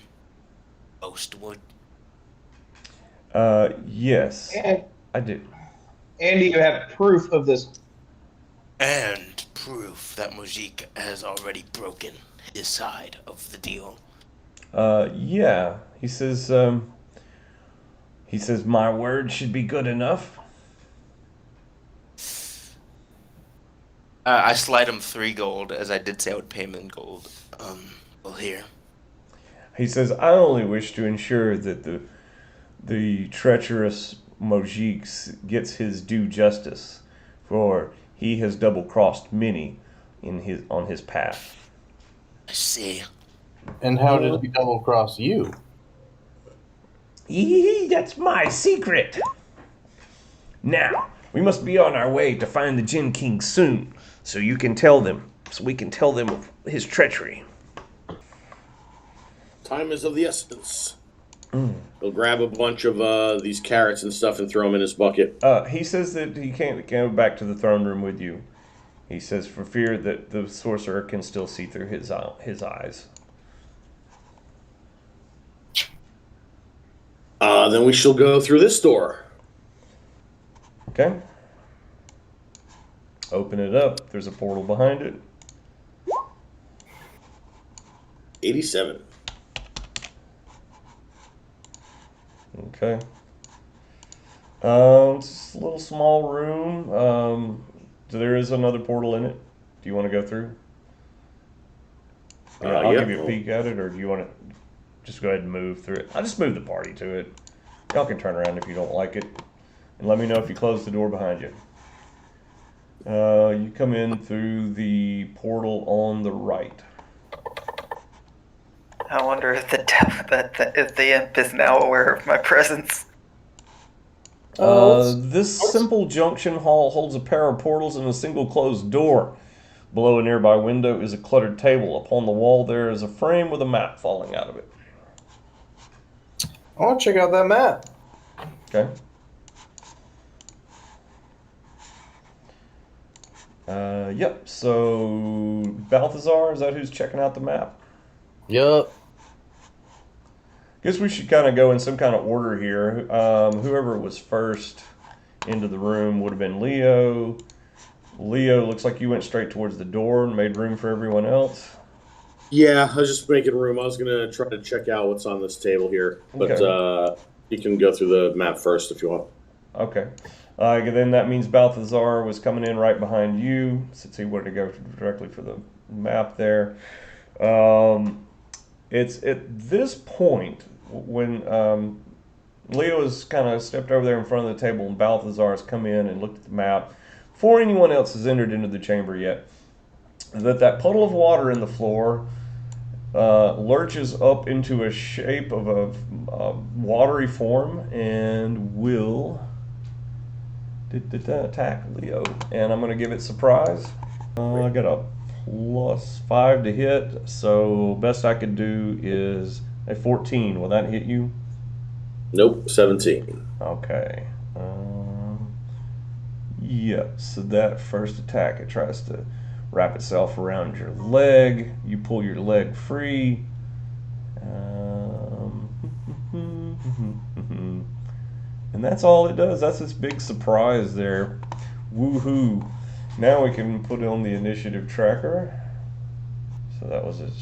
most would? Yes, And, I do. and do you have proof of this? And proof that Mujik has already broken his side of the deal. Yeah, he says my word should be good enough. I slide him 3 gold, as I did say I would pay him in gold. Well, here. He says I only wish to ensure that the treacherous Mojik gets his due justice, for he has double crossed many on his path. I see. And how did he double cross you? That's my secret. Now we must be on our way to find the Jinn King soon, so we can tell them of his treachery. Time is of the essence. He'll grab a bunch of these carrots and stuff and throw them in his bucket. He says that he can't go back to the throne room with you. He says for fear that the sorcerer can still see through his eyes. Then we shall go through this door. Okay. Open it up. There's a portal behind it. 87. Okay. It's a little small room. There is another portal in it. Do you want to go through? Yeah, I'll give you a peek at it, or do you want to just go ahead and move through it? I'll just move the party to it. Y'all can turn around if you don't like it, and let me know if you close the door behind you. You come in through the portal on the right. I wonder if if the imp is now aware of my presence. This simple junction hall holds a pair of portals and a single closed door. Below a nearby window is a cluttered table. Upon the wall there is a frame with a map falling out of it. I want to check out that map. Okay. Yep. So Balthazar, is that who's checking out the map? Yup. Guess we should kind of go in some kind of order here. Whoever was first into the room would have been Leo. Leo, looks like you went straight towards the door and made room for everyone else. Yeah, I was just making room. I was gonna try to check out what's on this table here, but Okay. you can go through the map first if you want. Okay. Then that means Balthazar was coming in right behind you, since he wanted to go directly for the map there. It's at this point when Leo has kind of stepped over there in front of the table and Balthazar has come in and looked at the map before anyone else has entered into the chamber yet, that puddle of water in the floor lurches up into a shape of a watery form and will attack Leo. And I'm going to give it surprise. I got a +5 to hit, so best I could do is a 14. Will that hit you? Nope, 17. Okay. Yep, so that first attack, it tries to wrap itself around your leg. You pull your leg free. And that's all it does. That's this big surprise there. Woohoo. Now we can put on the initiative tracker. So that was it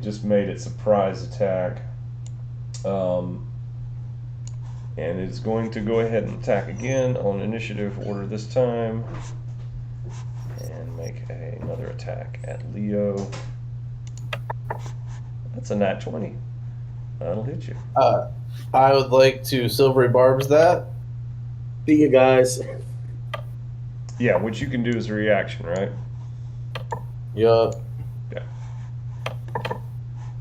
just made it surprise attack. And it's going to go ahead and attack again on initiative order this time. And make another attack at Leo. That's a nat 20. That'll hit you. I would like to silvery barbs that. See you guys. Yeah, what you can do is a reaction, right? Yup. Yeah.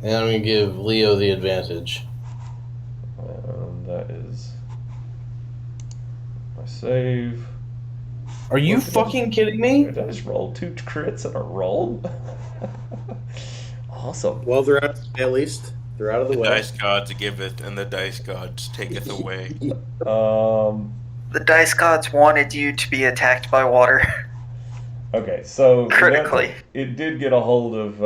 And I'm going to give Leo the advantage. That is my save. Are you fucking kidding me? Did I just roll 2 crits in a roll? Awesome. Well, they're out at least. They're out of the The way. dice gods giveth, and the dice gods taketh away. The dice gods wanted you to be attacked by water. Okay, so Critically. it did get a hold of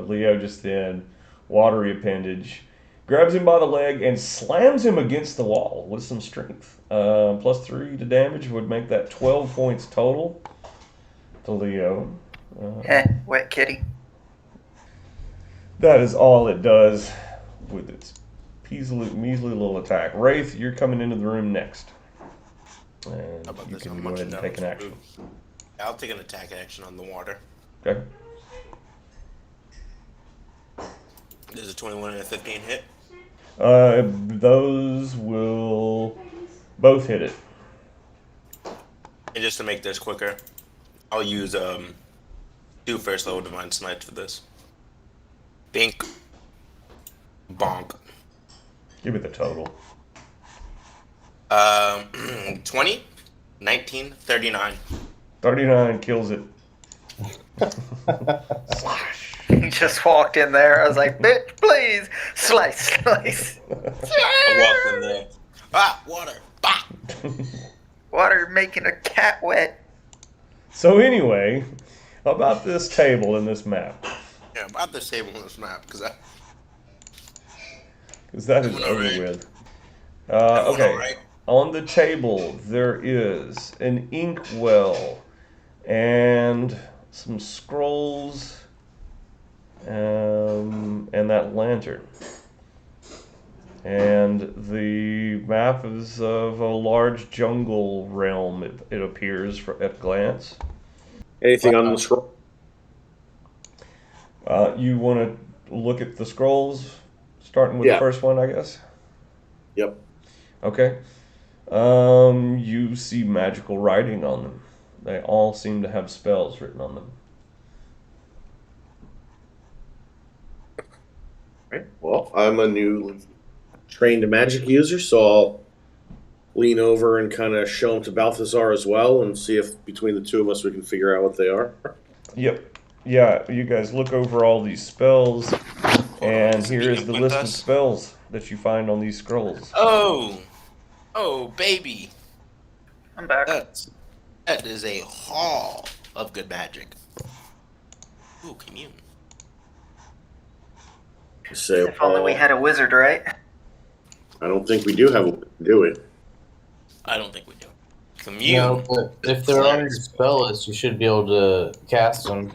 Leo just then. Watery appendage grabs him by the leg and slams him against the wall with some strength. +3 to damage would make that 12 points total to Leo. Wet kitty. That is all it does with its measly little attack. Wraith, you're coming into the room next. And How about you this? can I'm go ahead munching and down take an some action. food. I'll take an attack action on the water. Okay. There's a 21 and a 15 hit. Those will both hit it. And just to make this quicker, I'll use 2 first level divine smites for this. Bink. Bonk. Give me the total. 20, 19, 39. 39 kills it. He just walked in there. I was like, bitch, please. Slice, slice. I walked in there. Ah, water. Bah! Water making a cat wet. So anyway, about this table and this map, Yeah, about this table on this map, because that is Everyone over alright? with. Everyone Okay, alright? on the table there is an inkwell and some scrolls and that lantern. And the map is of a large jungle realm, it appears at a glance. Anything on the scroll? You want to look at the scrolls, starting with Yeah. the first one, I guess? Yep. Okay. You see magical writing on them. They all seem to have spells written on them. Right. Well, I'm a new trained magic user, so I'll lean over and kind of show them to Balthazar as well, and see if between the two of us we can figure out what they are. Yep. Yeah, you guys look over all these spells, Who and is here is meeting the with list of us? spells that you find on these scrolls. Oh, baby. I'm back. That is a haul of good magic. Ooh, commune. Say, If only we had a wizard, right? I don't think we do have a do it. I don't think we do. Commune. No, but if they're on your spell list, you should be able to cast them.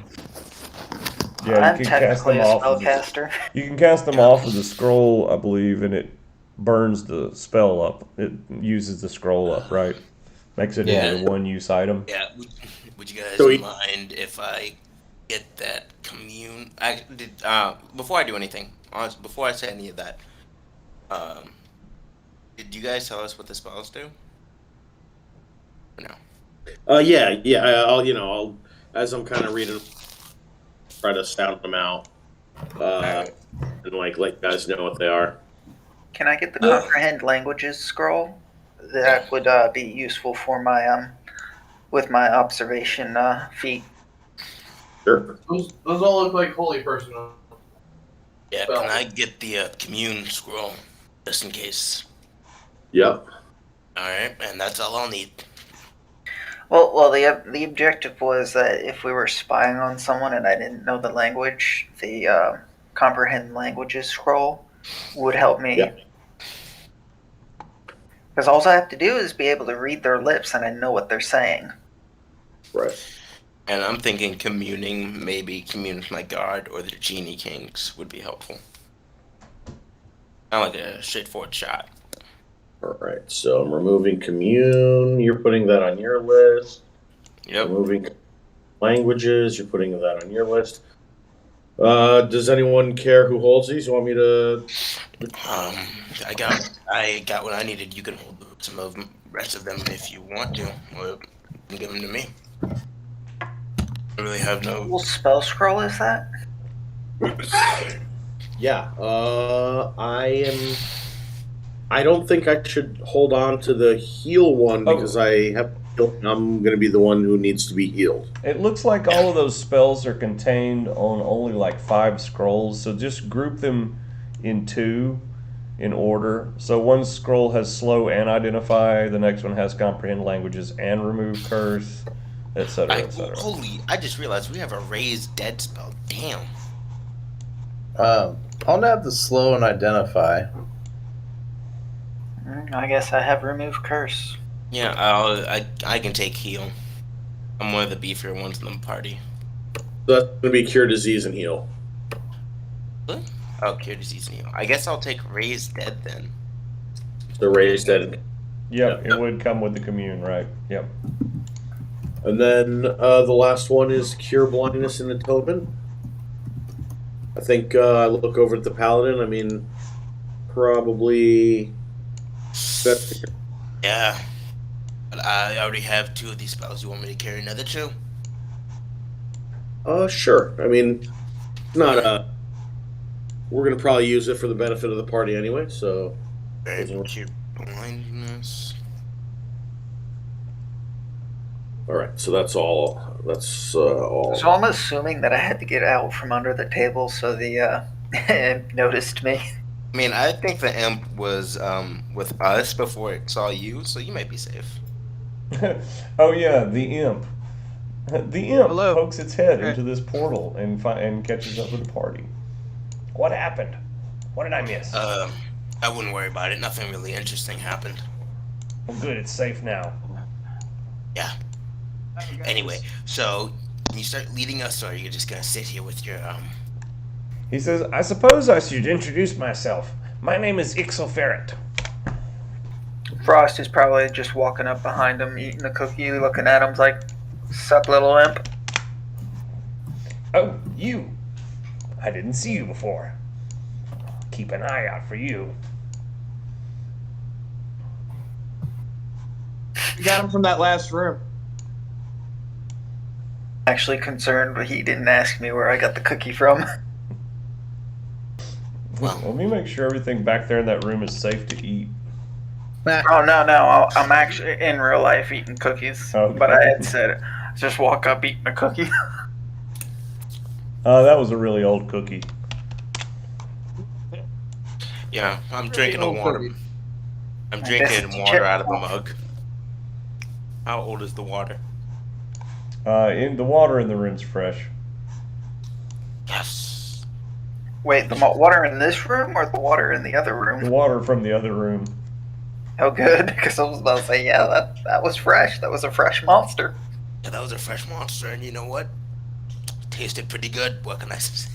Yeah, I'm you can cast technically them a off. Of the, spellcaster. you can cast them off of the scroll, I believe, and it burns the spell up. It uses the scroll up, right? Makes it Yeah. into a one-use item. Yeah. Would you guys So mind if I get that commune? I did. Before I do anything, before I say any of that, did you guys tell us what the spells do? Or no. Yeah. I'll as I'm kind of reading, try to sound them out, and like let you guys know what they are. Can I get the comprehend languages scroll? That would be useful for my with my observation feat. Sure. Those all look like holy person. Yeah. Spell. Can I get the commune scroll just in case? Yep. All right, and that's all I'll need. Well, the objective was that if we were spying on someone and I didn't know the language, the comprehend languages scroll would help me. Yeah. Because all I have to do is be able to read their lips and I know what they're saying. Right. And I'm thinking communing, maybe commune with my guard or the genie kings would be helpful. Not like a straightforward shot. All right. So I'm removing commune. You're putting that on your list. Yep. Removing languages. You're putting that on your list. Does anyone care who holds these? You want me to? I got what I needed. You can hold some of the rest of them if you want to, or you can give them to me. I really have no. What spell scroll is that? Yeah. I don't think I should hold on to the heal one because I have. I'm going to be the one who needs to be healed. It looks like all of those spells are contained on only like 5 scrolls, so just group them in 2 in order. So one scroll has slow and identify, the next one has comprehend languages and remove curse, etc., etc. I just realized we have a raised dead spell. Damn. I'll have the slow and identify. I guess I have remove curse. Yeah, I can take heal. I'm one of the beefier ones in the party. So that's going to be cure disease and heal. What? Oh, cure disease and heal. I guess I'll take raised dead then. The raised dead. Yep, it would come with the commune, right? Yep. And then the last one is cure blindness and atonement. I think I look over at the paladin. I mean, probably. Yeah. But I already have 2 of these spells. You want me to carry another 2? Sure. I mean, not we're gonna probably use it for the benefit of the party anyway. So. Right. Cure blindness. All right. So that's all. That's all. So I'm assuming that I had to get out from under the table so the imp noticed me. I mean, I think the imp was with us before it saw you, so you might be safe. Oh yeah, the imp. The imp Hello. pokes its head into this portal and catches up with the party. What happened? What did I miss? I wouldn't worry about it. Nothing really interesting happened. Well, good, it's safe now. Yeah. Anyway, so can you start leading us, or are you just gonna sit here with your He says, I suppose I should introduce myself. My name is Ixel Ferret. Frost is probably just walking up behind him, eating a cookie, looking at him like, "Sup, little imp?" Oh, you. I didn't see you before. Keep an eye out for you. You got him from that last room. Actually concerned, but he didn't ask me where I got the cookie from. Let me make sure everything back there in that room is safe to eat. Oh no! I'm actually in real life eating cookies, Okay. but I had said just walk up eating a cookie. That was a really old cookie. Yeah, I'm Really drinking the old water. cookie. I'm I guess drinking it's water chip. out of the mug. How old is the water? In the water in the room's fresh. Yes. Wait, the water in this room or the water in the other The room? water from the other room. Oh, good, because I was about to say, yeah, that was fresh. That was a fresh monster. Yeah, that was a fresh monster, and you know what? Tasted pretty good. What can I say?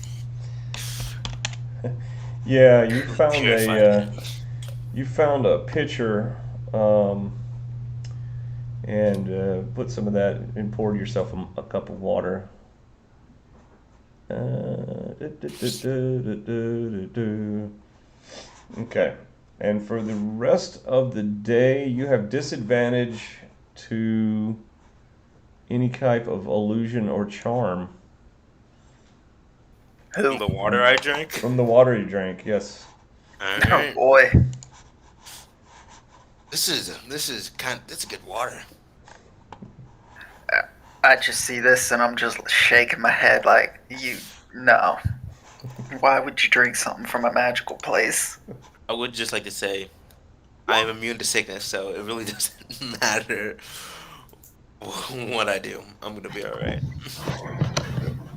Yeah, you Purified. found a pitcher, and put some of that and poured yourself a cup of water. Okay, and for the rest of the day, you have disadvantage to any type of illusion or charm Who? From the water I drank. from the water you drank. Yes. Oh Alright. boy. This is that's a good water. I just see this and I'm just shaking my head like, no. Why would you drink something from a magical place? I would just like to say I am immune to sickness, so it really doesn't matter what I do. I'm gonna be alright.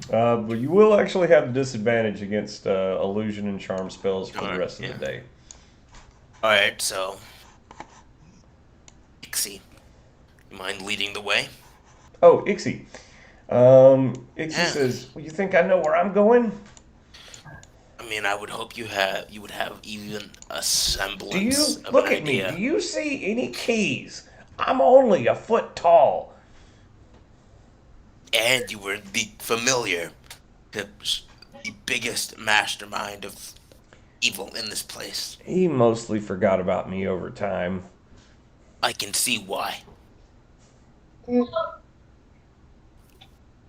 But you will actually have a disadvantage against illusion and charm spells for the Alright, rest of yeah. the day. Alright, so Ixie, you mind leading the way? Oh, Ixie. Ixie Yeah. says, well, "You think I know where I'm going? I mean, I would hope you would have even a Do semblance you of look an at me? idea. Do you see any keys? I'm only a foot tall." And you were the biggest mastermind of evil in this place. He mostly forgot about me over time. I can see why.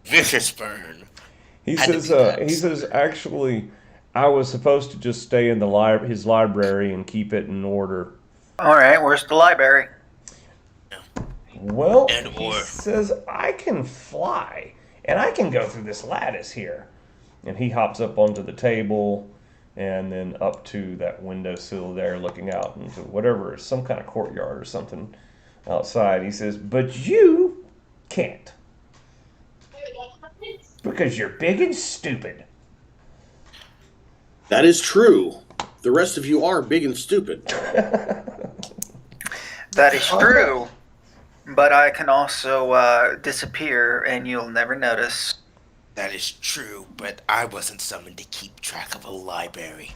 Vicious burn. He Had to says, be that. he says, actually, I was supposed to just stay in the his library and keep it in order. Alright, where's the library? Well, And he or says, I can fly, and I can go through this lattice here. And he hops up onto the table and then up to that windowsill there looking out into whatever, some kind of courtyard or something outside. He says, but you can't. Because you're big and stupid. That is true. The rest of you are big and stupid. That is true. But I can also disappear and you'll never notice. that is true, but I wasn't summoned to keep track of a library.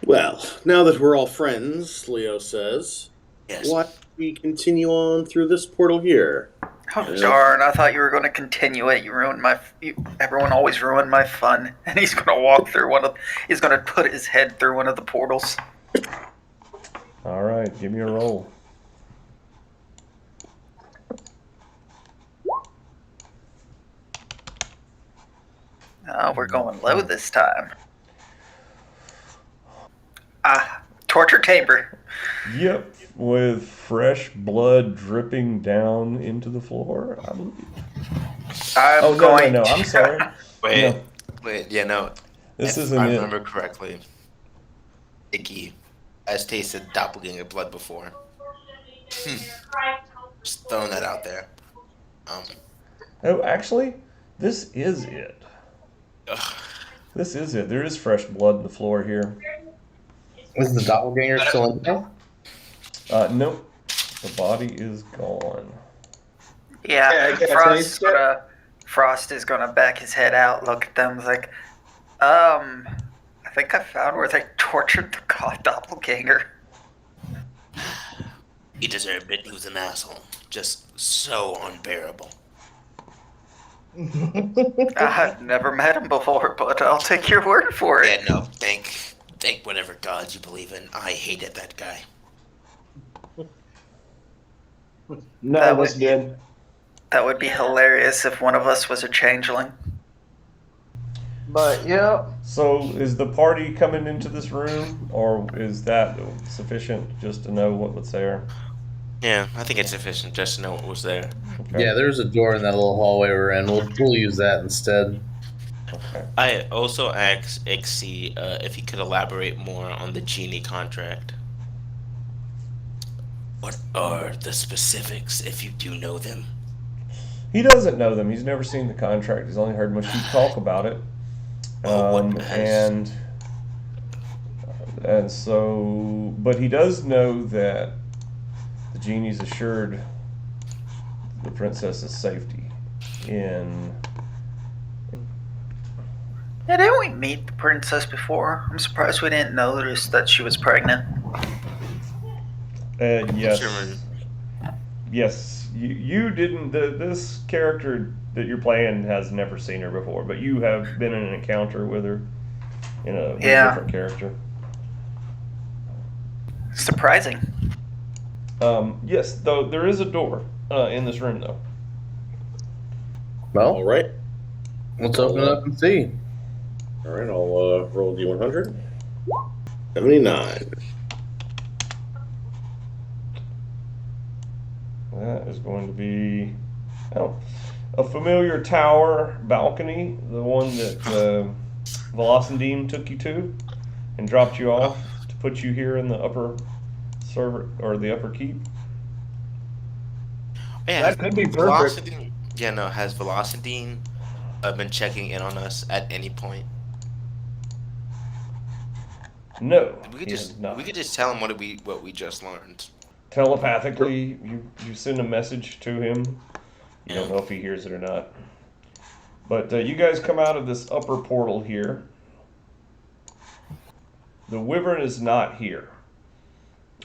Well, now that we're all friends, Leo says, Yes. why don't we continue on through this portal here? Oh Yeah. darn! I thought you were going to continue it. You ruined everyone always ruined my fun. And he's going to walk through He's going to put his head through one of the portals. All right, give me a roll. Oh, we're going low this time. Torture chamber. Yep, with fresh blood dripping down into the floor, I believe. No, I'm sorry. Wait, No. wait, yeah, no. This if isn't I it. remember correctly, Iggy has tasted doppelganger blood before. Just throwing that out there. Oh, actually, this is it. Ugh. This is it. There is fresh blood in the floor here. Is the doppelganger still in there? Nope. The body is gone. Yeah, I guess Frost is gonna back his head out, look at them, like, I think I found where they tortured the god doppelganger. He deserved it. He was an asshole. Just so unbearable. I've never met him before, but I'll take your word for it. Yeah, no, thank whatever gods you believe in. I hated that guy. None That of us would- did. That would be hilarious if one of us was a changeling. But yeah, So is the party coming into this room, or is that sufficient just to know what's there? Yeah, I think it's sufficient just to know what was there. Okay. Yeah, there's a door in that little hallway we're in. We'll use that instead. Okay. I also asked Ixie if he could elaborate more on the genie contract. What are the specifics, if you do know them? He doesn't know them. He's never seen the contract. He's only heard Mushy talk about it. Well, what Um, has and and so, but he does know that the genie's assured the princess's safety in. Yeah, didn't we meet the princess before? I'm surprised we didn't notice that she was pregnant. Yes. Sherman? Yes, you didn't. This character that you're playing has never seen her before, but you have been in an encounter with her with a Yeah. different character. Surprising. Yes, though there is a door in this room, though. All Well, right. let's open it up and see. All right. I'll roll D100. 79. That is going to be a familiar tower balcony, the one that Velocindine took you to and dropped you off to put you here in the upper server or the upper keep. Yeah, That could be perfect. Velocity. Yeah, no. Has Velocity been checking in on us at any point? No, We could he just has not. we could just tell him what we just learned. Telepathically, you send a message to him. You don't Yeah. know if he hears it or not. But you guys come out of this upper portal here. The wyvern is not here.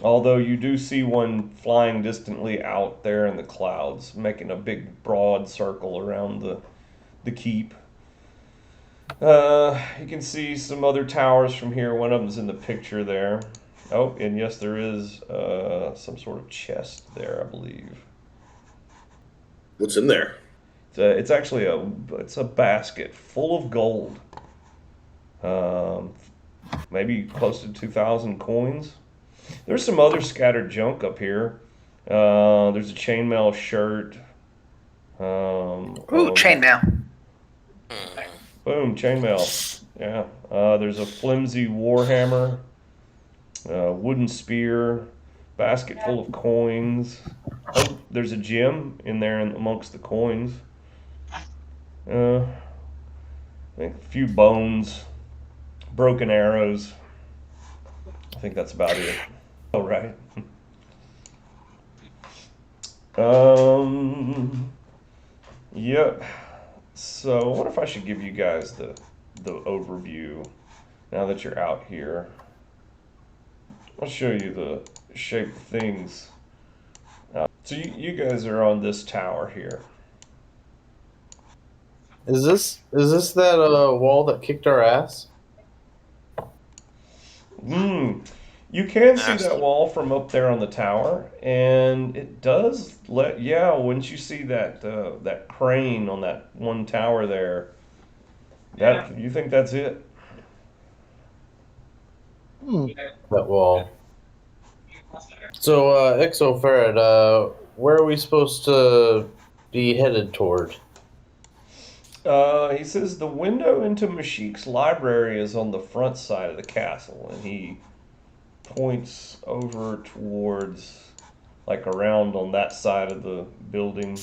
Although you do see one flying distantly out there in the clouds, making a big broad circle around the keep. You can see some other towers from here. One of them's in the picture there. Oh, and yes, there is some sort of chest there, I believe. What's in there? It's actually it's a basket full of gold. Maybe close to 2,000 coins. There's some other scattered junk up here. There's a chainmail shirt. Ooh, chainmail. Boom, chainmail. Yeah. There's a flimsy warhammer, wooden spear, basket full of coins. Oh, there's a gem in there amongst the coins. I think a few bones, broken arrows. I think that's about it. All right. Yep. So, what if I should give you guys the overview now that you're out here? I'll show you the shape of things. So you guys are on this tower here. Is this that wall that kicked our ass? You can see Nasty. that wall from up there on the tower, and it does once you see that that crane on that one tower there, you think that's it? That wall. So, Exoferret, where are we supposed to be headed toward? He says the window into Mashik's library is on the front side of the castle, and he points over towards, like around on that side of the building.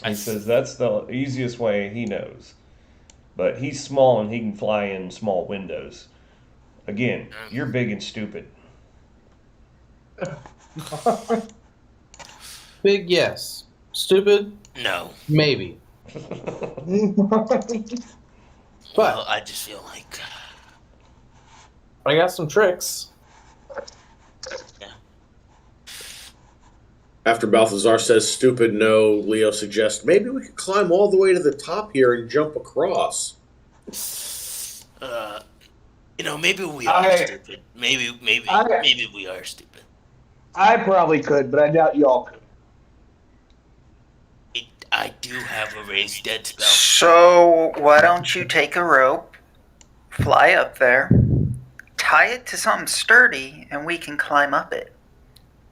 He says that's the easiest way he knows. But he's small and he can fly in small windows. Again, you're big and stupid. Big yes. Stupid? No. Maybe. Well, But I just feel like I got some tricks. After Balthazar says stupid no, Leo suggests maybe we could climb all the way to the top here and jump across. maybe we are stupid. Maybe we are stupid. I probably could, but I doubt y'all could. I do have a raised dead spell. So why don't you take a rope, fly up there, tie it to something sturdy, and we can climb up it.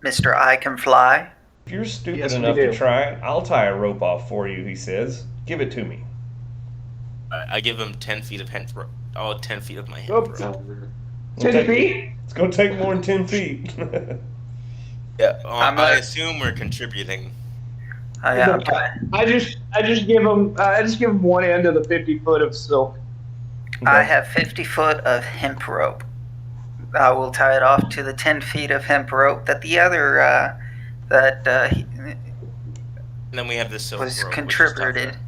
Mr. I can fly. If you're stupid Yes, we enough to do. try it, I'll tie a rope off for you, he says. Give it to me. I give him 10 feet of hemp rope. Oh, 10 feet of my hemp Oops. rope. 10 feet? It's going to take more than 10 feet. Yeah, I'm I not- assume we're contributing. I just give him one end of the 50 foot of silk. I have 50 foot of hemp rope. I will tie it off to the 10 feet of hemp rope that the other And then we have this silk was rope, which is contributed. tougher.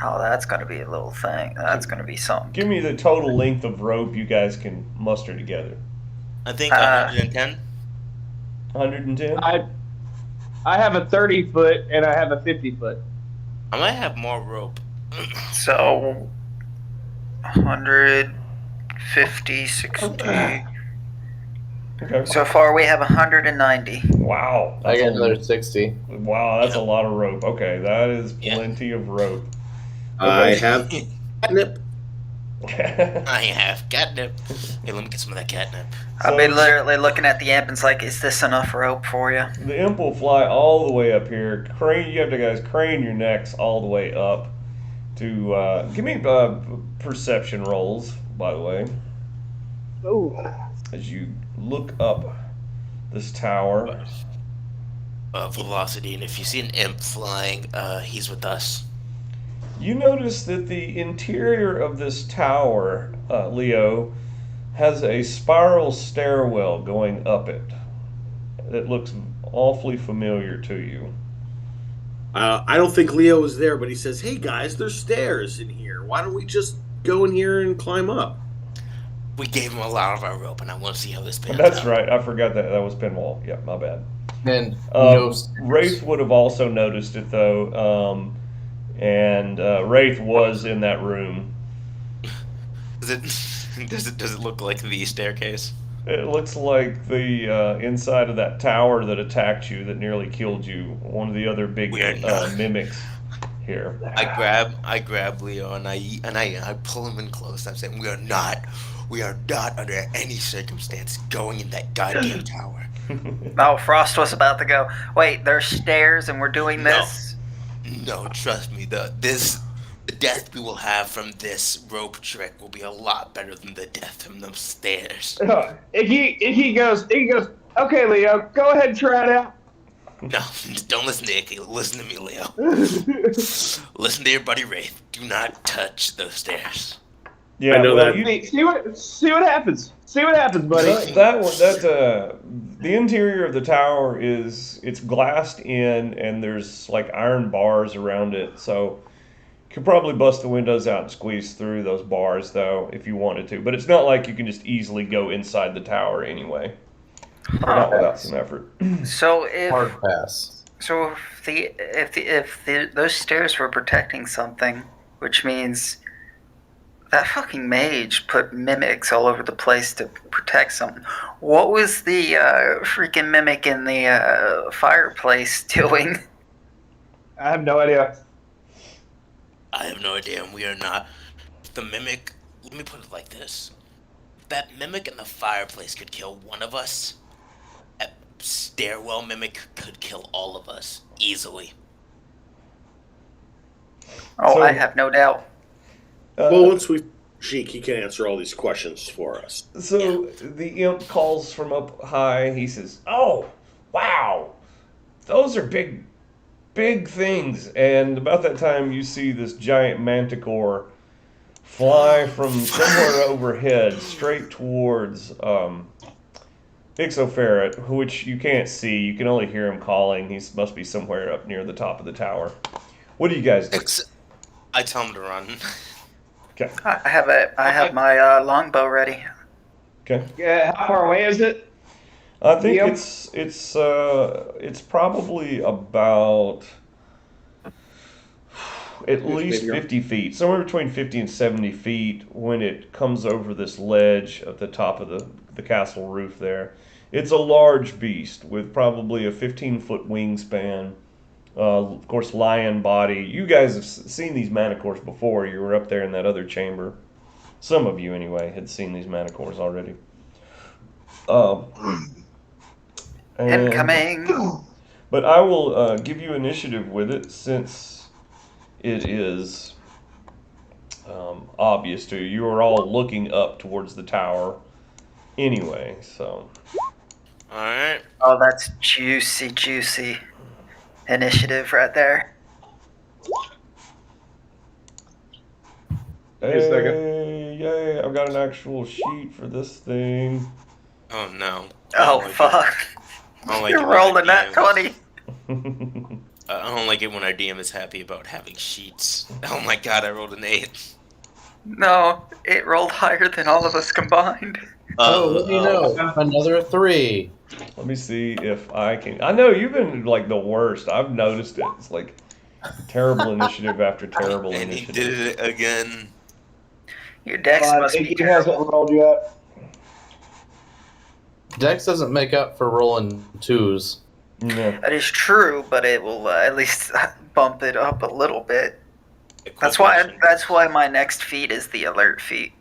Oh, that's gonna be a little thing. That's gonna be something. Give me the total length of rope you guys can muster together. I think Uh, 110. 110? I have a 30 foot and I have a 50 foot. I might have more rope. So 150, 60. Okay. So far we have 190. Wow. I That's got a- another 60. Wow, that's a lot of rope. Okay, that is Yeah. plenty of rope. I have catnip. I have catnip. Hey, let me get some of that catnip. I've been literally looking at the amp and it's like, is this enough rope for you? The imp will fly all the way up here. Crane, you have to guys crane your necks all the way up. To give me perception rolls, by the way, Oh. as you look up this tower. Velocity, and if you see an imp flying, he's with us. You notice that the interior of this tower, Leo, has a spiral stairwell going up it. That looks awfully familiar to you. I don't think Leo was there, but he says, "Hey guys, there's stairs in here. Why don't we just go in here and climb up?" We gave him a lot of our rope, and I want to see how this pans That's out. right. I forgot that was Pinwall. Yeah, my bad. And no stairs. Wraith would have also noticed it though, and Wraith was in that room. Does it look like the staircase? It looks like the inside of that tower that attacked you, that nearly killed you. One of the other big We are not. mimics here. I grab Leo and I pull him in close. I'm saying we are not under any circumstance going in that goddamn tower. Oh, Frost was about to go. Wait, there's stairs and we're doing No. this? No, trust me. The death we will have from this rope trick will be a lot better than the death from those stairs. Icky goes, okay, Leo, go ahead and try it out. No, don't listen to Icky. Listen to me, Leo. Listen to your buddy Wraith. Do not touch those stairs. Yeah, I know well, that. you- See what happens. See what happens, buddy. The interior of the tower it's glassed in, and there's like iron bars around it, so you could probably bust the windows out and squeeze through those bars though if you wanted to. But it's not like you can just easily go inside the tower anyway. Not without some effort. So if Hard pass. so if those stairs were protecting something, which means that fucking mage put mimics all over the place to protect something. What was the freaking mimic in the fireplace doing? I have no idea. I have no idea, and we are not. The mimic. Let me put it like this: that mimic in the fireplace could kill one of us. That stairwell mimic could kill all of us easily. Oh, So- I have no doubt. Well, once we Sheik, he can answer all these questions for us. So the imp calls from up high. He says, "Oh, wow, those are big, big things." And about that time, you see this giant manticore fly from somewhere overhead straight towards Ixoferret, which you can't see. You can only hear him calling. He must be somewhere up near the top of the tower. What do you guys do? I tell him to run. Okay. I have my longbow ready. Okay. How far away is it? I think Yep. it's probably about at least 50 feet, somewhere between 50 and 70 feet when it comes over this ledge at the top of the castle roof there. It's a large beast with probably a 15-foot wingspan, Of course, lion body. You guys have seen these manticores before. You were up there in that other chamber. Some of you, anyway, had seen these manticores already. And- Incoming. But I will give you initiative with it since it is obvious to you. You are all looking up towards the tower anyway, so. Alright. Oh, that's juicy initiative right there. Wait a second. Hey, yay, I've got an actual sheet for this thing. Oh no. Oh, like fuck. I don't like You're it when our rolling that DM 20. I don't like it when our DM is happy about having sheets. Oh my god, I rolled an 8. No, it rolled higher than all of us combined. Oh, what do you know? Another 3. Let me see if I can. I know you've been like the worst. I've noticed it. It's like terrible initiative after terrible And he initiative. did it again. Your dex must be Iggy hasn't terrible. rolled yet. Dex doesn't make up for rolling 2s. No. That is true, but it will at least bump it up a little bit. That's why my next feat is the alert feat.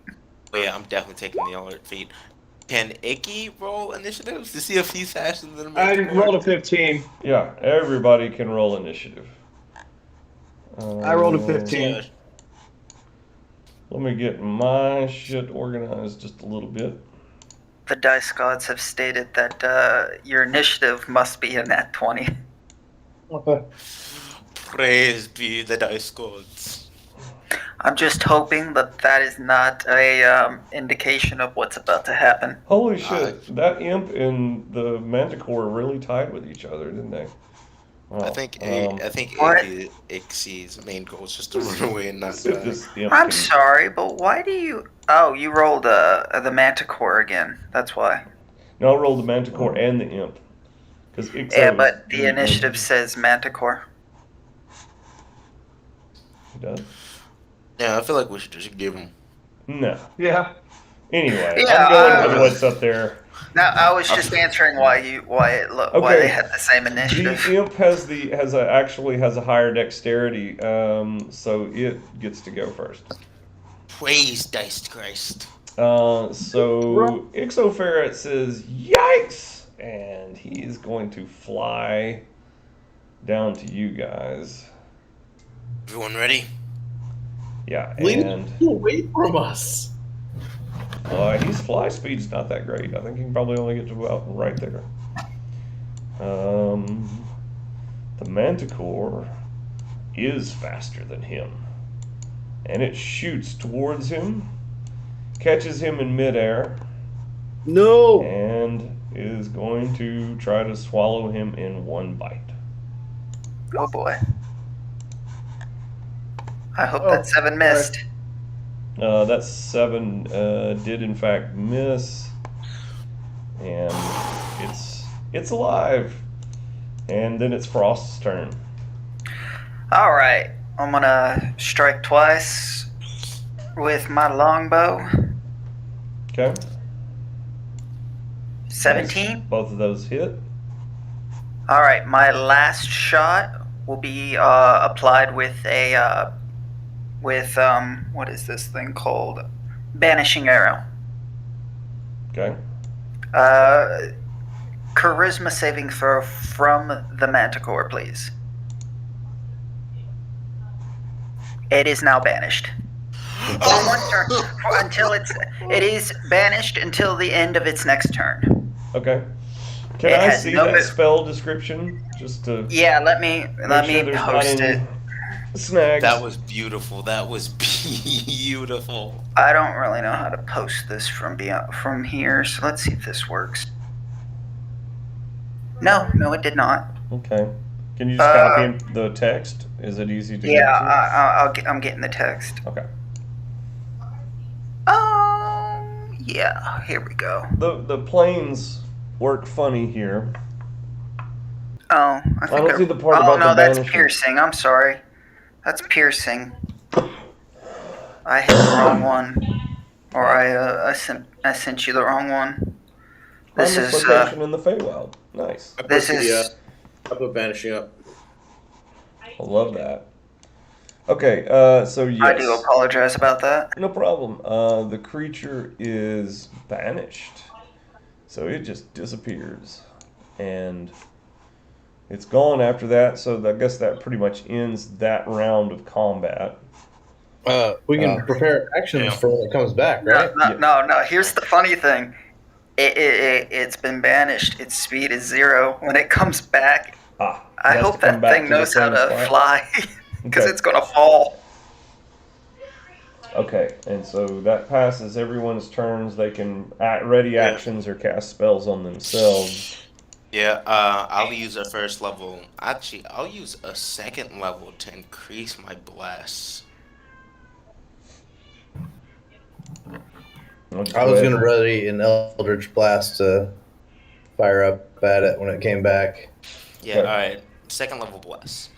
Oh, yeah, I'm definitely taking the alert feat. Can Icky roll initiatives to see if he's faster than me? I rolled a 15. Yeah, everybody can roll initiative. I rolled a 15. Yeah. Let me get my shit organized just a little bit. The dice gods have stated that your initiative must be a nat 20. Okay. Praise be the dice gods. I'm just hoping that that is not a indication of what's about to happen. Holy shit, that imp and the manticore really tied with each other, didn't they? Wow. I think What? Ixie's main goal is just to run away and not See if die. this imp I'm can- sorry, but why do you... Oh, you rolled the manticore again. That's why. No, I'll roll the manticore and the imp. Because Yeah, but the initiative says manticore. It does? Yeah, I feel like we should just give him. No. Yeah. Anyway, Yeah, I'm going with what's up there. Now, I was just answering why why Okay. they had the same initiative. The imp actually has a higher dexterity, so it gets to go first. Praise Dice Christ. So Ixoferret says, "Yikes!" and he is going to fly down to you guys. Everyone ready? Yeah, Leave and you away from us. his fly speed's not that great. I think he can probably only get to about right there. The manticore is faster than him, and it shoots towards him, catches him in midair, No. and is going to try to swallow him in one bite. Oh boy. I hope Oh, that 7 missed. That 7 did in fact miss, and it's alive. And then it's Frost's turn. Alright, I'm gonna strike twice with my longbow. Okay. 17. Both of those hit. Alright, my last shot will be applied with a what is this thing called? Banishing arrow. Okay. Charisma saving throw from the manticore, please. It is now banished. For one turn, it is banished until the end of its next turn. Okay. Can It I has see no that move. spell description just to Yeah, let me make sure there's not post any it. snags? That was beautiful. That was beautiful. I don't really know how to post this from here, so let's see if this works. No, it did not. Okay. Can you just copy the text? Is it easy to Yeah, get to? I'm getting the text. Okay. Yeah, here we go. The planes work funny here. Oh, I think don't see the part about no, the that's banishing. piercing. I'm sorry. That's piercing. I hit the wrong one, or I sent you the wrong one. This Harmless is location in the Feywild. Nice. this is I put banishing up. I love that. Okay, so yes. I do apologize about that. No problem. The creature is banished. So it just disappears. And it's gone after that, so I guess that pretty much ends that round of combat. We can prepare actions for when it comes back, right? No. Here's the funny thing. It's been banished. Its speed is 0. When it comes back, I I hope that thing knows how to fly, because Okay. it's gonna fall. Okay, and so that passes everyone's turns. They can ready actions or cast spells on themselves. Yeah, I'll use a first level. Actually, I'll use a second level to increase my bless. I was going to ready an Eldritch Blast to fire up at it when it came back. Yeah, Okay. alright. Second level bless.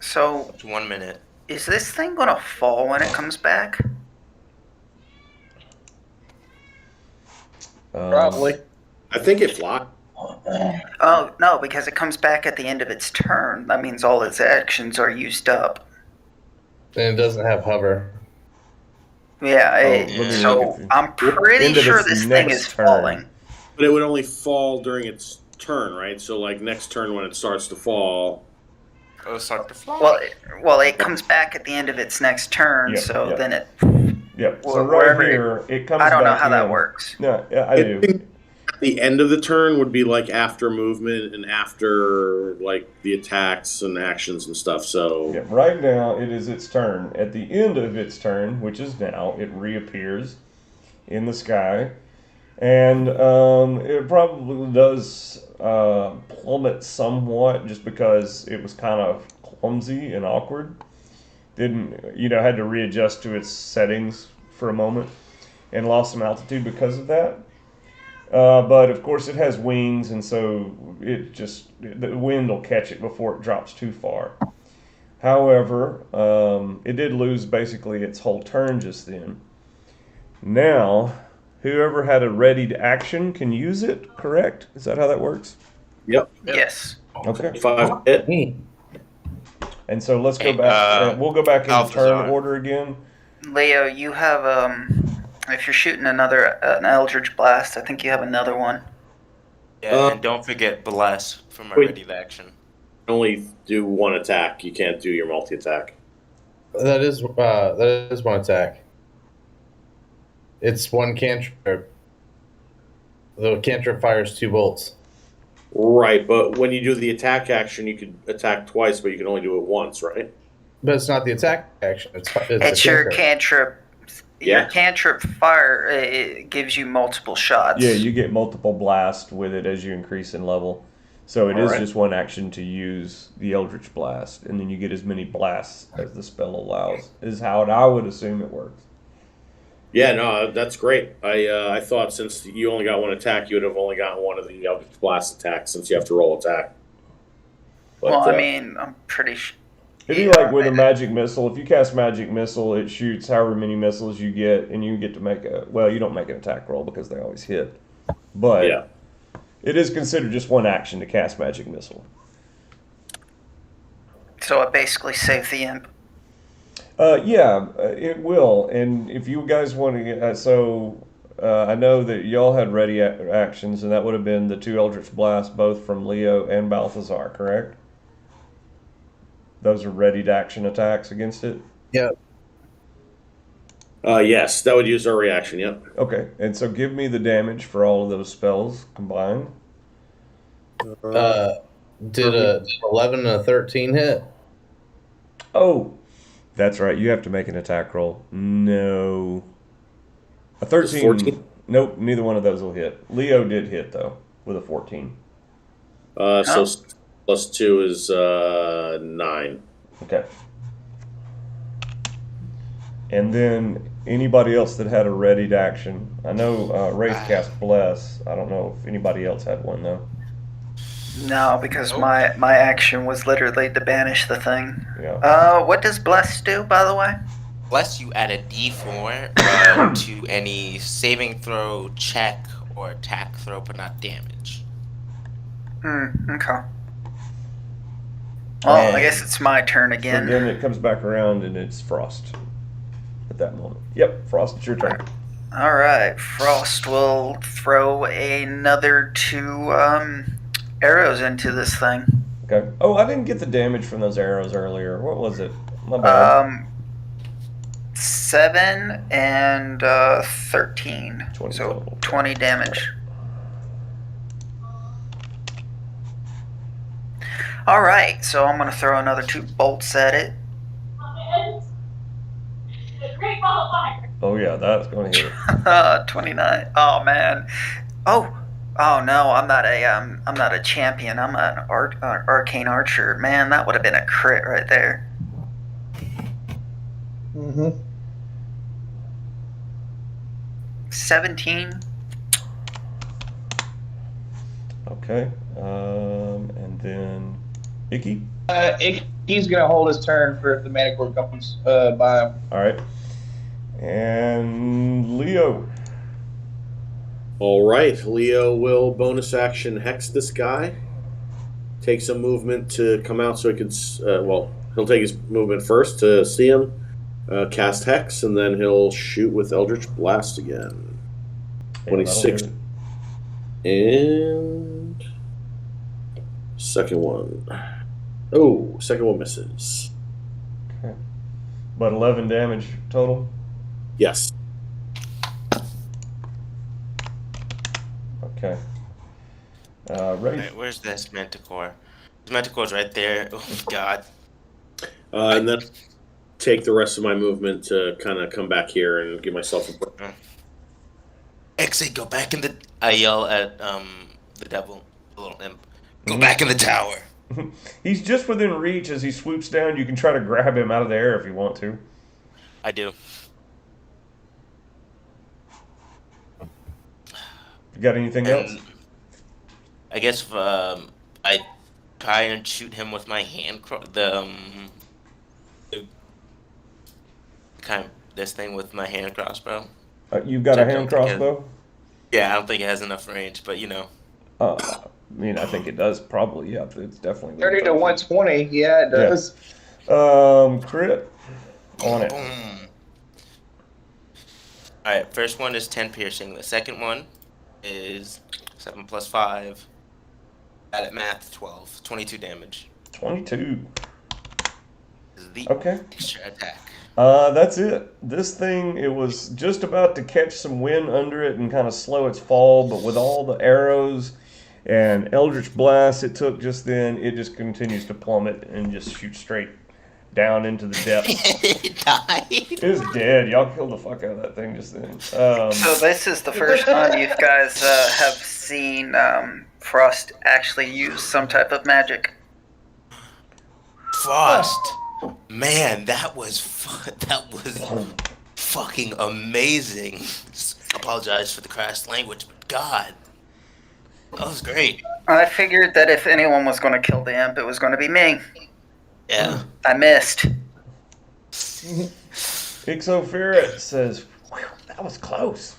So, Up to 1 minute. is this thing gonna fall when it comes back? Probably. I think it flies. Oh, no, because it comes back at the end of its turn. That means all its actions are used up. And it doesn't have hover. Yeah, let me look so at the I'm pretty end of sure its this thing next is turn. falling. But it would only fall during its turn, right? So, like, next turn when it starts to fall. Oh, start to fly. Well, it comes back at the end of its next turn, Yep, so yep. then it. Yep. So right Wherever here, it comes. I don't know back how that in. works. No, yeah, I do. The end of the turn would be like after movement and after like the attacks and actions and stuff. So Yeah, right now it is its turn. At the end of its turn, which is now, it reappears in the sky, and it probably does plummet somewhat just because it was kind of clumsy and awkward. Didn't had to readjust to its settings for a moment, and lost some altitude because of that. But of course, it has wings, and so the wind will catch it before it drops too far. However, it did lose basically its whole turn just then. Now, whoever had a ready to action can use it, correct? Is that how that works? Yep. Yes. Okay. 5 hit. And so let's go Hey, back. We'll go back into turn Balthazar. order again. Leo, you have if you're shooting an Eldritch Blast, I think you have another one. Yeah, and don't forget bless for my Wait. ready to action. Only do one attack. You can't do your multi attack. That is one attack. It's one cantrip. The cantrip fires 2 bolts. Right, but when you do the attack action, you could attack twice, but you can only do it once, right? But it's not the attack action. It's It's a your cantrip. cantrip. Yeah. Your cantrip fire it gives you multiple shots. Yeah, you get multiple blasts with it as you increase in level. So it is Alright. just one action to use the Eldritch Blast, and then you get as many blasts as the spell allows. Is how I would assume it works. Yeah, no, that's great. I thought since you only got one attack, you would have only gotten one of the Eldritch Blast attacks since you have to roll attack. But, Well, I mean, I'm pretty sure. It'd be like with a magic missile. If you cast magic missile, it shoots however many missiles you get, and you get to make you don't make an attack roll because they always hit. But yeah. it is considered just one action to cast magic missile. So it basically saves the imp. It will. And if you guys want to get, I know that y'all had ready actions, and that would have been the 2 Eldritch Blasts, both from Leo and Balthazar, correct? Those are ready to action attacks against it? Yeah. Yes, that would use our reaction, yep. Okay, and so give me the damage for all of those spells combined. Did a 11 and a 13 hit? Oh, that's right. You have to make an attack roll. No. A 13. 14? Nope, neither one of those will hit. Leo did hit, though, with a 14. So plus 2 is 9. Okay. And then anybody else that had a readied action. I know Wraith cast Bless. I don't know if anybody else had one, though. No, because my action was literally to banish the thing. Yeah. What does Bless do, by the way? Bless, you add a d4 to any saving throw, check, or attack throw, but not damage. Okay. Well, I guess it's my turn So again. then it comes back around and it's Frost at that moment. Yep, Frost, it's your turn. All right, Frost will throw another 2 arrows into this thing. Okay. Oh, I didn't get the damage from those arrows earlier. What was it? My bad. 7 and 13. 20 so total. 20 damage. All right, so I'm going to throw another 2 bolts at it. Oh yeah, that's going to hit it. 29. Oh man. Oh no, I'm not a champion. I'm an arcane archer. Man, that would have been a crit right there. Mm-hmm. 17. Okay. And then Icky. He's gonna hold his turn for if the Manicore comes by him. All right. And Leo. All right, Leo will bonus action hex this guy. Take some movement to come out so he can. He'll take his movement first to see him, cast hex, and then he'll shoot with Eldritch Blast again. Yeah, 26 that'll hit it. and second one. Oh, second one misses. Okay. But 11 damage total. Yes. Okay. Ready? Alright, where's this Manticore? The Manticore's right there. Oh god. And then take the rest of my movement to kind of come back here and give myself a break. Exit, go back in the... I yell at the devil, the little imp. Go back in the tower. He's just within reach as he swoops down. You can try to grab him out of the air if you want to. I do. You got anything else? I guess I try and shoot him with my hand the kind of this thing with my hand crossbow. You've got a I don't hand think crossbow? Yeah, I don't think it has enough range, but you know. I mean, I think it does probably. Yeah, it's definitely 30 to 120. Yeah, it does. Crit on it. Boom. All right, first one is 10 piercing. The second one is 7 plus 5. Bad at math, 12. 22 damage. 22. This is the Okay. extra attack. That's it. This thing, it was just about to catch some wind under it and kind of slow its fall, but with all the arrows and Eldritch Blast it took just then, it just continues to plummet and just shoot straight down into the depths. It died. It was dead. Y'all killed the fuck out of that thing just then. So this is the first time you guys have seen Frost actually use some type of magic. Frost. Man, that was fucking amazing. Apologize for the crass language, but God, that was great. I figured that if anyone was going to kill the imp, it was going to be me. Yeah. I missed. Ixoferret says, "Wow, that was close.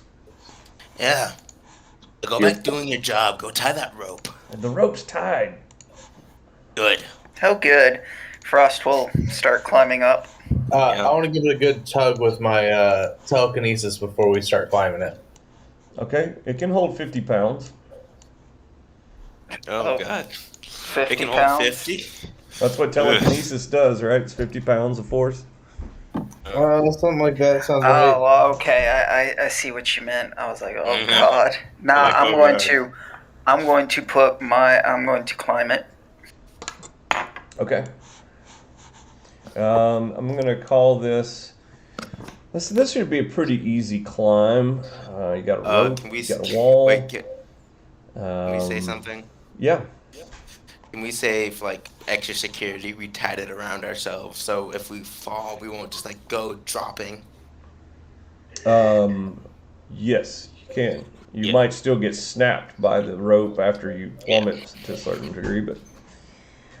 Yeah. Go back doing your job. Go tie that rope. The rope's tied." Good. Oh, good. Frost will start climbing up. I want to give it a good tug with my telekinesis before we start climbing it. Okay, it can hold 50 pounds. Oh, God. 50 It can pounds. hold 50. That's what telekinesis does, right? It's 50 pounds of force. Something like that sounds Oh, right. well, okay. I see what you meant. I was like, oh Mhm. God. Nah, Like, I'm oh, going God. to I'm going to climb it. Okay. I'm gonna call this. This should be a pretty easy climb. You got a rope. Can we You got a wall. Wait, can we say something? Yeah. Can we say, for like extra security, we tied it around ourselves, so if we fall, we won't just like go dropping. Yes, you can. You Yeah. might still get snapped by the rope after you plummet to a certain degree, but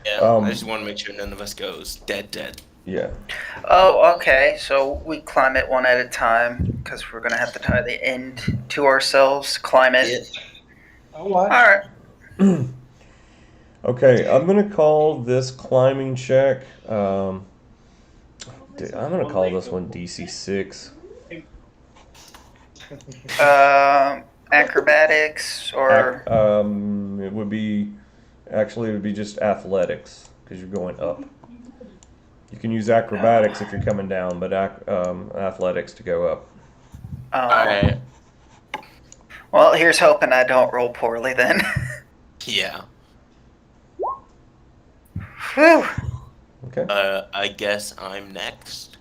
Yeah. I just want to make sure none of us goes dead. yeah. Oh, okay. So we climb it one at a time because we're gonna have to tie the end to ourselves. Climb it. Oh, what? All right. Okay, I'm gonna call this climbing check. I'm gonna call this one DC 6. Acrobatics or It would be actually it would be just athletics because you're going up. You can use acrobatics if you're coming down, but athletics to go up. Alright. Well, here's hoping I don't roll poorly then. Yeah. Whew. Okay. I guess I'm next.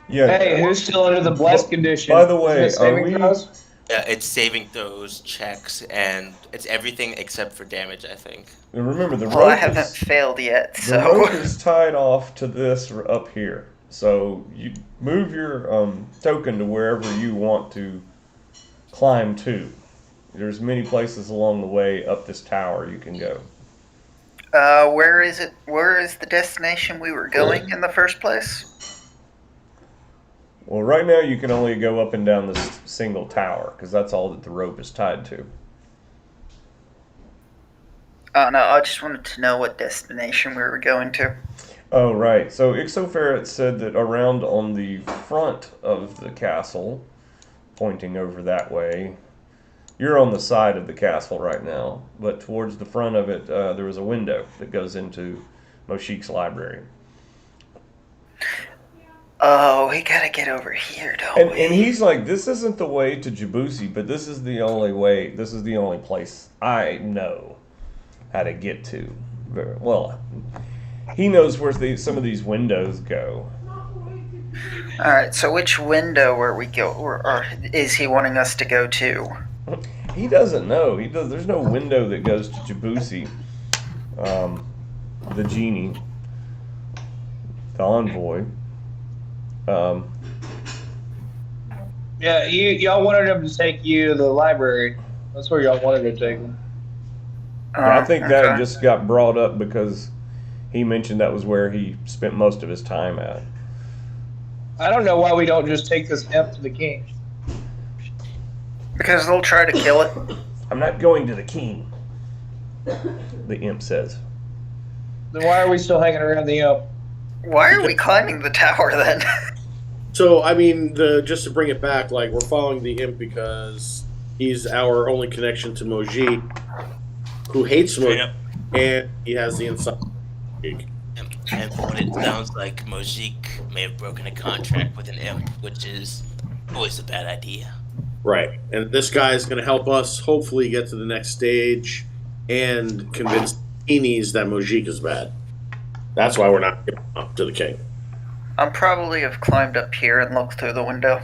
Yeah. Hey, who's still under the blessed condition? By the way, Isn't it saving throws? Yeah, it's saving throws, checks, and it's everything except for damage, I think. Remember the Well, I rope haven't is failed yet, the so rope is tied off to this up here. So you move your token to wherever you want to climb to. There's many places along the way up this tower you can go. where is it? Where is the destination we were going in the first place? Well, right now you can only go up and down this single tower because that's all that the rope is tied to. Oh no, I just wanted to know what destination we were going to. Oh, right. So Ixoferret said that around on the front of the castle, pointing over that way, you're on the side of the castle right now, but towards the front of it, there was a window that goes into Moshik's library. Oh, we gotta get over here, don't we? And he's like, this isn't the way to Djibouti, but this is the only way, this is the only place I know how to get to. Well, he knows where some of these windows go. All right, so which window are we go? Or is he wanting us to go to? He doesn't know. There's no window that goes to Djibouti. The genie, the envoy. Yeah, y'all wanted him to take you to the library. That's where y'all wanted to take him. Yeah, I think that Okay. just got brought up because he mentioned that was where he spent most of his time at. I don't know why we don't just take this imp to the king. Because they'll try to kill it. I'm not going to the king, the imp says. Then why are we still hanging around the imp? Why are we climbing the tower then? So I mean, just to bring it back, like we're following the imp because he's our only connection to Mojik, who hates Mojik, Yep. and he has the inside. And from what it sounds like, Mojik may have broken a contract with an imp, which is always a bad idea. Right, and this guy is going to help us hopefully get to the next stage and convince Teenies that Mojik is bad. That's why we're not giving up to the king. I'm probably have climbed up here and looked through the window.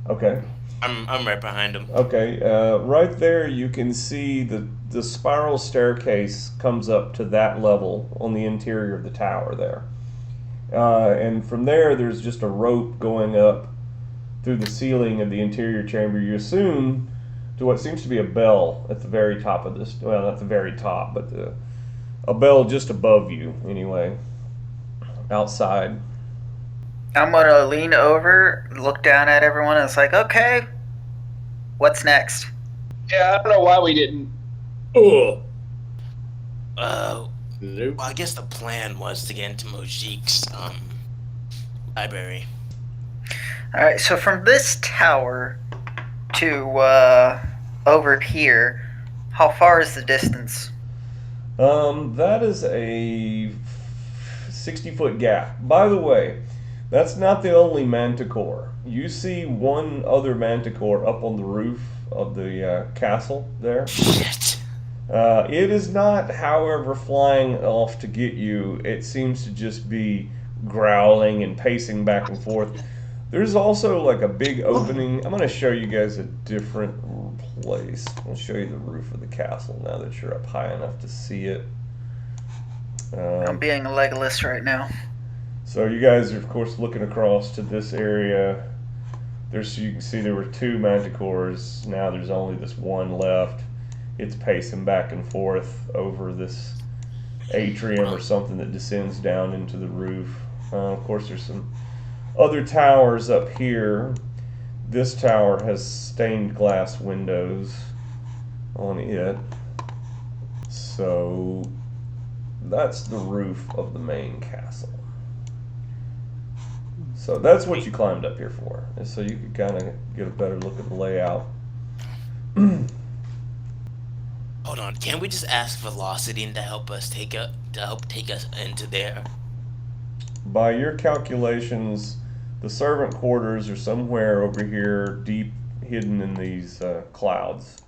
Okay. I'm right behind him. Okay. Right there, you can see the spiral staircase comes up to that level on the interior of the tower there, and from there, there's just a rope going up through the ceiling of the interior chamber. You assume to what seems to be a bell at the very top of this. Well, not the very top, but a bell just above you, anyway. Outside. I'm gonna lean over, look down at everyone, and it's like, okay, what's next? Yeah, I don't know why we didn't. Oh, Well, I guess the plan was to get into Mojik's library. All right, so from this tower to over here, how far is the distance? That is a 60-foot gap. By the way, that's not the only manticore. You see one other manticore up on the roof of the castle there. Shit. It is not, however, flying off to get you. It seems to just be growling and pacing back and forth. There's also like a big opening. I'm going to show you guys a different place. I'll show you the roof of the castle now that you're up high enough to see it. I'm being a Legolas right now. So you guys are, of course, looking across to this area. You can see there were two manticores. Now there's only this one left. It's pacing back and forth over this atrium or something that descends down into the roof. Of course, there's some other towers up here. This tower has stained glass windows on it. So That's the roof of the main castle. So that's what you climbed up here for, is so you could kind of get a better look at the layout. Hold on, can't we just ask Velocity to help us take us into there? By your calculations, the servant quarters are somewhere over here, deep hidden in these clouds.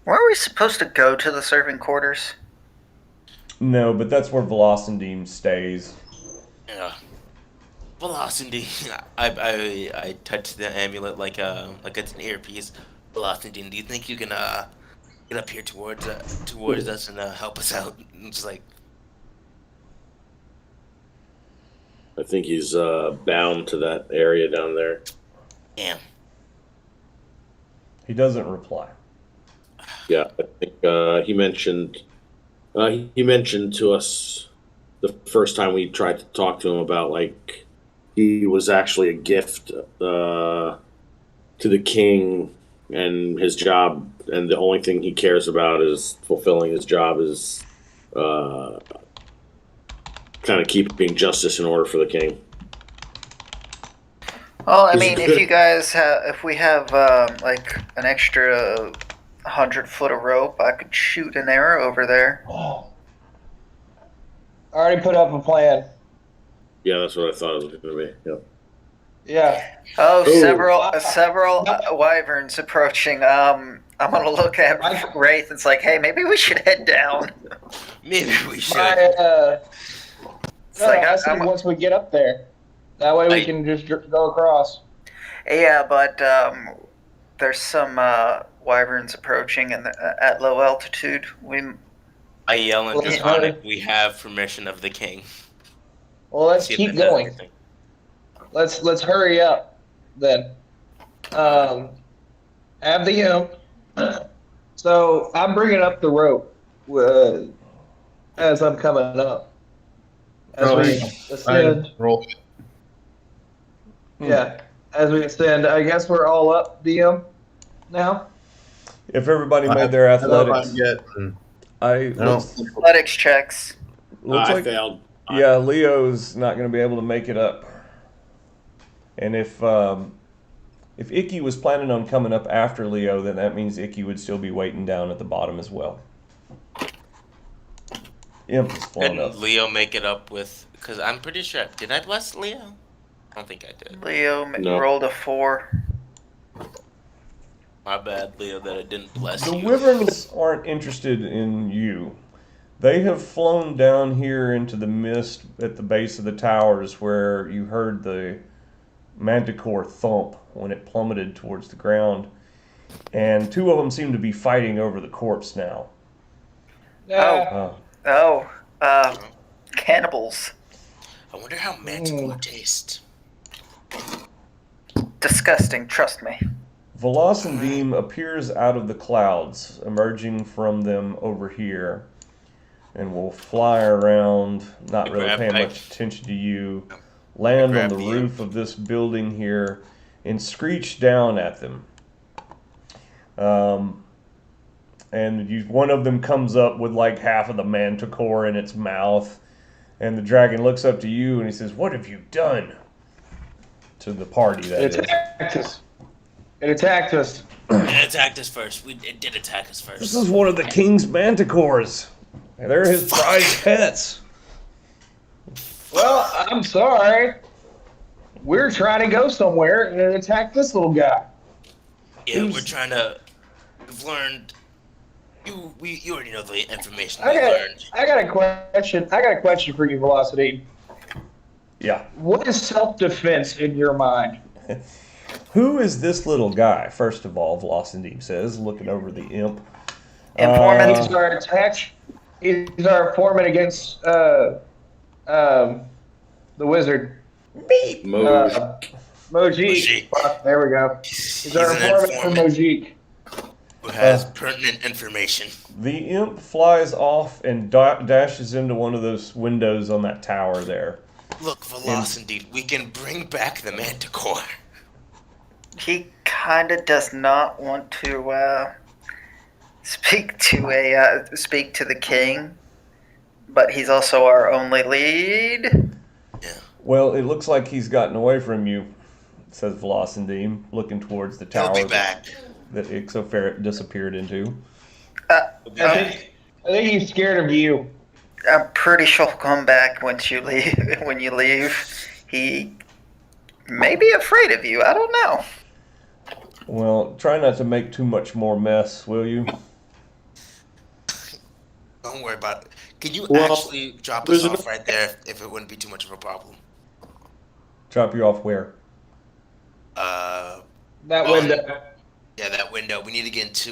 Weren't we supposed to go to the servant quarters? No, but that's where Velocendim stays. Yeah. Velocity, I touched the amulet like it's an earpiece. Velocity, do you think you can get up here towards us and help us out? It's like, I think he's bound to that area down there. damn. He doesn't reply. Yeah, I think he mentioned to us the first time we tried to talk to him about like he was actually a gift to the king and his job, and the only thing he cares about is fulfilling his job is kind of keeping justice in order for the king. Well, I Is mean, it if good? you guys if we have like an extra 100 foot of rope, I could shoot an arrow over there. I already put up a plan. Yeah, that's what I thought it was going to be. Yep. Yeah. Oh, Ooh. several wyverns approaching. I'm gonna look at Wraith and it's like, hey, maybe we should head down. Maybe we should. It's like, I said once we get up there. That way we can just go across. yeah, but there's some wyverns approaching and at low altitude. I yell in Well, that's Draconic, right. we have permission of the king. Well, let's See if keep that does going. anything. Let's hurry up then. Have the imp. So I'm bringing up the rope as I'm coming up. As we ascend. Roll. Yeah. As we ascend, I guess we're all up DM now. If everybody made their athletics, No. Athletics checks. looks I like failed. yeah, Leo's not going to be able to make it up. And if Icky was planning on coming up after Leo, then that means Icky would still be waiting down at the bottom as well. Imp is flown Couldn't up. Leo make it up with? Because I'm pretty sure. Did I bless Leo? I don't think I did. Leo No. rolled a 4. My bad, Leo, that I didn't bless The you. Wyverns aren't interested in you. They have flown down here into the mist at the base of the towers where you heard the manticore thump when it plummeted towards the ground. And two of them seem to be fighting over the corpse now. Cannibals. I wonder how Manticore tastes. Disgusting, trust me. Velocendim appears out of the clouds, emerging from them over here, and will fly around, not really Grab paying pipe. much attention to you, land on Grab the the roof of this building here, and screech down at them. One of them comes up with like half of the manticore in its mouth, and the dragon looks up to you and he says, "What have you done?" To the party, that It is. attacked us. It attacked us. It attacked us first. It did attack us first. This is one of the king's manticores. They're his prized pets. Well, I'm sorry. We're trying to go somewhere and it attacked this little guy. Yeah, Who's- we're trying to. We've learned. You already know the information I we got learned. a question. I got a question for you, Velocity. Yeah. What is self-defense in your mind? Who is this little guy? First of all, Velocendim says, looking over the imp. Informant. He's our attack. He's our informant against the wizard. Beep. Mojik. Mojik. Fuck, there we go. He's our an informant for informant. Mojik. Who has pertinent information? The imp flies off and dashes into one of those windows on that tower there. Look, Velocity, we can bring back the Manticore. He kind of does not want to speak to the king, but he's also our only lead. Well, it looks like he's gotten away from you, says Velocindim, looking towards the He'll be tower back. that Ixoferret disappeared into. He'll be I back. think he's scared of you. I'm pretty sure he'll come back once you leave. When you leave, he may be afraid of you. I don't know. Well, try not to make too much more mess, will you? Don't worry about it. Can you Well, actually drop there's us off right there if it wouldn't be too much of a problem? Drop you off where? That Um, window. Yeah, that window. We need to get into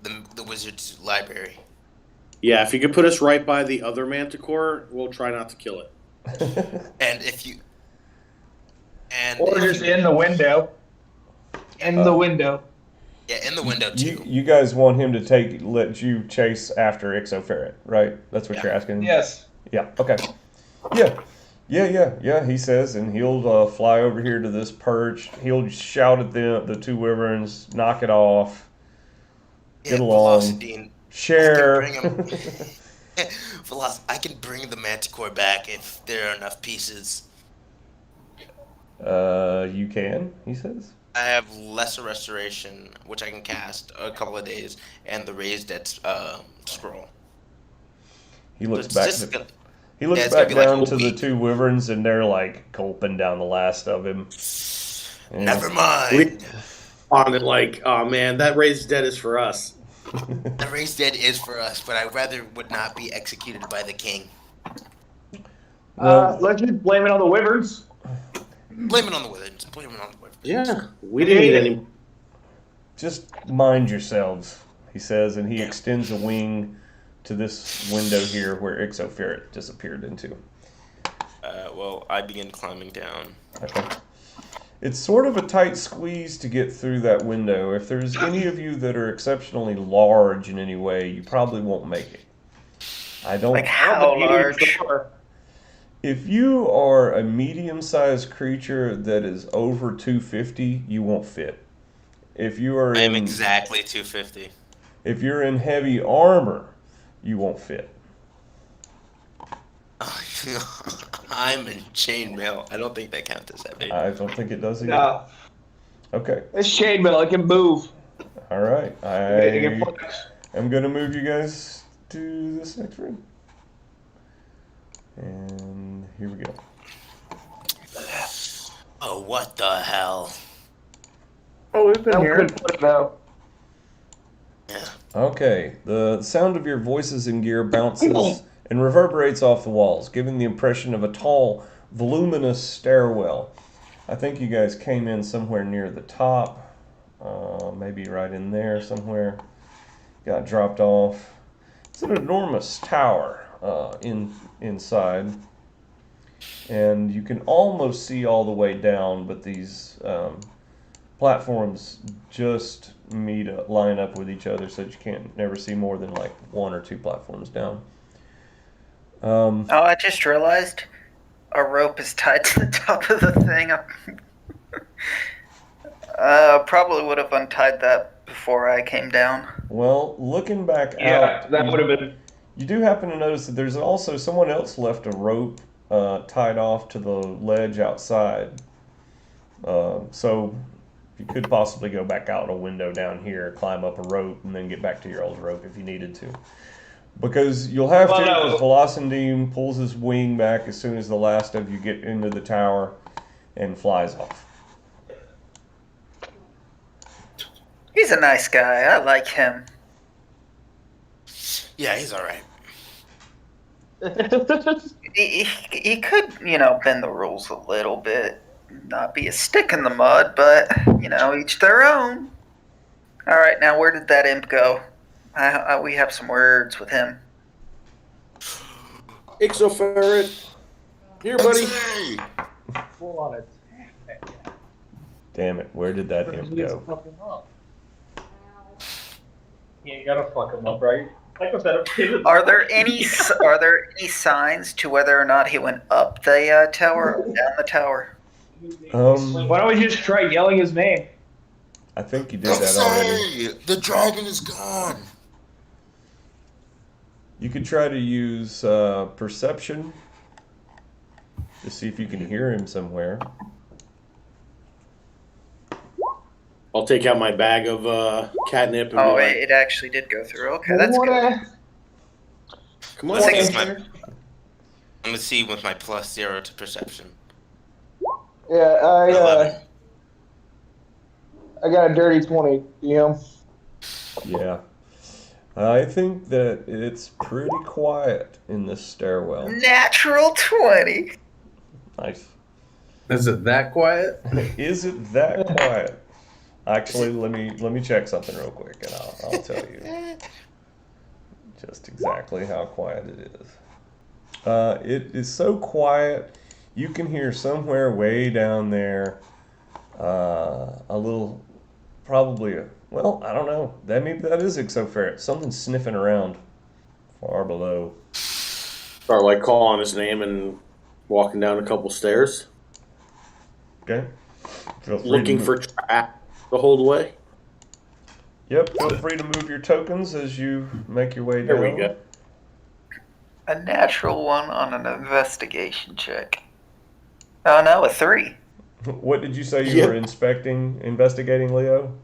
the wizard's library. Yeah, if you could put us right by the other manticore, we'll try not to kill it. And if you Or just in the window. In the window. Yeah, in the window too. You guys want him to let you chase after Ixoferret, right? That's what Yeah. you're asking? Yes. Yeah, okay. Yeah, he says, and he'll fly over here to this perch. He'll shout at the two wyverns, knock it off, get along, Velocidine, share. I can bring him. I can bring the manticore back if there are enough pieces. You can, he says. I have lesser restoration, which I can cast a couple of days, and the raised dead scroll. He looks It's back. just gonna- He looks it's gonna back be like down a to the week. two wyverns, and they're like gulping down the last of him. And- Never mind. On it like, oh man, that raised dead is for us. The raised dead is for us, but I rather would not be executed by the king. Well, Let's just blame it on the wyverns. Blame it on the wizards. Blame it on the wizards. Yeah, we didn't need any. just mind yourselves, he says, and he extends a wing to this window here where Ixoferret disappeared into. Well, I begin climbing down. Okay. It's sort of a tight squeeze to get through that window. If there's any of you that are exceptionally large in any way, you probably won't make it. I don't. Like how large? Sure. If you are a medium-sized creature that is over 250, you won't fit. If you are I am in, exactly 250. if you're in heavy armor, you won't fit. I'm in chainmail. I don't think that counts as heavy. I don't think it does either. No. Okay. It's chainmail. It can move. All right. It can I flex. am going to move you guys to this next room. And here we go. Oh, what the hell? Oh, we've been I here. couldn't put it though. Yeah. Okay. The sound of your voices and gear bounces and reverberates off the walls, giving the impression of a tall, voluminous stairwell. I think you guys came in somewhere near the top, maybe right in there somewhere. Got dropped off. It's an enormous tower inside, and you can almost see all the way down, but these platforms just line up with each other, so that you can't never see more than like one or two platforms down. Oh, I just realized a rope is tied to the top of the thing. Probably would have untied that before I came down. Well, looking back Yeah, out, that would have been. you do happen to notice that there's also someone else left a rope tied off to the ledge outside. So you could possibly go back out a window down here, climb up a rope, and then get back to your old rope if you needed to. Because you'll have to, as Velocindim pulls his wing back as soon as the last of you get into the tower and flies off. He's a nice guy. I like him. Yeah, he's all right. He could, bend the rules a little bit, not be a stick in the mud, but, each their own. All right, now where did that imp go? We have some words with him. Ixoferret. Here, buddy. Hey! Full on it. Damn it, where did that imp go? Fuck him up. Yeah, you gotta fuck him up, right? Like I said, Are there any signs to whether or not he went up the tower or down the tower? Why don't we just try yelling his name? I think you did that already. Say, the dragon is gone. You could try to use perception to see if you can hear him somewhere. I'll take out my bag of catnip and Oh, be like, it actually did go through. Okay, that's good. come Let's on. see with my, 20. I'm gonna see with my +0 to perception. Yeah, 11. I got a dirty 20. Yeah. I think that it's pretty quiet in this stairwell. Natural 20. Nice. Is it that quiet? Is it that quiet? Actually, let me check something real quick, and I'll tell you just exactly how quiet it is. It is so quiet, you can hear somewhere way down there a little, probably well, I don't know. Maybe that is exoferret. Something's sniffing around far below. Start like calling his name and walking down a couple stairs, Okay. Feel free looking to for trap the whole way. Yep. Feel free to move your tokens as you make your way down. There we go. A natural 1 on an investigation check. Oh no, a 3. What did you say you were investigating, Leo?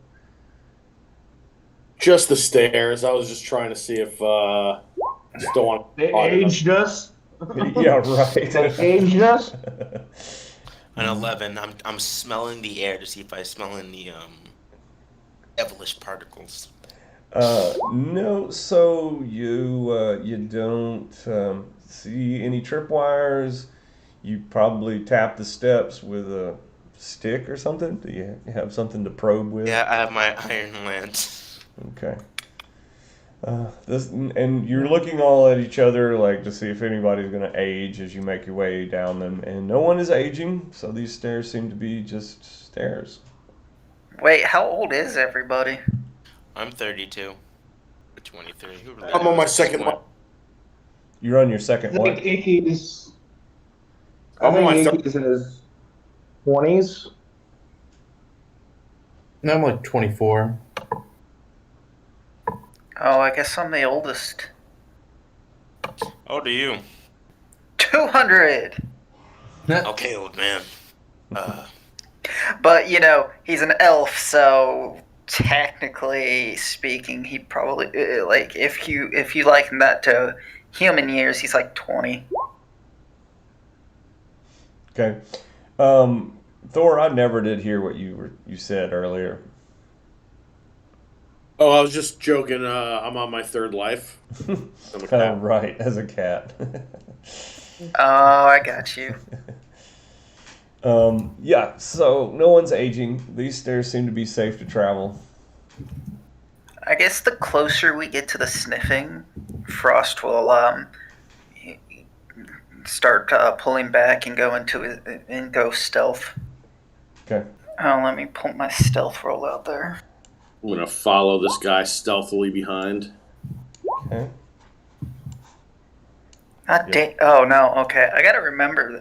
Just the stairs. I was just trying to see if just don't want They aged us. Yeah, right. They aged us. An 11. I'm smelling the air to see if I smell any devilish particles. No, so you don't see any tripwires. You probably tap the steps with a stick or something. Do you have something to probe with? Yeah, I have my iron lance. Okay. And you're looking all at each other like to see if anybody's going to age as you make your way down them, and no one is aging. So these stairs seem to be just stairs. Wait, how old is everybody? I'm 32. Or 23. Who really I'm on my knows? second one. You're on your second I think what? Inky's. I'm on my Inky's in his 20s. No, I'm like 24. Oh, I guess I'm the oldest. How old are you? 200. Okay, old man. But he's an elf, so technically speaking, he probably like if you liken that to human years, he's like 20. Okay. Thor, I never did hear what you said earlier. Oh, I was just joking. I'm on my third life. I'm a cat. Oh, right, as a cat. Oh, I got you. Yeah, so no one's aging. These stairs seem to be safe to travel. I guess the closer we get to the sniffing, Frost will start pulling back and go stealth. Okay. Oh, let me pull my stealth roll out there. I'm gonna follow this guy stealthily behind. Okay. Oh no. Okay, I gotta remember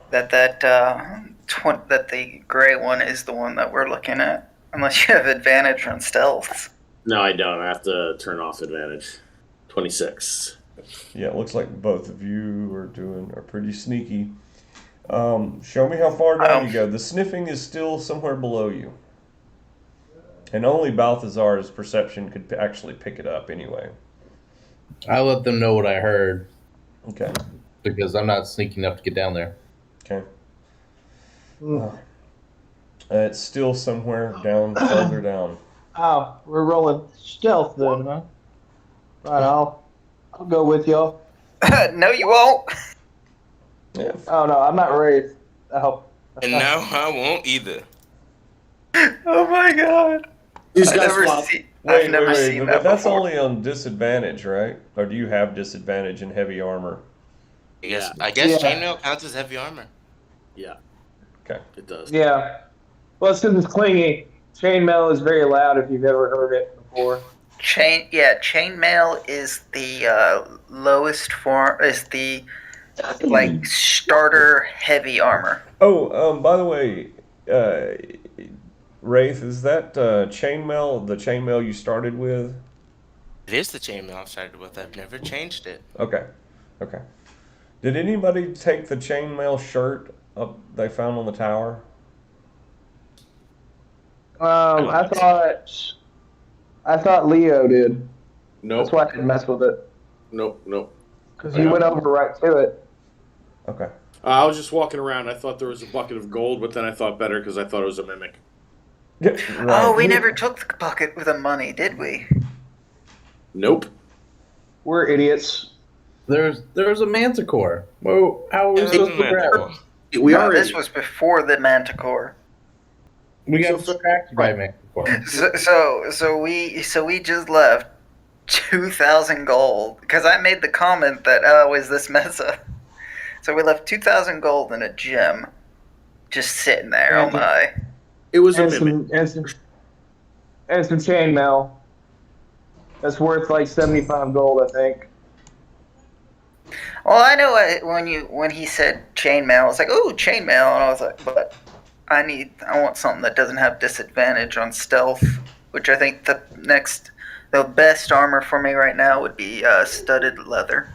that that the gray one is the one that we're looking at. Unless you have advantage on stealth. No, I don't. I have to turn off advantage. 26. Yeah, it looks like both of you are pretty sneaky. Show me how far down you go. The sniffing is still somewhere below you. And only Balthazar's perception could actually pick it up anyway. I let them know what I heard Okay. because I'm not sneaky enough to get down there. Okay. It's still somewhere down, further down. Oh, we're rolling stealth then, huh? Right, I'll go with y'all. No, you won't. Yeah. Oh no, I'm not ready. Oh. And now I won't either. Oh my god. These I've guys never flop. seen. I've never seen but that that's before. only on disadvantage, right? Or do you have disadvantage in heavy armor? I guess Yeah. chainmail counts as heavy armor. Yeah, Okay. it does. Yeah. Well, since it's clingy, chainmail is very loud if you've ever heard it before. Chainmail is the lowest form. Is the starter heavy armor. Oh, by the way, Wraith, is that chainmail the chainmail you started with? It is the chainmail I've started with. I've never changed it. Okay. Okay. Did anybody take the chainmail shirt up they found on the tower? I don't I think so. thought Leo did. That's Nope. why I didn't mess with it Nope. because I he got went it. over right to it. Okay. I was just walking around. I thought there was a bucket of gold, but then I thought better because I thought it was a mimic. Yeah, Oh, we right. never took the bucket with the money, did we? Nope. We're idiots. There's a manticore. Well, how are we It was supposed a to grab manticore. it? We No, are this idiots. was before the manticore. We got So distracted by manticore. So we just left 2,000 gold because I made the comment that is this mesa? So we left 2,000 gold in a gem, just sitting there. Oh And my! It was a and mimic. some chainmail. That's worth like 75 gold, I think. Well, I know when he said chainmail, I was like, "Ooh, chainmail," and I was like, "But I want something that doesn't have disadvantage on stealth." Which I think the best armor for me right now would be studded leather.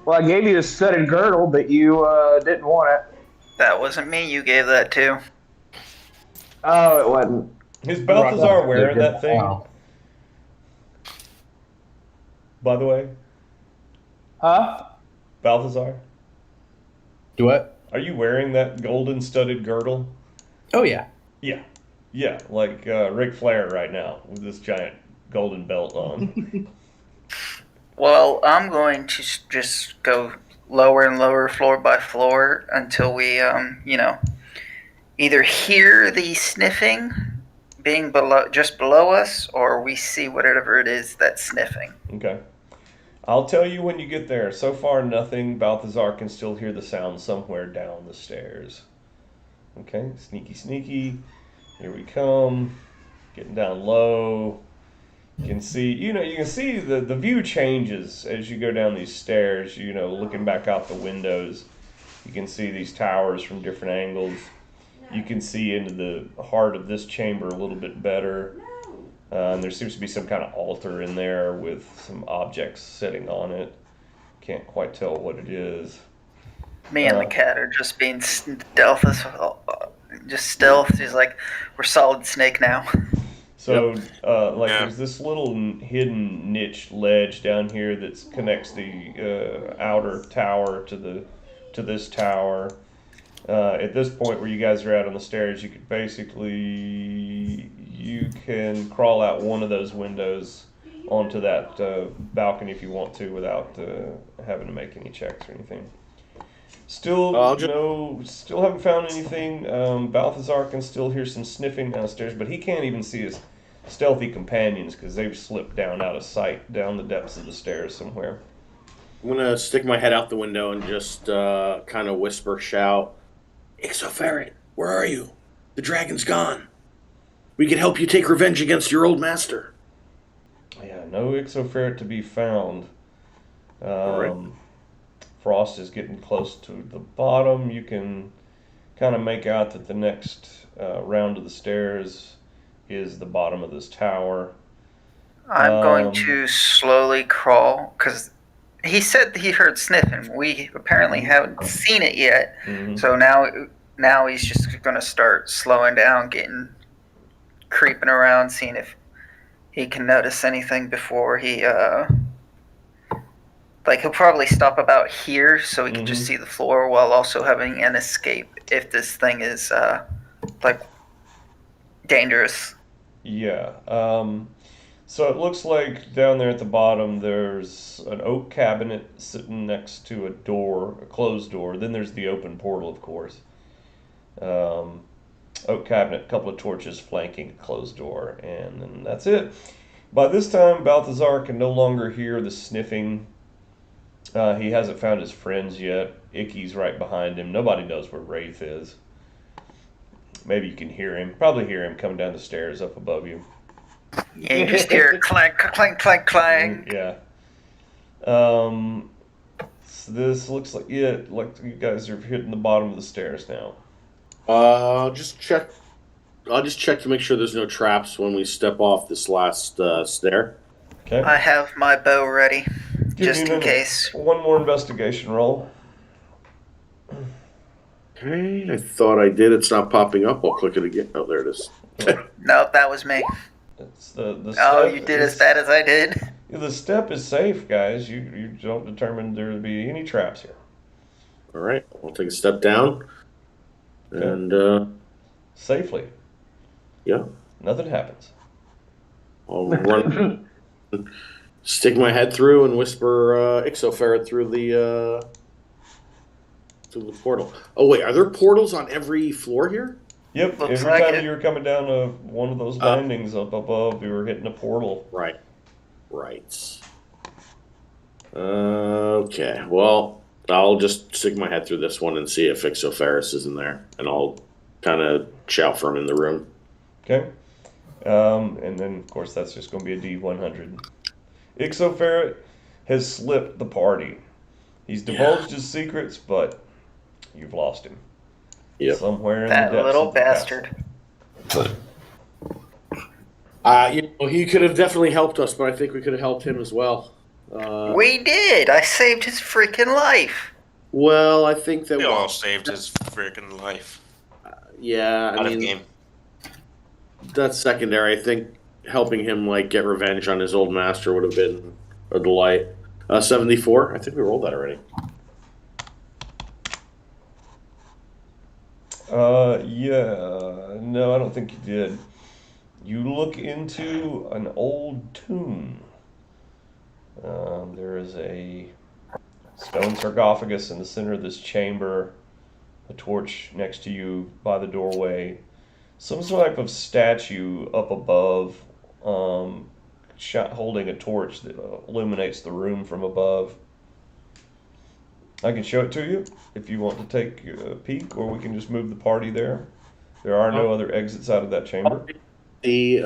Well, I gave you the studded girdle, but you didn't want it. That wasn't me. You gave that to. Oh, it wasn't. Is I'm Balthazar rocking wearing the that thing, now. by the way? Huh? Balthazar? Do what? Are you wearing that golden studded girdle? Oh yeah. Yeah. Yeah, like Ric Flair right now with this giant golden belt on. Well, I'm going to just go lower and lower, floor by floor, until we, either hear the sniffing being just below us, or we see whatever it is that's sniffing. Okay. I'll tell you when you get there. So far, nothing. Balthazar can still hear the sound somewhere down the stairs. Okay, sneaky, sneaky. Here we come. Getting down low. You can see, you can see the view changes as you go down these stairs. Looking back out the windows, you can see these towers from different angles. You can see into the heart of this chamber a little bit better. And there seems to be some kind of altar in there with some objects sitting on it. Can't quite tell what it is. Me and the cat are just being stealth. Just stealth. He's like, we're solid snake now. So, Yeah. there's this little hidden niche ledge down here that connects the outer tower to this tower. At this point where you guys are out on the stairs, you can crawl out one of those windows onto that balcony if you want to without having to make any checks or anything. Still haven't found anything. Balthazar can still hear some sniffing downstairs, but he can't even see his stealthy companions because they've slipped down out of sight down the depths of the stairs somewhere. I'm gonna stick my head out the window and just kind of whisper, shout, "Ixoferret, where are you? The dragon's gone. We can help you take revenge against your old master." Yeah, no Ixoferret to be found. Alright. Frost is getting close to the bottom. You can kind of make out that the next round of the stairs is the bottom of this tower. I'm going to slowly crawl because he said he heard sniffing. We apparently haven't seen it yet. Mhm. So now he's just going to start slowing down, creeping around, seeing if he can notice anything before he he'll probably stop about here so he can just see the floor while also having an escape if this thing is dangerous. Yeah. So it looks like down there at the bottom there's an oak cabinet sitting next to a closed door. Then there's the open portal, of course. Oak cabinet, a couple of torches flanking a closed door, and then that's it. By this time, Balthazar can no longer hear the sniffing. He hasn't found his friends yet. Icky's right behind him. Nobody knows where Wraith is. Maybe you can hear him. Probably hear him coming down the stairs up above you. Yeah, you just hear clank, clank, clank, clank. Yeah. So this looks like you guys are hitting the bottom of the stairs now. I'll just check to make sure there's no traps when we step off this last stair. Okay. I have my bow ready, Give just me in case. one more investigation roll. Okay, I thought I did. It's not popping up. I'll click it again. Oh, there it is. Nope, that was me. It's the Oh, step you did is, as bad as I did. the step is safe, guys. You don't determine there to be any traps here. All right, I'll take a step down, Okay. and Safely. yeah, Nothing happens. I'll run, stick my head through, and whisper Ixoferret through the portal. Oh wait, are there portals on every floor here? Yep. Looks Every like time it. you were coming down one of those landings up above, you were hitting a portal. Right. Okay. Well, I'll just stick my head through this one and see if Ixoferris is in there, and I'll kind of shout for him in the room. Okay. And then, of course, that's just going to be a D100. Ixoferret has slipped the party. He's divulged his secrets, but you've lost him. Yep. Somewhere in That the depths little of the bastard. castle. He could have definitely helped us, but I think we could have helped him as well. We did. I saved his freaking life. Well, I think that We all saved his freaking life. yeah, Out of game. that's secondary. I think helping him get revenge on his old master would have been a delight. 74. I think we rolled that already. Yeah. No, I don't think you did. You look into an old tomb. There is a stone sarcophagus in the center of this chamber, a torch next to you by the doorway, some type of statue up above, holding a torch that illuminates the room from above. I can show it to you if you want to take a peek, or we can just move the party there. There are no other exits out of that chamber. I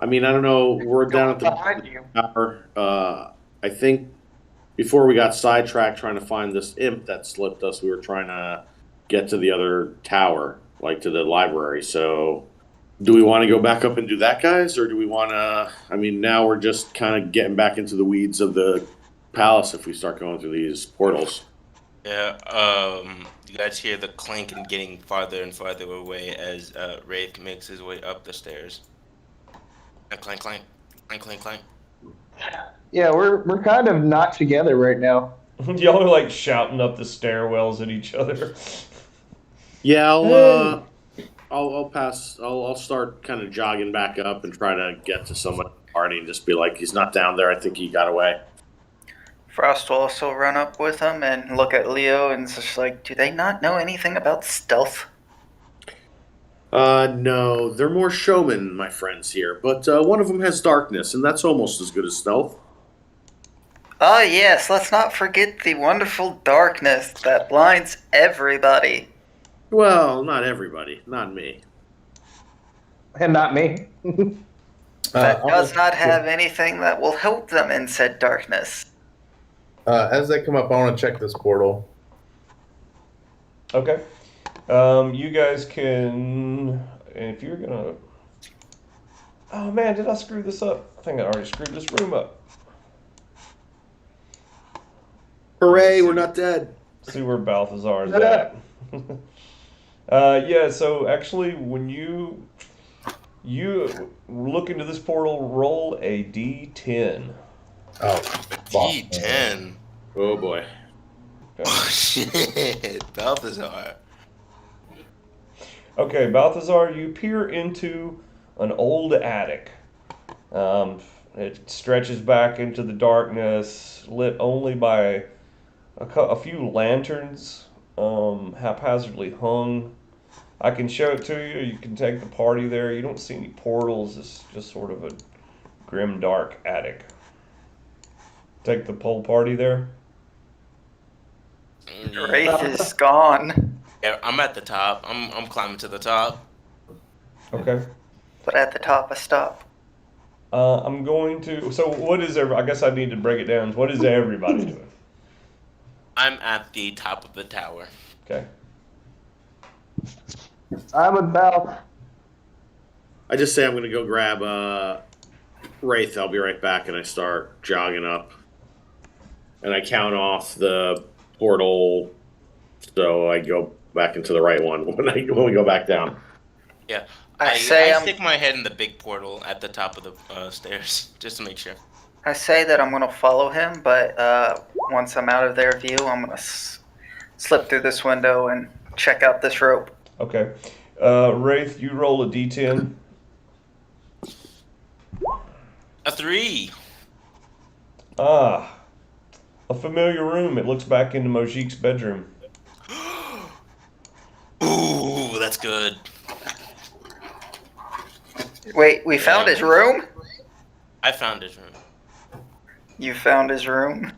don't know. We're down at Behind you. the tower. I think before we got sidetracked trying to find this imp that slipped us, we were trying to get to the other tower, to the library. So, do we want to go back up and do that, guys, or do we want to? Now we're just kind of getting back into the weeds of the palace if we start going through these portals. Yeah, you guys hear the clink and getting farther and farther away as Wraith makes his way up the stairs. Clank, clank, clank, clank, clank. Yeah, we're kind of not together right now. Y'all are shouting up the stairwells at each other. Yeah, I'll pass. I'll start kind of jogging back up and try to get to someone at the party and just be like, he's not down there. I think he got away. Frost will also run up with him and look at Leo and just do they not know anything about stealth? No, they're more showmen, my friends here. But one of them has darkness, and that's almost as good as stealth. Oh yes, let's not forget the wonderful darkness that blinds everybody. Well, not everybody, not me. And not me. That does not have anything that will help them in said darkness. As they come up, I want to check this portal. Okay. You guys can, if you're gonna. Oh man, did I screw this up? I think I already screwed this room up. Hooray, we're not dead. See where Balthazar is at. Yeah, so actually, when you look into this portal, roll a D10. Oh, D10. Oh boy. Oh shit, Balthazar. Okay, Balthazar, you peer into an old attic. It stretches back into the darkness, lit only by a few lanterns, haphazardly hung. I can show it to you. You can take the party there. You don't see any portals. It's just sort of a grim, dark attic. Take the whole party there. Wraith is gone, Yeah, I'm at the top. I'm climbing to the top. Okay. but at the top I stop. I'm going to. So, what is I guess I need to break it down. What is everybody doing? I'm at the top of the tower. Okay. I'm about. I just say I'm going to go grab Wraith, I'll be right back, and I start jogging up, and I count off the portal, so I go back into the right one when we go back down. Yeah. I I say I'm stick my head in the big portal at the top of the stairs just to make sure. I say that I'm gonna follow him, but once I'm out of their view, I'm gonna slip through this window and check out this rope. Okay. Wraith, you roll a d10. A 3. Ah, a familiar room. It looks back into Mojik's bedroom. Ooh, that's good. Wait, we found his room? I found his room. You found his room?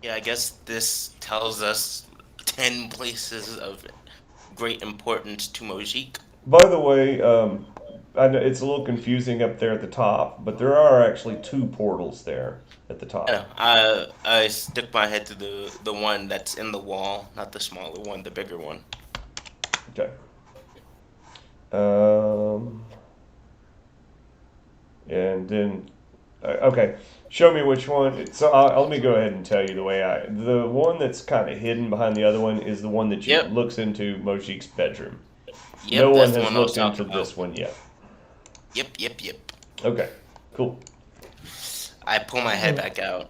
Yeah, I guess this tells us 10 places of great importance to Mojik. By the way, I know it's a little confusing up there at the top, but there are actually 2 portals there at the top. I stick my head to the one that's in the wall, not the smaller one, the bigger one. Okay. And then, okay, show me which one. So let me go ahead and tell you the way the one that's kind of hidden behind the other one is the one that looks into Mojik's bedroom. Yep, No one that's the has one I was looked into talking about. this one yet. Yep. Okay, cool. I pull my head back out,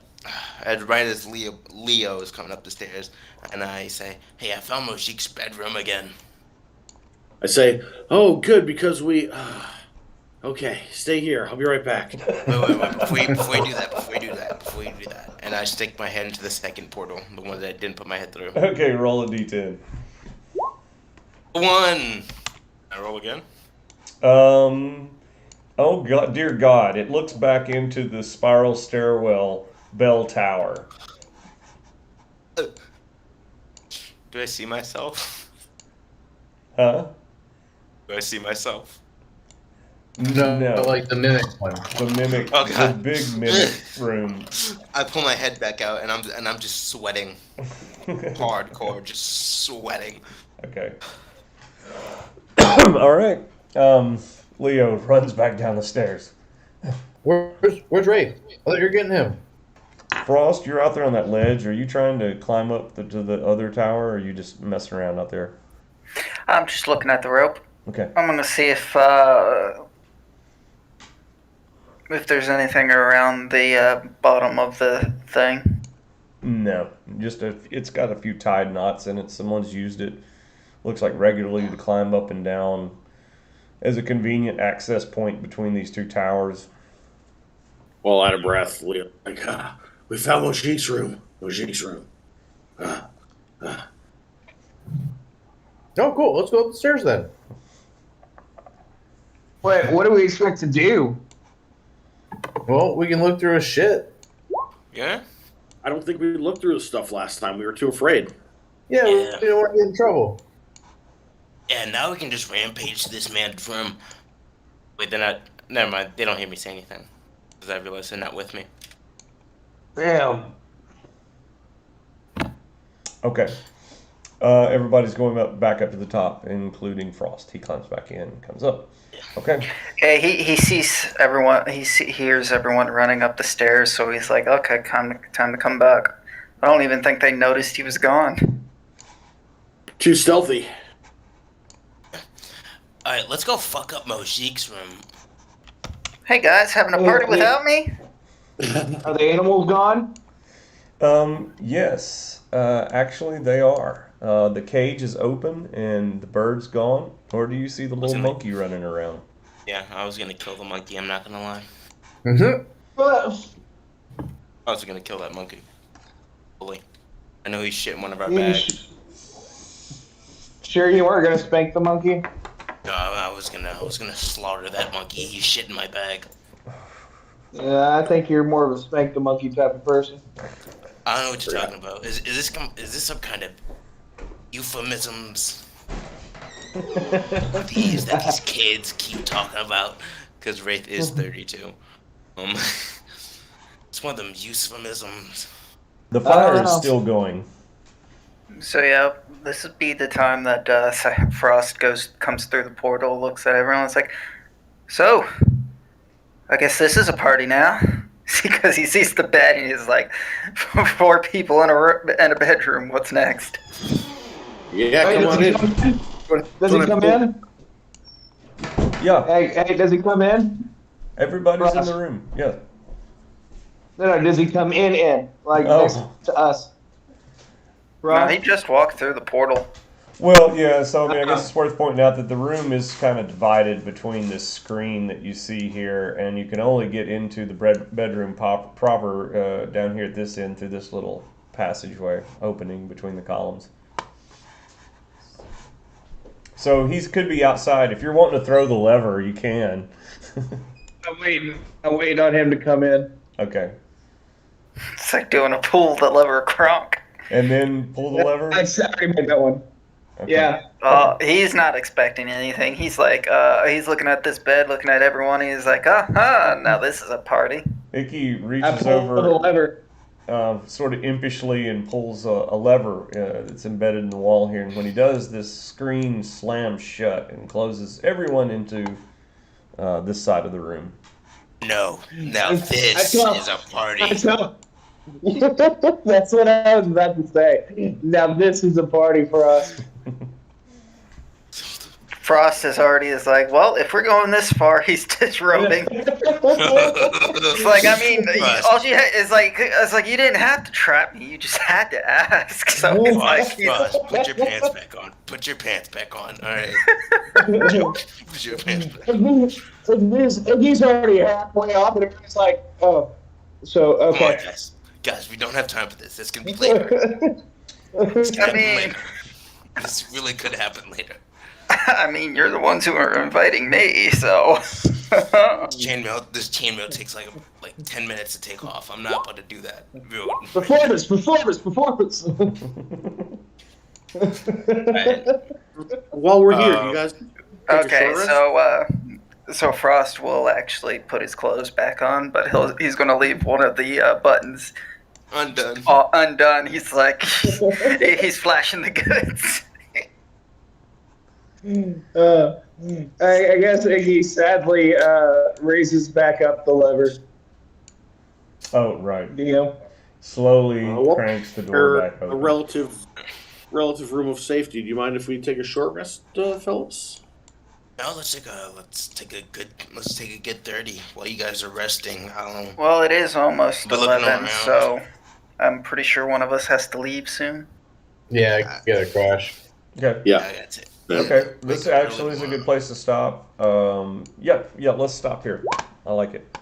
right as Leo is coming up the stairs, and I say, "Hey, I found Mojik's bedroom again." I say, "Oh, good, because we." Okay, stay here. I'll be right back. Wait. Before you do that. And I stick my head into the second portal, the one that I didn't put my head through. Okay, roll a d10. 1. I roll again. Oh God, dear God! It looks back into the spiral stairwell bell tower. Do I see myself? Huh? Do I see myself? No. Like the mimic one. The mimic, Oh, the God. big mimic room. I pull my head back out, and I'm just sweating, hardcore, just sweating. Okay. All right. Leo runs back down the stairs. Where's Ray? Oh, you're getting him. Frost, you're out there on that ledge. Are you trying to climb up to the other tower, or are you just messing around out there? I'm just looking at the rope. Okay. I'm gonna see if there's anything around the bottom of the thing. No, it's got a few tied knots in it. Someone's used it. Looks like regularly to climb up and down as a convenient access point between these 2 towers. Well, out of breath, Leo. Like, we found Mojik's room. Oh, cool. Let's go up the stairs then. Wait, what do we expect to do? Well, we can look through his shit. Yeah? I don't think we looked through the stuff last time. We were too afraid. Yeah, Yeah. we don't want to get in trouble. Yeah, now we can just rampage this man's room. Wait, they're not... Never mind, they don't hear me say anything. Because I realize they're not with me. Damn. Okay. Everybody's going back up to the top, including Frost. He climbs back in, comes up. Okay. Okay, he sees everyone. Hears everyone running up the stairs, so he's like, "Okay, time to come back." I don't even think they noticed he was gone. Too stealthy. Alright, let's go fuck up Mojik's room. Hey guys, having a party without me? Are the animals gone? Yes. Actually, they are. The cage is open and the bird's gone. Or do you see the little monkey running around? Yeah, I was gonna kill the monkey, I'm not gonna lie. Mm-hmm. I was gonna kill that monkey. Fully. I know he's shit in one of our You bags. Sure you weren't gonna spank the monkey? No, I was gonna slaughter that monkey. He's shit in my bag. Yeah, I think you're more of a spank the monkey type of person. I don't know what you're talking about. Is this some kind of euphemisms these that these kids keep talking about? Because Wraith is 32. It's one of them euphemisms. The fire is know. still going. So yeah, this would be the time that Frost comes through the portal, looks at everyone, it's like, "So, I guess this is a party now. Because he sees the bed and he's like, 4 people in a bedroom. What's next? Yeah, Hey, come on in. does he come in? Yeah, Hey, does he come in? everybody's in Ross. the room. Yeah. No, does he come in? Like Oh. next to us? No, Ross? he just walked through the portal. Well, yeah, so I mean, I guess it's worth pointing out that the room is kind of divided between this screen that you see here, and you can only get into the bedroom proper down here at this end through this little passageway opening between the columns. So he could be outside. If you're wanting to throw the lever, you can. I'm waiting on him to come in. Okay. It's like doing a pull the lever Kronk. And then pull the lever? I already made that one. Okay. Yeah. He's not expecting anything. He's like, he's looking at this bed, looking at everyone. He's like, now this is a party. Icky I reaches pulled the over lever. sort of impishly and pulls a lever that's embedded in the wall here. And when he does, this screen slams shut and closes everyone into this side of the room. No. Now this is a party. That's what I was about to say. Now this is a party for us. Frost is like, well, if we're going this far, he's disrobing. It's like, I mean, Frost. all you had is like, it's like you didn't have to trap me. You just had to ask. So it's like, Frost, put your pants back on. Put your pants back on. All right. Put your pants back on. He's already halfway off, and it's like, oh, so Come on, okay. guys. Guys, we don't have time for this. This can be later. This can I happen mean, later. This really could happen later. I mean, you're the ones who are inviting me, so. This chainmail takes like 10 minutes to take off. I'm not about to do that. Performance. While we're here, you guys. take a Okay, short rest? so Frost will actually put his clothes back on, but he's gonna leave one of the buttons Undone. undone. He's like, he's flashing the goods. I guess Iggy sadly raises back up the lever. Oh, right. You know, Slowly Well, cranks the door Or back a open. relative room of safety. Do you mind if we take a short rest, fellas? No, let's take a good 30 while you guys are resting. I don't know. Well, it is almost We're looking 11, around. so I'm pretty sure one of us has to leave soon. Yeah, I gotta crash. Okay. Yeah. That's it. Okay. This actually is a good place to stop. Yeah, let's stop here. I like it.